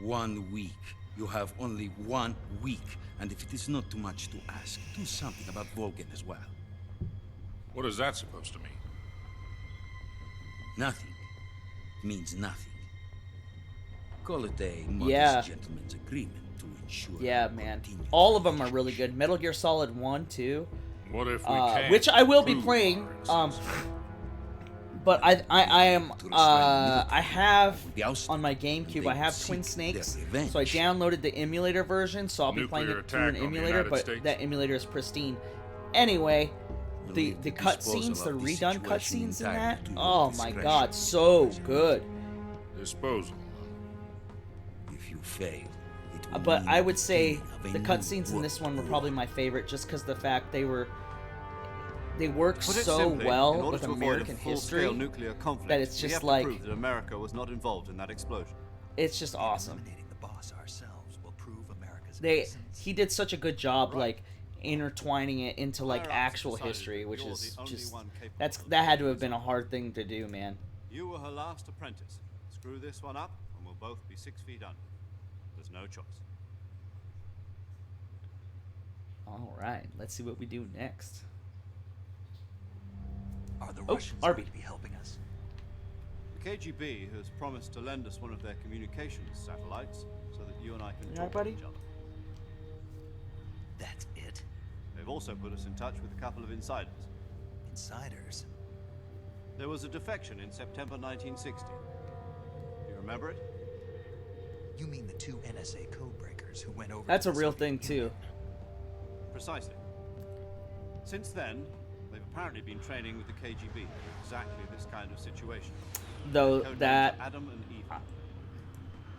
1 week. You have only 1 week. And if it is not too much to ask, do something about Volgin as well. What is that supposed to mean? Nothing. Means nothing. Call it a modest Yeah. gentleman's agreement to ensure... Yeah, man. All of them are really good. Metal Gear Solid 1, 2. What if we can't Which I will be prove playing. our innocence? But I have on my GameCube. I have Twin Snakes, so I downloaded the emulator version. So I'll be playing Nuclear it through an attack on the emulator, United but States. that emulator is pristine. Anyway, the the cutscenes, the disposal of this redone situation cutscenes in entirely that. to your Oh my discretion. god, so good. Disposal. If you fail, it will But mean I the would say beginning of a the new cutscenes in this one were world probably my favorite, just because the fact they work Put it so simply, in well order with to avoid American a full-scale history nuclear conflict, that it's we just have like to prove that America was not involved in that explosion. it's just awesome. Eliminating the boss ourselves will prove America's They innocence. he did such a good job like intertwining it into like Higher ups actual decided history, which you're is the only just one capable that of had to doing have been a hard thing to do, man. You were her last apprentice. Screw this one up, and we'll both be 6 feet under. There's no choice. All right, let's see what we do next. Are the Oh, Russians Arby. going to be helping us? The KGB has promised to lend us one of their communications satellites so that you and I can You talk alright, buddy? to each other. That's it? They've also put us in touch with a couple of insiders. Insiders? There was a defection in September 1960. Do you remember it? You mean the 2 NSA codebreakers who went over That's to a the real Soviet thing too. Union? Precisely. Since then, they've apparently been training with the KGB for exactly this kind of situation. Though Codenames that Adam and Eva.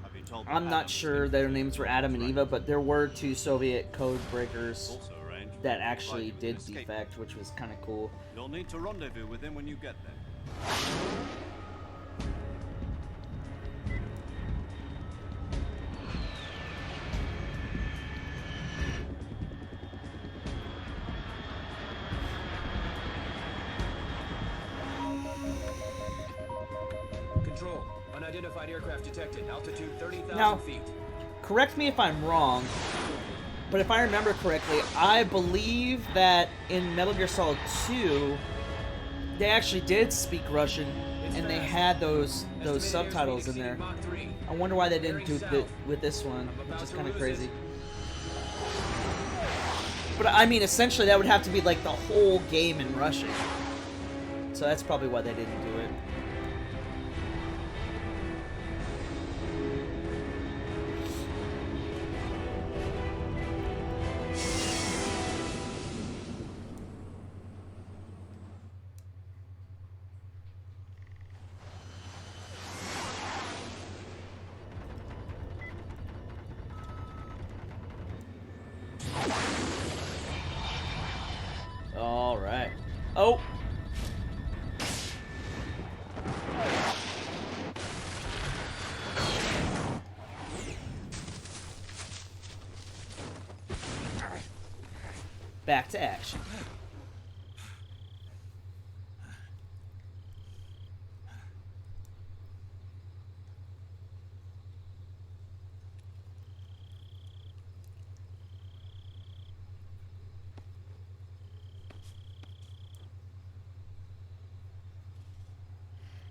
I've been told that I'm Adam not was sure in their for names were the Adam and right. Eva, but there were 2 Soviet code breakers Also arranged for that him to actually provide you did with an escape defect, which was kind of cool. You'll need to rendezvous with him when you get there. Control. Unidentified aircraft detected. Altitude 30,000 Now- feet. Correct me if I'm wrong, but if I remember correctly, I believe that in Metal Gear Solid 2, they actually did speak Russian, and they had those subtitles in there. I wonder why they didn't do it with this one, which is kind of crazy. But I mean, essentially, that would have to be like the whole game in Russian. So that's probably why they didn't do it. All right. Oh.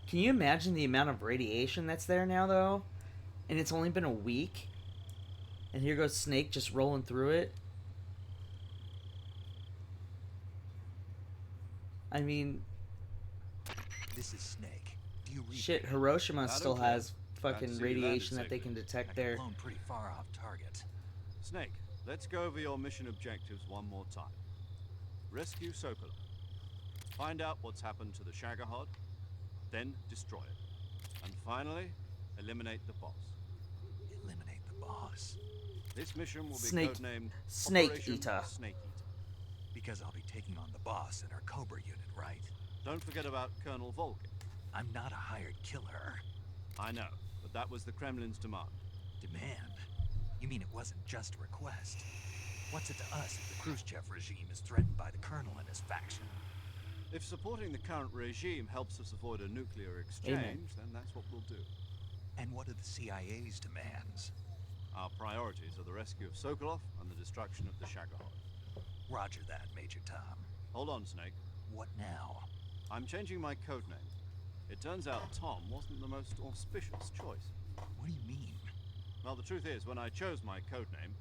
Can you imagine the amount of radiation that's there now, though? And it's only been a week? And here goes Snake just rolling through it? I mean... This is Snake. Do you read Shit, me? Hiroshima still clear. has fucking Glad to see you radiation landed that they can safely. detect I got there. blown pretty far off target. Snake, let's go over your mission objectives one more time. Rescue Sokolov. Find out what's happened to the Shagohod, then destroy it. And finally, eliminate the boss. Eliminate the boss. This mission will be Snake- codenamed Snake Operation Eater. Snake Eater. Because I'll be taking on the boss in our Cobra unit, right? Don't forget about Colonel Volkin. I'm not a hired killer. I know, but that was the Kremlin's demand. Demand? You mean it wasn't just a request? What's it to us if the Khrushchev regime is threatened by the Colonel and his faction? If supporting the current regime helps us avoid a nuclear exchange, then that's what we'll do. And what are the CIA's demands? Our priorities are the rescue of Sokolov and the destruction of the Shagohod. Roger that, Major Tom. Hold on, Snake. What now? I'm changing my codename. It turns out Tom wasn't the most auspicious choice. What do you mean? Well, the truth is, when I chose my codename,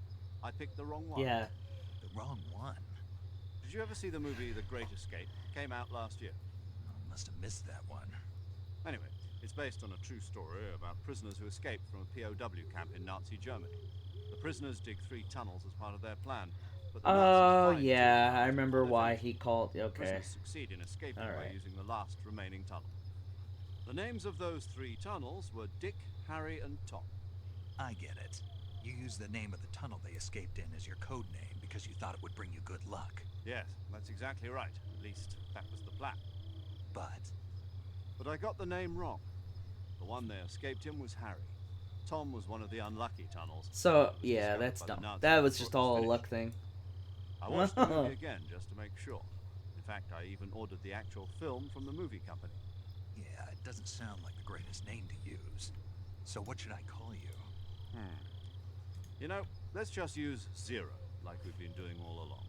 I picked the wrong one. Yeah. The wrong one? Did you ever see the movie The Great Escape? Came out last year. I must have missed that one. Anyway, it's based on a true story about prisoners who escaped from a POW camp in Nazi Germany. The prisoners dig 3 tunnels as part of their plan. But the Oh, Nazis find yeah, 2 I tunnels remember before why they're he finished. called... The Okay. prisoners succeed in escaping by Alright. using the last remaining tunnel. The names of those 3 tunnels were Dick, Harry, and Tom. I get it. You used the name of the tunnel they escaped in as your code name because you thought it would bring you good luck. Yes, that's exactly right. At least, that was the plan. But I got the name wrong. The one they escaped in was Harry. Tom was one of the unlucky tunnels. So, that was yeah, discovered that's by the dumb. Nazis That was before just it all a finished. luck thing. I watched the movie again just to make sure. In fact, I even ordered the actual film from the movie company. yeah, it doesn't sound like the greatest name to use. So what should I call you? You know, let's just use Zero, like we've been doing all along.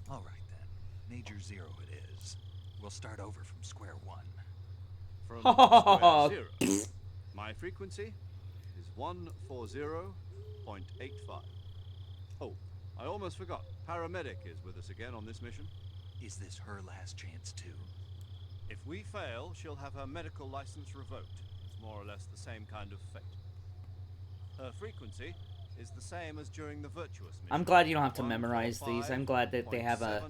All right then. Major Zero it is. We'll start over from square one. From square zero. My frequency is 140.85. Oh, I almost forgot. Paramedic is with us again on this mission. Is this her last chance too? If we fail, she'll have her medical license revoked. It's more or less the same kind of fate. Her frequency is the same as during the Virtuous mission. I'm glad you don't have to memorize these. I'm glad that they have a...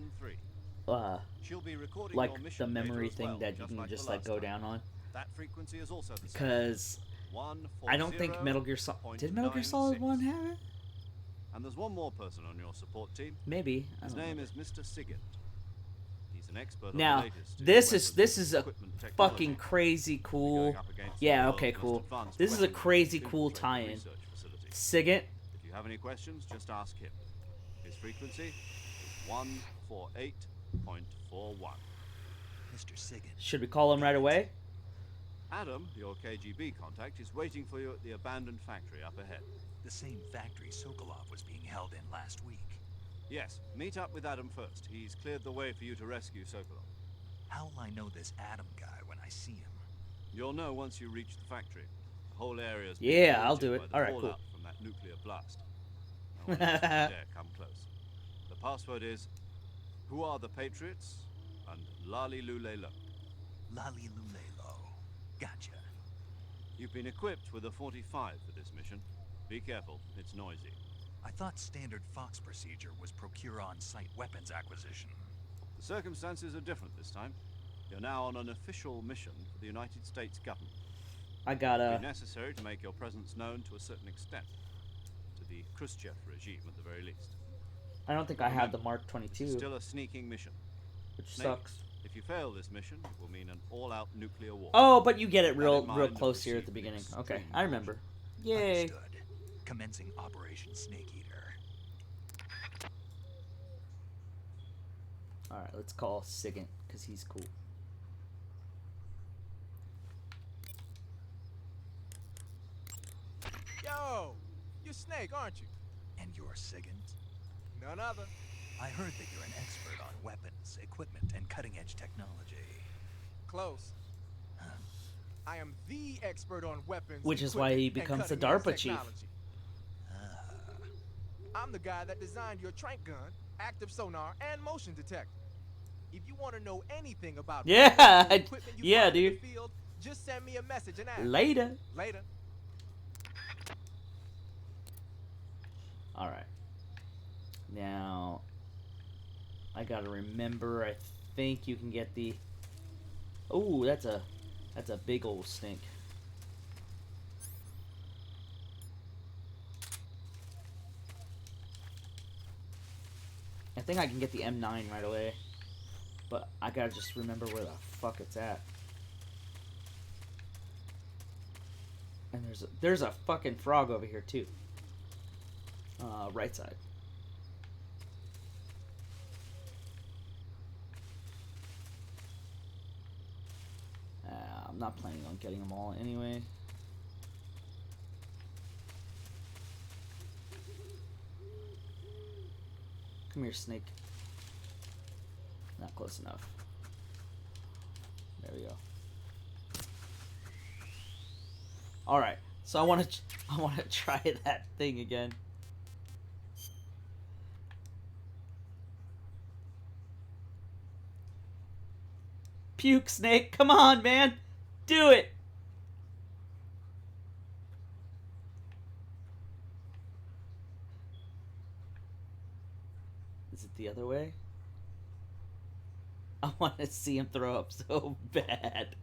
145.73. She'll be recording like your the mission memory data as thing well, that you can like just the like last go time. down on. That frequency is also the same. Because I don't think Metal Gear Solid... Did Metal Gear Solid 1 have it? And there's one more person on your support team. Maybe. I His don't name know. is Mr. Sigint. He's an expert on Now, the latest in this weapons is a equipment technology. fucking crazy cool... Yeah, okay, cool. This is a crazy cool tie-in. Sigint. If you have any questions, just ask him. His frequency is 148.41. Mr. Sigint. Should we call him right away? Adam, your KGB contact, is waiting for you at the abandoned factory up ahead. The same factory Sokolov was being held in last week. Yes, meet up with Adam first. He's cleared the way for you to rescue Sokolov. How will I know this Adam guy when I see him? You'll know once you reach the factory. The whole area's Yeah, I'll do it. by the Alright, cool. fallout from that nuclear blast. No one else dare come close. The password is "Who are the Patriots?" and "Lali Lule Lo." Lali Lulelo. Gotcha. You've been equipped with a 45 for this mission. Be careful, it's noisy. I thought standard Fox procedure was procure on-site weapons acquisition. The circumstances are different this time. You're now on an official mission for the United States government. I It'll gotta... be necessary to make your presence known to a certain extent. To the Khrushchev regime, at the very least. I don't think I have the Mark 22, Still a sneaking mission. which Snake, sucks. If you fail this mission, it will mean an all-out nuclear war. Oh, but you get it Keep that real in mind real and close here at proceed the with beginning. extreme Okay, I caution. remember. Yay. Understood. Commencing Operation Snake Eater. Alright, let's call Sigint, because he's cool. Yo, you're Snake, aren't you? And you're Sigint? None other. I heard that you're an expert on weapons, equipment, and cutting-edge technology. Close. I am the expert on weapons, Which is why he equipment, and becomes the cutting-edge DARPA chief. technology. I'm the guy that designed your trank gun, active sonar, and motion detector. If you want to know anything about Yeah, weapons and equipment you yeah, find in dude. the field, just send me a message and ask. Later. Later. All right. Now, I gotta remember. I think you can get the. Oh, that's a big old stink. I think I can get the M9 right away, but I gotta just remember where the fuck it's at. And there's a fucking frog over here too. Right side. I'm not planning on getting them all anyway. Come here, snake. Not close enough. There we go. All right. So I want to try that thing again. Puke, snake. Come on, man. Do it. Is it the other way? I want to see him throw up so bad.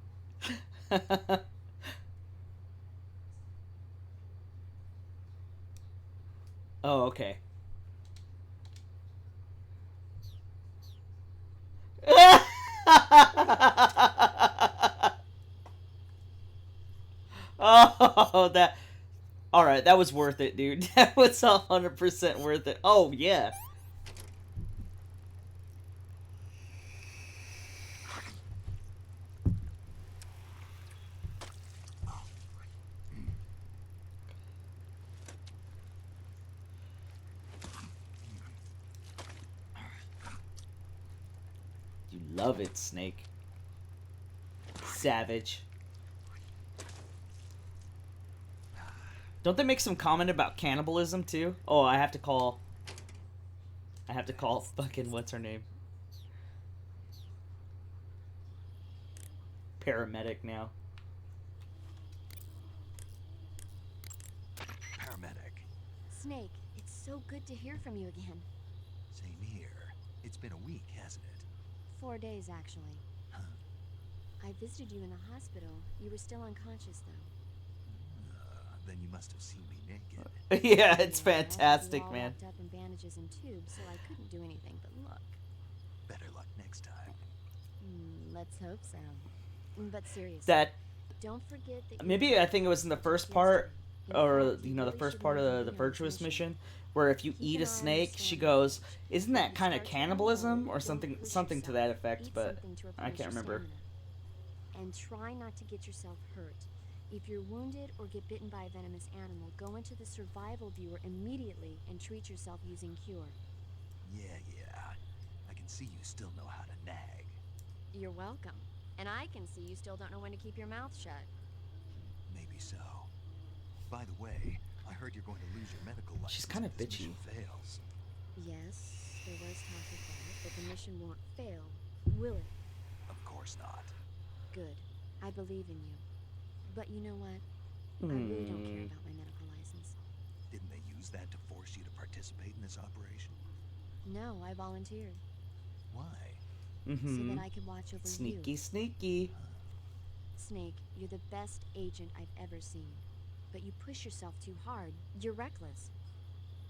Oh, okay. Oh, that. All right, that was worth it, dude. That was 100% worth it. Oh yeah. You love it, Snake. Savage. Don't they make some comment about cannibalism too? Oh, I have to call fucking what's her name? Paramedic now. Paramedic. Snake, it's so good to hear from you again. Same here. It's been a week, hasn't it? 4 days, actually. Huh. I visited you in the hospital. You were still unconscious, though. Then you must have seen me naked. Yeah, it's Yeah, fantastic, you were all man. wrapped up in bandages and tubes, so I couldn't do anything but look. Better luck next time. Let's hope so. But seriously, That don't forget that you maybe I think it was in the first part, or you know, the first part of the virtuous mission, where if you eat a snake, she goes, "Isn't that kind of cannibalism?" or something to that effect, but I can't remember. And try not to get yourself hurt. If you're wounded or get bitten by a venomous animal, go into the survival viewer immediately and treat yourself using cure. Yeah. I can see you still know how to nag. You're welcome. And I can see you still don't know when to keep your mouth shut. Maybe so. By the way, I heard you're going to lose your medical license. She's kind of if this bitchy. mission fails. Yes, there was talk of that, but the mission won't fail, will it? Of course not. Good. I believe in you. But you know what? I really don't care about my medical license. Didn't they use that to force you to participate in this operation? No, I volunteered. Why? So that I could watch over Sneaky, you. sneaky. Snake, you're the best agent I've ever seen. But you push yourself too hard. You're reckless.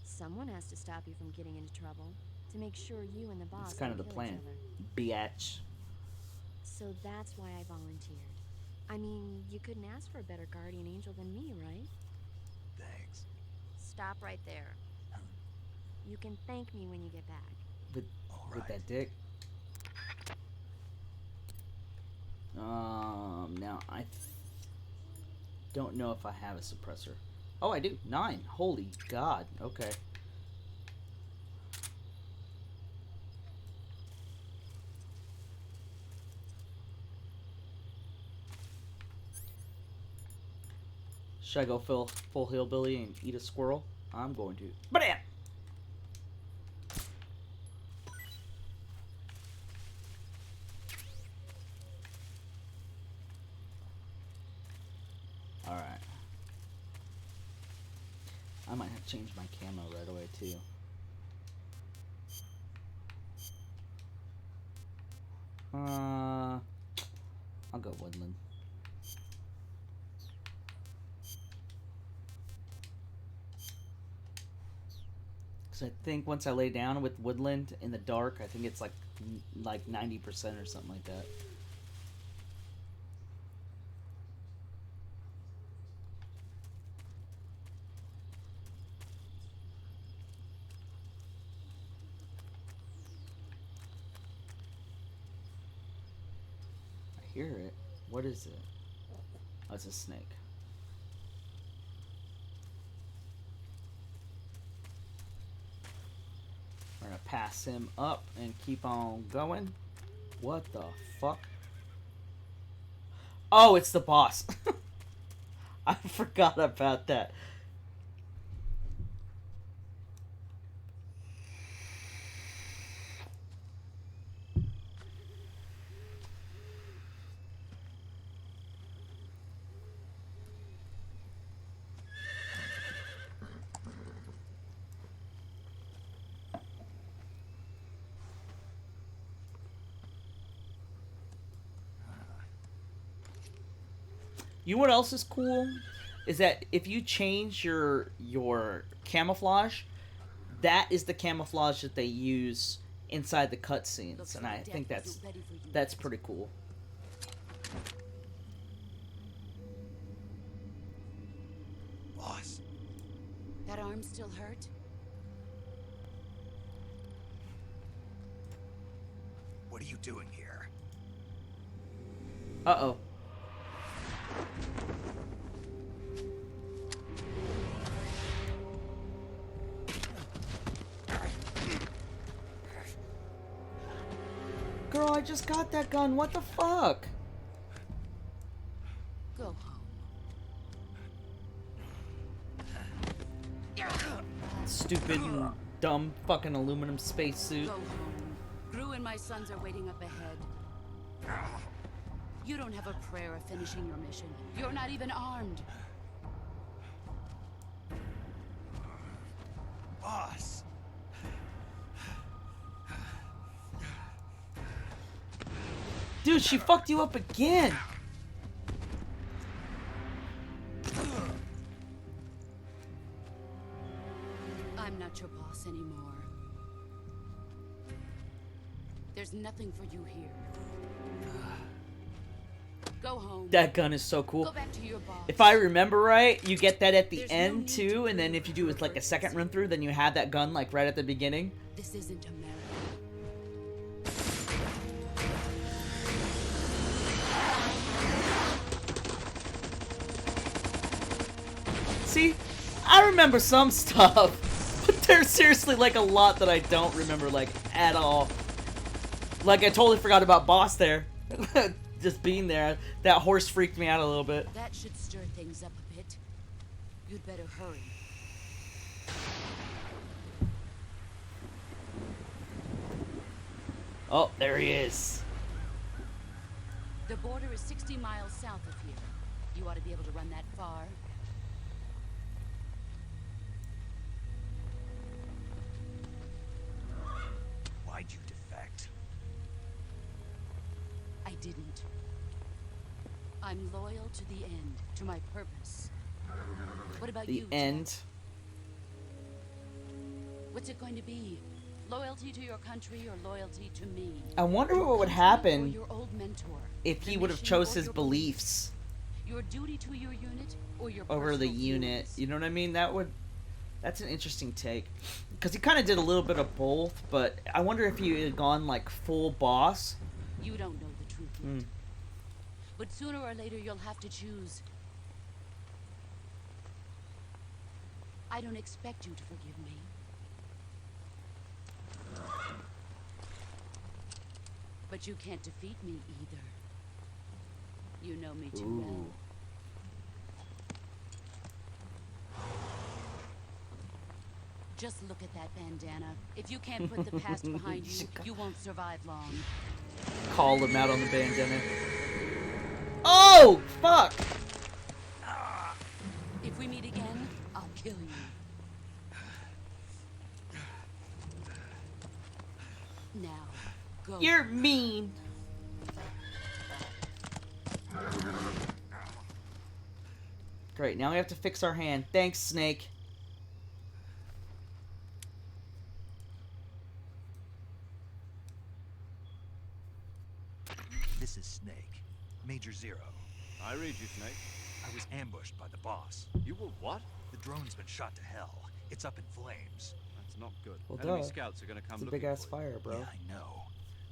Someone has to stop you from getting into trouble. To make sure you and the boss It's kind of the don't kill each plan. other. Biatch. So that's why I volunteered. I mean, you couldn't ask for a better guardian angel than me, right? Thanks. Stop right there. You can thank me when you get back. With that dick. Now I don't know if I have a suppressor. Oh, I do. 9. Holy God. Okay. Should I go full hillbilly and eat a squirrel? I'm going to. Bam! Alright. I might have to change my camo right away, too. I'll go woodland. Because I think once I lay down with woodland in the dark, I think it's like 90% or something like that. I hear it. What is it? Oh, it's a snake. We're gonna pass him up and keep on going. What the fuck? Oh, it's the boss. I forgot about that. You know what else is cool? Is that if you change your camouflage, that is the camouflage that they use inside the cutscenes, and I think that's pretty cool. Boss. That arm still hurt? What are you doing here? Uh-oh. Girl, I just got that gun. What the fuck? Go home. Stupid and dumb fucking aluminum spacesuit. Go home. Gru and my sons are waiting up ahead. You don't have a prayer of finishing your mission. You're not even armed. Boss. Dude, she fucked you up again. I'm not your boss anymore. There's nothing for you here. Go home. That gun is so cool. Go back to your boss. If I remember right, you get that at the end too, and then if you do it like a second run through, then you have that gun like right at the beginning. This isn't America. See, I remember some stuff, but there's seriously like a lot that I don't remember like at all. Like I totally forgot about Boss there. Just being there, that horse freaked me out a little bit. That should stir things up a bit. You'd better hurry. Oh, there he is. The border is 60 miles south of here. You ought to be able to run that far. Why'd you defect? I didn't. I'm loyal to the end, to my purpose. What about you, The end. Jack? What's it going to be? Loyalty to your country or loyalty to me? I wonder Your what would country or happen your old mentor? if he The would have mission chose or his your beliefs Your duty to your unit or your over the personal unit. feelings? You know what I mean? That's an interesting take. Because he kind of did a little bit of both, but I wonder if he had gone like full boss. You don't know the truth yet. Hmm. But sooner or later you'll have to choose. I don't expect you to forgive me. But you can't defeat me either. You know me too well. Just look at that bandana. If you can't put the past behind you, you won't survive long. Call him out on the bandana. Oh, fuck! If we meet again, I'll kill you. Now, go. You're mean. Great, now we have to fix our hand. Thanks, Snake. This is Snake. Major Zero. I read you, Snake. I was ambushed by the boss. You were what? The drone's been shot to hell. It's up in flames. That's not good. Well, Enemy duh. scouts are gonna come It's a looking big ass for you. fire, bro. Yeah, I know.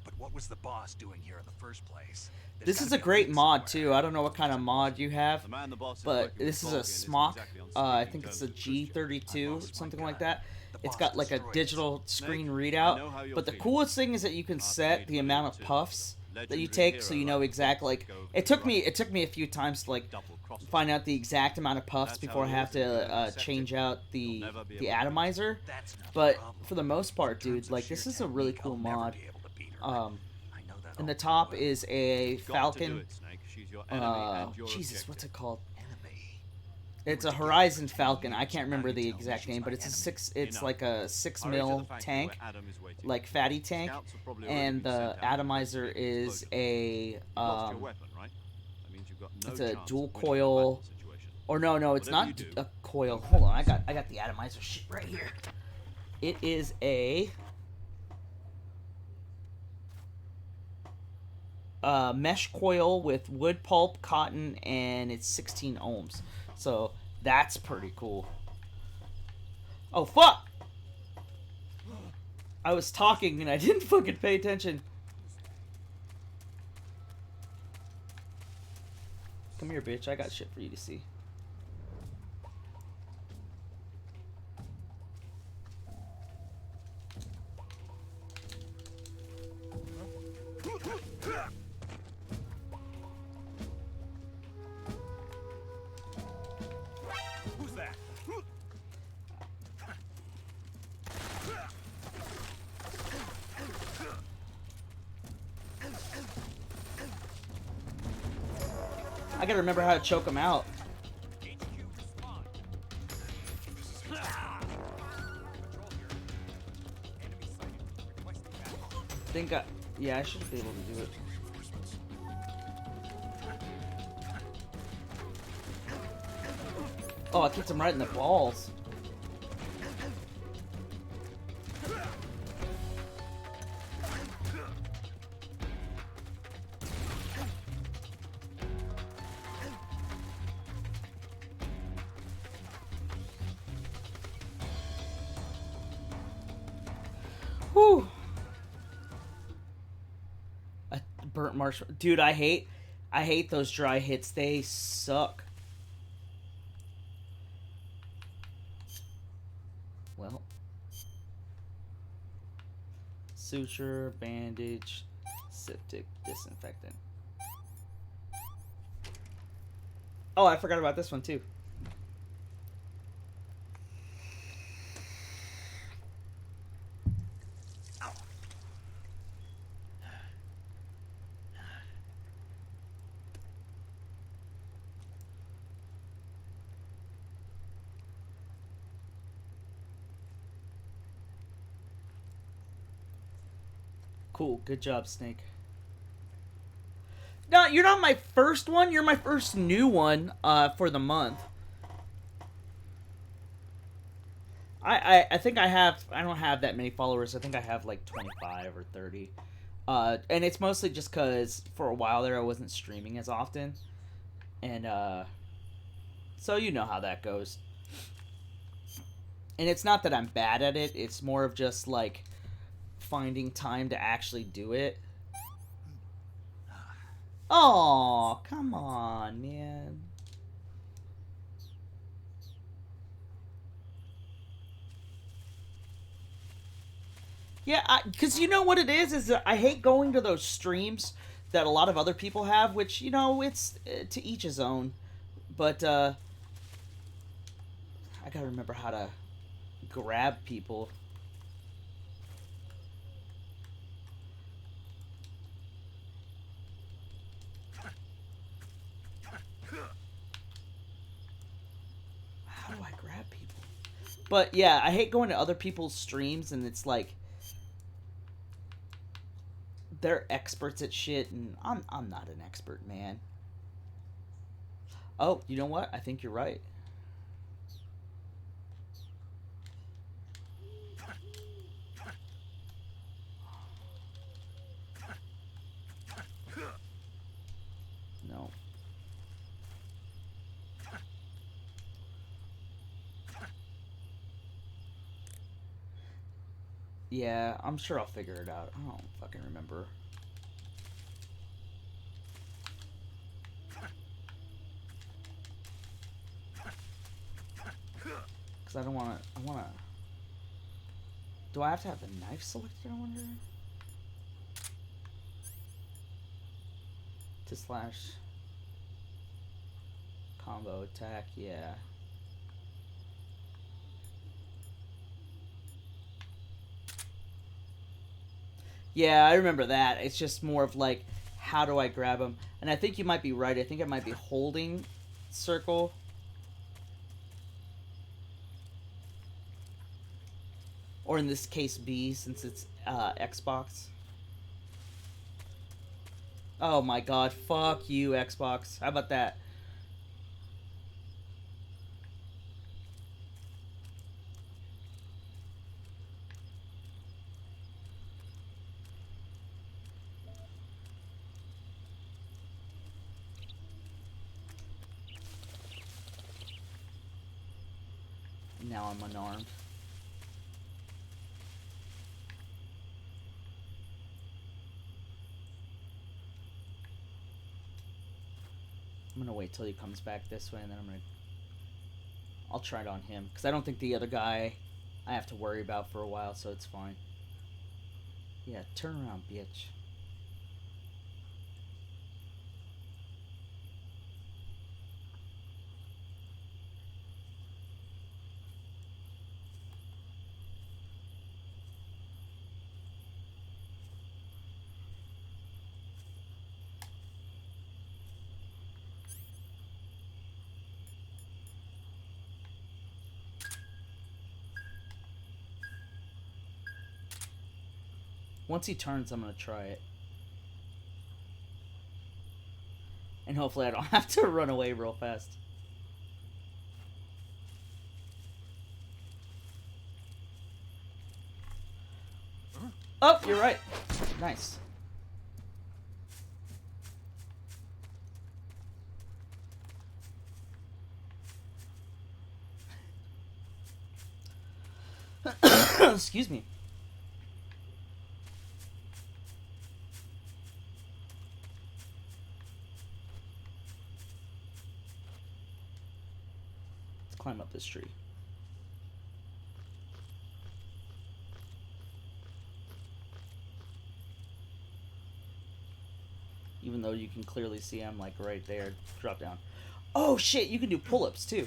But what was the boss doing here in the first place? There's This gotta is a be great lead mod somewhere. too. I don't know what kind of mod you have, The man the boss is but working with this is a Morgan isn't smock. exactly on I speaking think it's terms a with Khrushchev. G32, something like gun. that. The It's boss got like a destroyed digital it. screen Snake, I readout. know how you're But the feeling. coolest thing is that you can After set Age the amount of 2, puffs that you legendary take, so hero you know like exactly. Fox Like go it for took me. right. It took me a few times to like Double cross find out the exact amount of puffs That's before I how it have is if you don't to accept change it. out You'll the never be the able to atomizer. That's not the But problem. for the most part, In terms dude, of like sheer this is a really technique, cool I'll never mod. be able to beat her. Um, I know that and the all too top well. is a You've got to do Falcon. it, Snake. She's your enemy and your Jesus, objective. what's it called? Enemy. It's We a were together Horizon for 10 Falcon. I years, can't and remember now the you tell me exact she's name, my but it's a enemy. six. It's Enough. like a 6 Hurry to the mil factory tank, where Adam is waiting. like fatty tank, Scouts have probably already and been the sent out to atomizer investigate the is explosion. a You lost your weapon, right? That means you've got no it's a chance dual of winning the coil. battle situation. Or no, it's Whatever not you do, a coil. Hold on, I got the atomizer shit right here. It is a mesh coil with wood pulp, cotton, and it's 16 ohms. So that's pretty cool. Oh fuck! I was talking and I didn't fucking pay attention. Come here, bitch. I got shit for you to see. Who's that? I gotta remember how to choke him out. Yeah, I should be able to do it. Oh, I kicked him right in the balls. Whew. A burnt marshmallow. Dude, I hate those dry hits. They suck. Well. Suture, bandage, septic, disinfectant. Oh, I forgot about this one too. Cool, good job, Snake. No, you're not my first one. You're my first new one for the month. I think I don't have that many followers. I think I have like 25 or 30. And it's mostly just because for a while there I wasn't streaming as often. And so you know how that goes. And it's not that I'm bad at it. It's more of just like finding time to actually do it. Oh, come on, man. Yeah, because you know what it is that I hate going to those streams that a lot of other people have, which, you know, it's to each his own. But, I gotta remember how to grab people. How do I grab people? But yeah, I hate going to other people's streams and it's like they're experts at shit and I'm not an expert, man. Oh, you know what? I think you're right. No. Yeah, I'm sure I'll figure it out. I don't fucking remember. Because I don't want to... I want to... Do I have to have the knife selected, I wonder? To slash... Combo attack, yeah. Yeah, I remember that. It's just more of like, how do I grab him? And I think you might be right. I think I might be holding circle. Or in this case, B, since it's Xbox. Oh my god, fuck you, Xbox. How about that? Now I'm unarmed. I'm gonna wait till he comes back this way and then I'll try it on him. Because I don't think the other guy I have to worry about for a while, so it's fine. Yeah, turn around, bitch. Once he turns, I'm gonna try it. And hopefully I don't have to run away real fast. Oh, you're right. Nice. Excuse me. Let's climb up this tree. Even though you can clearly see I'm like right there. Drop down. Oh shit, you can do pull-ups too.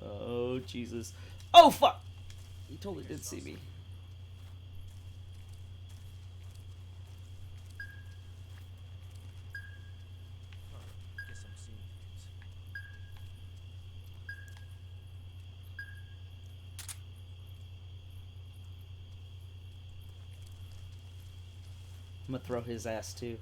Oh Jesus. Oh fuck! He totally did see me. I'm gonna throw his ass too.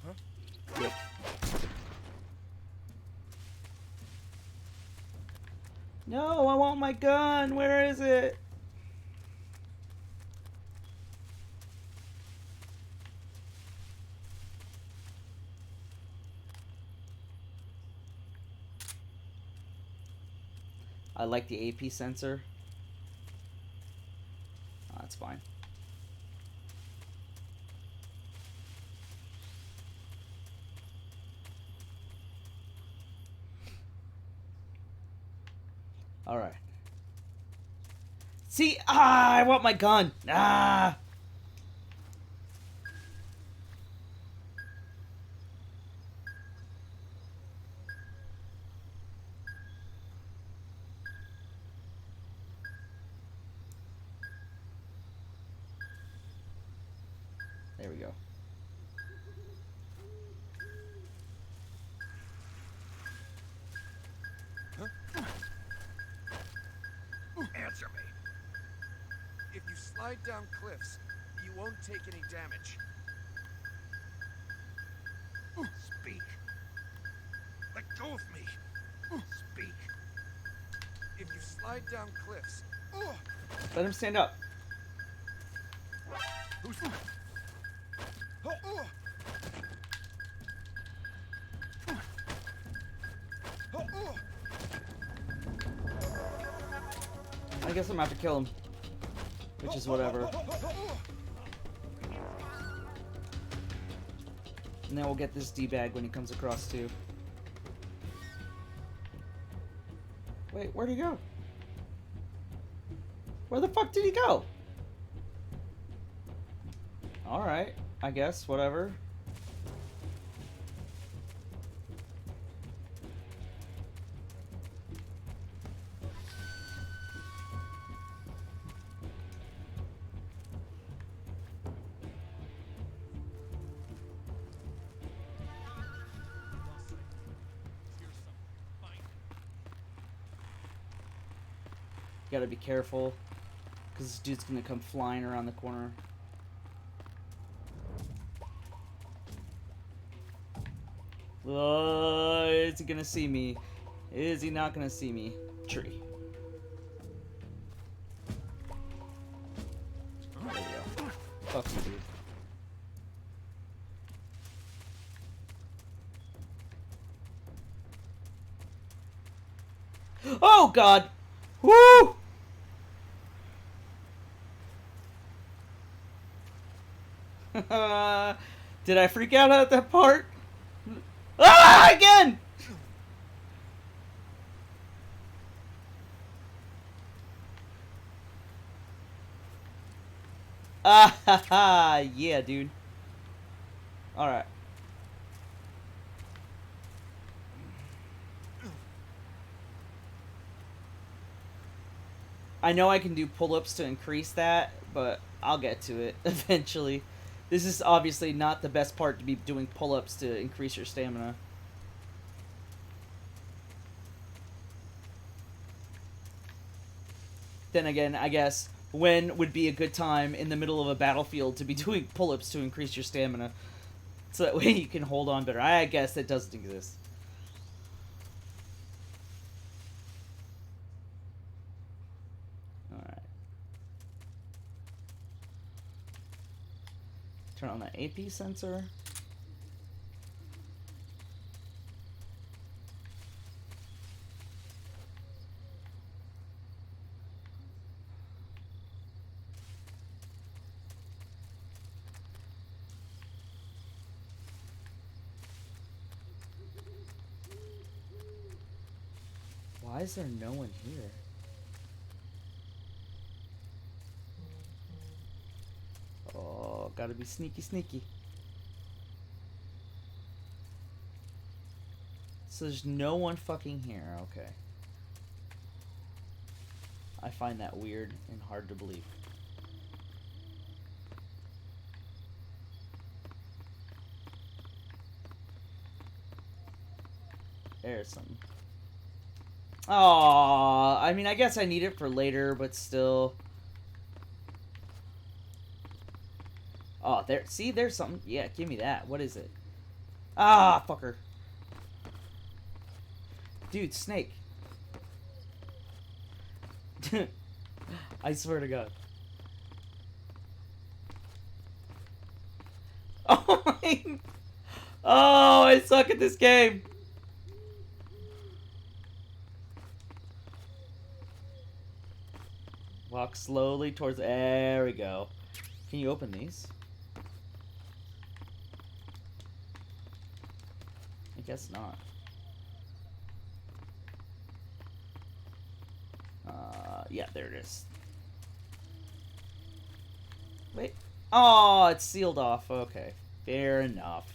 Huh? Yep. No, I want my gun. Where is it? I like the AP sensor. Oh, that's fine. See? Ah, I want my gun. Ah. There we go. Answer me. If you slide down cliffs, you won't take any damage. Speak. Let go of me. Speak. If you slide down cliffs. Let him stand up. Who's I guess I'm gonna have to kill him. Which is whatever. And then we'll get this D-bag when he comes across too. Wait, where'd he go? Where the fuck did he go? Alright, I guess, whatever. Gotta be careful, because this dude's gonna come flying around the corner. Is he gonna see me? Is he not gonna see me? Tree. There we go. Fuck you, dude. Oh God! Woo! Did I freak out at that part? Ah! Again! Ah ha ha! Yeah, dude. Alright. I know I can do pull-ups to increase that, but I'll get to it eventually. This is obviously not the best part to be doing pull-ups to increase your stamina. Then again, I guess, when would be a good time in the middle of a battlefield to be doing pull-ups to increase your stamina? So that way you can hold on better. I guess that doesn't exist. Turn on the AP sensor. Why is there no one here? Oh, gotta be sneaky, sneaky. So there's no one fucking here. Okay. I find that weird and hard to believe. There's something. Oh, I mean, I guess I need it for later, but still. Oh, there. See, there's something. Yeah, give me that. What is it? Ah, fucker. Dude, snake. I swear to God. Oh my. Oh, I suck at this game. Walk slowly towards. There we go. Can you open these? I guess not. Yeah, there it is. Wait. Oh, it's sealed off. Okay. Fair enough.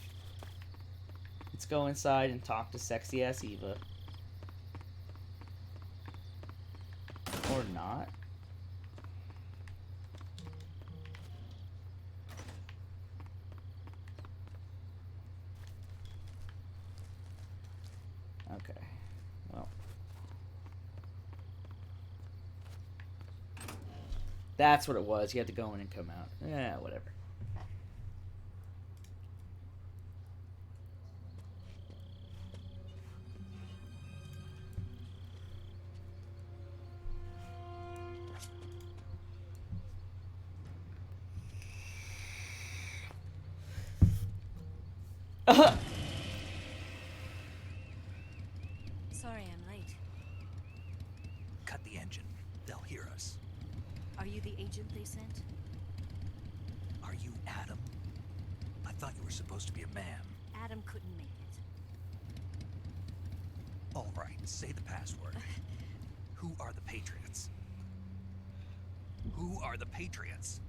Let's go inside and talk to sexy ass Eva. Or not. Okay. Well. That's what it was. You had to go in and come out. Yeah, whatever. Sorry I'm late. Cut the engine. They'll hear us. Are you the agent they sent? Are you Adam? I thought you were supposed to be a man. Adam couldn't make it. All right, say the password. Who are the Patriots? Who are the Patriots?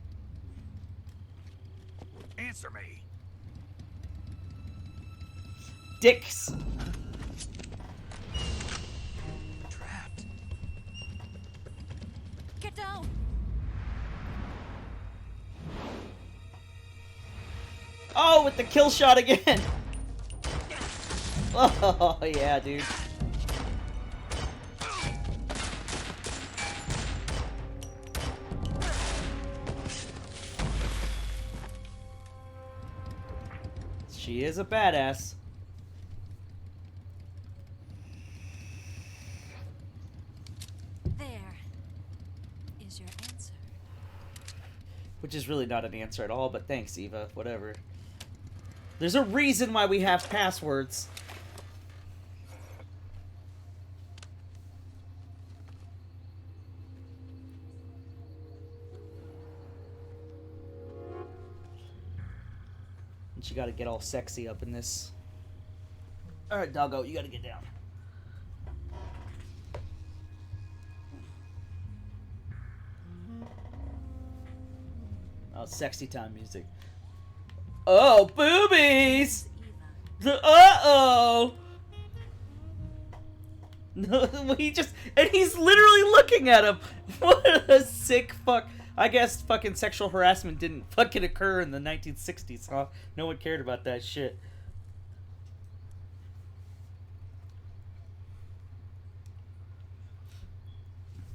Answer me. Dicks. Trapped. Get down! Oh, with the kill shot again. Oh, yeah, dude. She is a badass. There is your answer. Which is really not an answer at all, but thanks, Eva. Whatever. There's a reason why we have passwords. And you gotta get all sexy up in this. Alright, doggo, you gotta get down. Oh, sexy time music. Oh, boobies! Uh-oh! No, and he's literally looking at him! What a sick fuck. I guess fucking sexual harassment didn't fucking occur in the 1960s, huh? No one cared about that shit.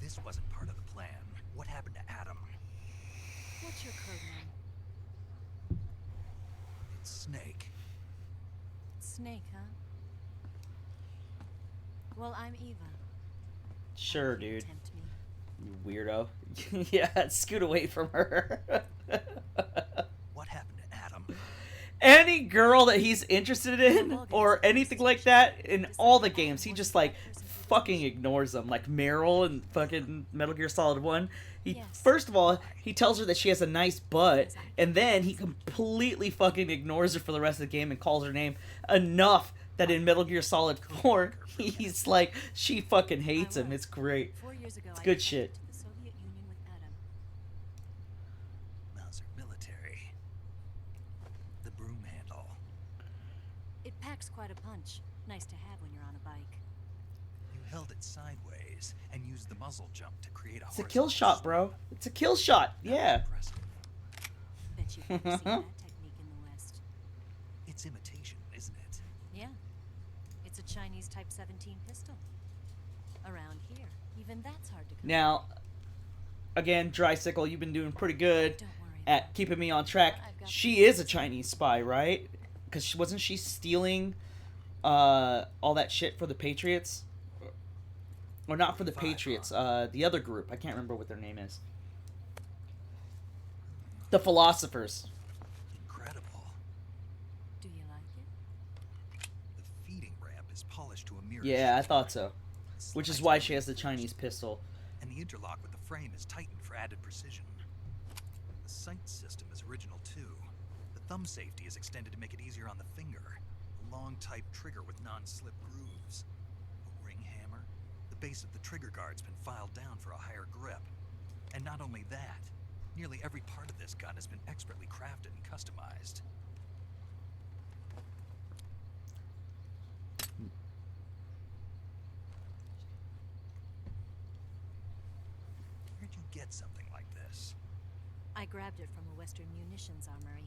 This wasn't part of the plan. What happened to Adam? What's your code name? It's Snake. Snake, huh? Well, I'm Eva. Sure, dude. Tempt me. You weirdo. Yeah, scoot away from her. What happened to Adam? Any girl that he's interested in or anything like that in all the games, he just like fucking ignores them. Like Meryl in fucking Metal Gear Solid 1. First of all, he tells her that she has a nice butt, and then he completely fucking ignores her for the rest of the game and calls her name enough that in Metal Gear Solid 4, he's like, she fucking hates him. It's great. It's good shit. Mauser military. The broom handle. It packs quite a punch. Nice to have when you're on a bike. You held it sideways and used the muzzle jump to create a It's a kill shot, bro. It's a kill shot. Yeah. Bet you've never seen that technique in the West. It's imitation, isn't it? Yeah. It's a Chinese Type 17 pistol. Around here, even that's hard to come. Now, again, Drysickle, you've been doing pretty good at keeping me on track. She is a Chinese spy, right? Because wasn't she stealing all that shit for the Patriots? Or not for the Patriots, the other group. I can't remember what their name is. The Philosophers. Incredible. Do you like it? The feeding ramp is polished to a mirror. Yeah, I thought so. Which is why she has the Chinese pistol. And the interlock with the frame is tightened for added precision. The sight system is original too. The thumb safety is extended to make it easier on the finger. A long type trigger with non-slip grooves. A ring hammer. The base of the trigger guard's been filed down for a higher grip. And not only that, Nearly every part of this gun has been expertly crafted and customized. Where'd you get something like this? I grabbed it from a Western munitions armory.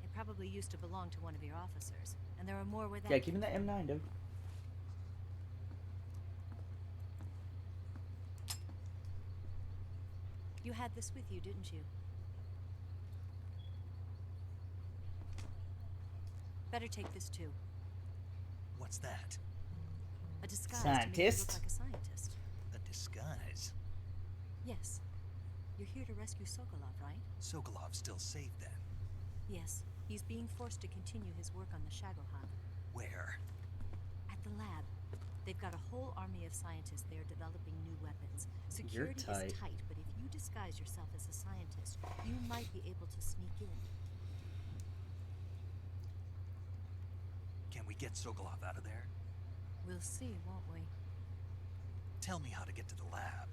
It probably used to belong to one of your officers, and there are more where that Yeah, give me that M9, dude. You had this with you, didn't you? Better take this too. What's that? A disguise to make you Scientist? look like a scientist. A disguise? Yes. You're here to rescue Sokolov, right? Sokolov's still safe then. Yes. He's being forced to continue his work on the Shagohod. Where? At the lab. They've got a whole army of scientists there developing new weapons. You're Security tight. is tight, but if you disguise yourself as a scientist, you might be able to sneak in. Can we get Sokolov out of there? We'll see, won't we? Tell me how to get to the lab.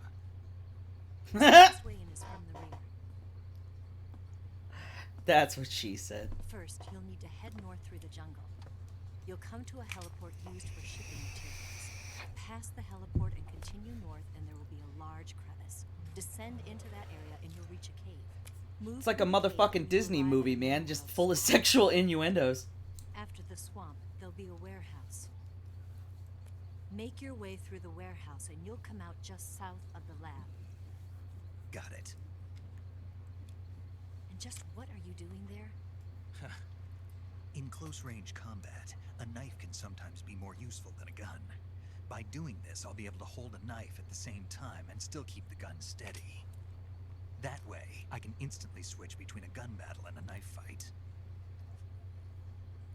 This way in is from the rear. That's what she said. First, you'll need to head north through the jungle. You'll come to a heliport used for shipping materials. Pass the heliport and continue north, and there will be a large crevice. Descend into that area, and you'll reach a cave. Move It's like a through the cave motherfucking and you'll Disney arrive movie, at a man, mineral just full of swamp. sexual innuendos. After the swamp, there'll be a warehouse. Make your way through the warehouse, and you'll come out just south of the lab. Got it. And just what are you doing there? In close-range combat, a knife can sometimes be more useful than a gun. By doing this, I'll be able to hold a knife at the same time and still keep the gun steady. That way, I can instantly switch between a gun battle and a knife fight.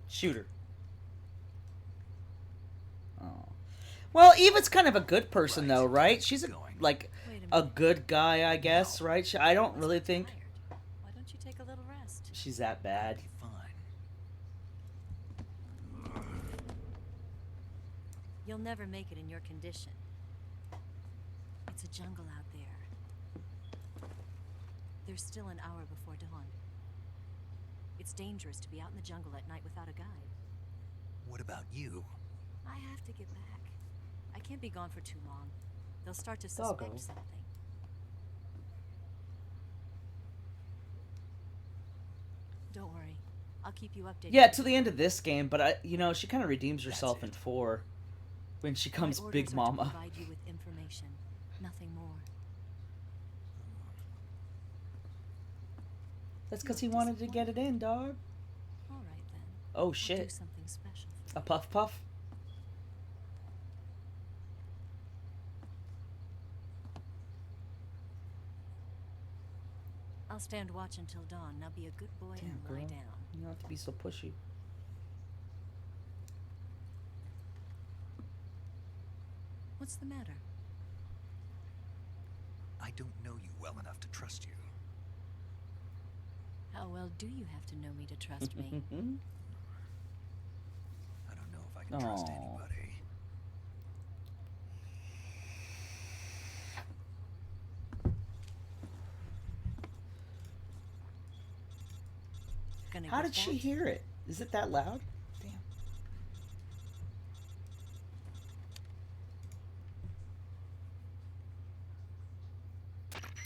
Shooter. Oh. Well, Eva's kind of a good person, though, right? She's like a good guy, I guess, right? I don't really think Why don't you take a little rest? she's that bad. You'll never make it in your condition. It's a jungle out there. There's still an hour before dawn. It's dangerous to be out in the jungle at night without a guide. What about you? I have to get back. I can't be gone for too long. They'll start to Doggo. suspect something. Don't worry. I'll keep you updated. Yeah, to the end of this game, but she kind of redeems herself in 4 when she comes My Big orders are to Mama. provide you with information, nothing more. That's because he wanted to get it in, dog. All right then. Oh I'll do shit! something special for A puff puff. I'll stand watch until dawn. Now be a good boy Damn, and girl. lie down. You don't have to be so pushy. What's the matter? I don't know you well enough to trust you. How well do you have to know me to trust me? I don't know if I can trust anybody. Gonna How get did she that? hear it? Is it that loud? Damn.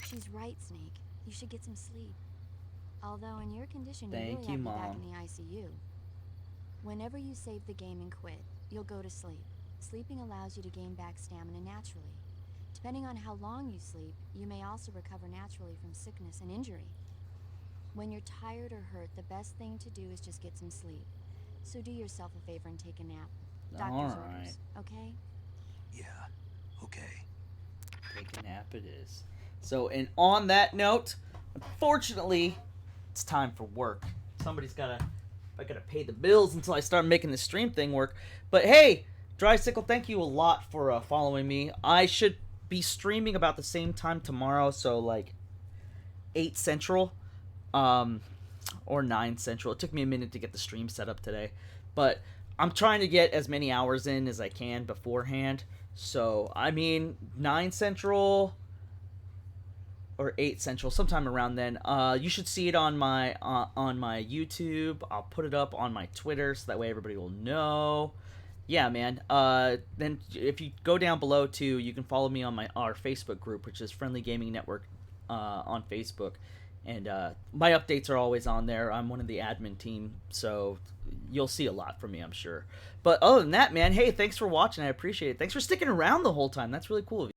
She's right, Snake. You should get some sleep. Although in your condition, you Thank really you, have to be back Mom. in the ICU. Whenever you save the game and quit, you'll go to sleep. Sleeping allows you to gain back stamina naturally. Depending on how long you sleep, you may also recover naturally from sickness and injury. When you're tired or hurt, the best thing to do is just get some sleep. So do yourself a favor and take a nap. Doctor's Alright. orders, okay? Yeah, okay. Take a nap it is. So, and on that note, unfortunately, it's time for work. Somebody's gotta, I gotta pay the bills until I start making the stream thing work. But hey, Drysickle, thank you a lot for following me. I should be streaming about the same time tomorrow, so like 8 Central, or 9 Central. It took me a minute to get the stream set up today, but I'm trying to get as many hours in as I can beforehand. So, I mean, 9 Central, or 8 Central, sometime around then. You should see it on my YouTube. I'll put it up on my Twitter so that way everybody will know. Yeah, man. Then if you go down below too, you can follow me on our Facebook group, which is Friendly Gaming Network on Facebook. And my updates are always on there. I'm one of the admin team, so you'll see a lot from me, I'm sure. But other than that, man, hey, thanks for watching. I appreciate it. Thanks for sticking around the whole time. That's really cool of you.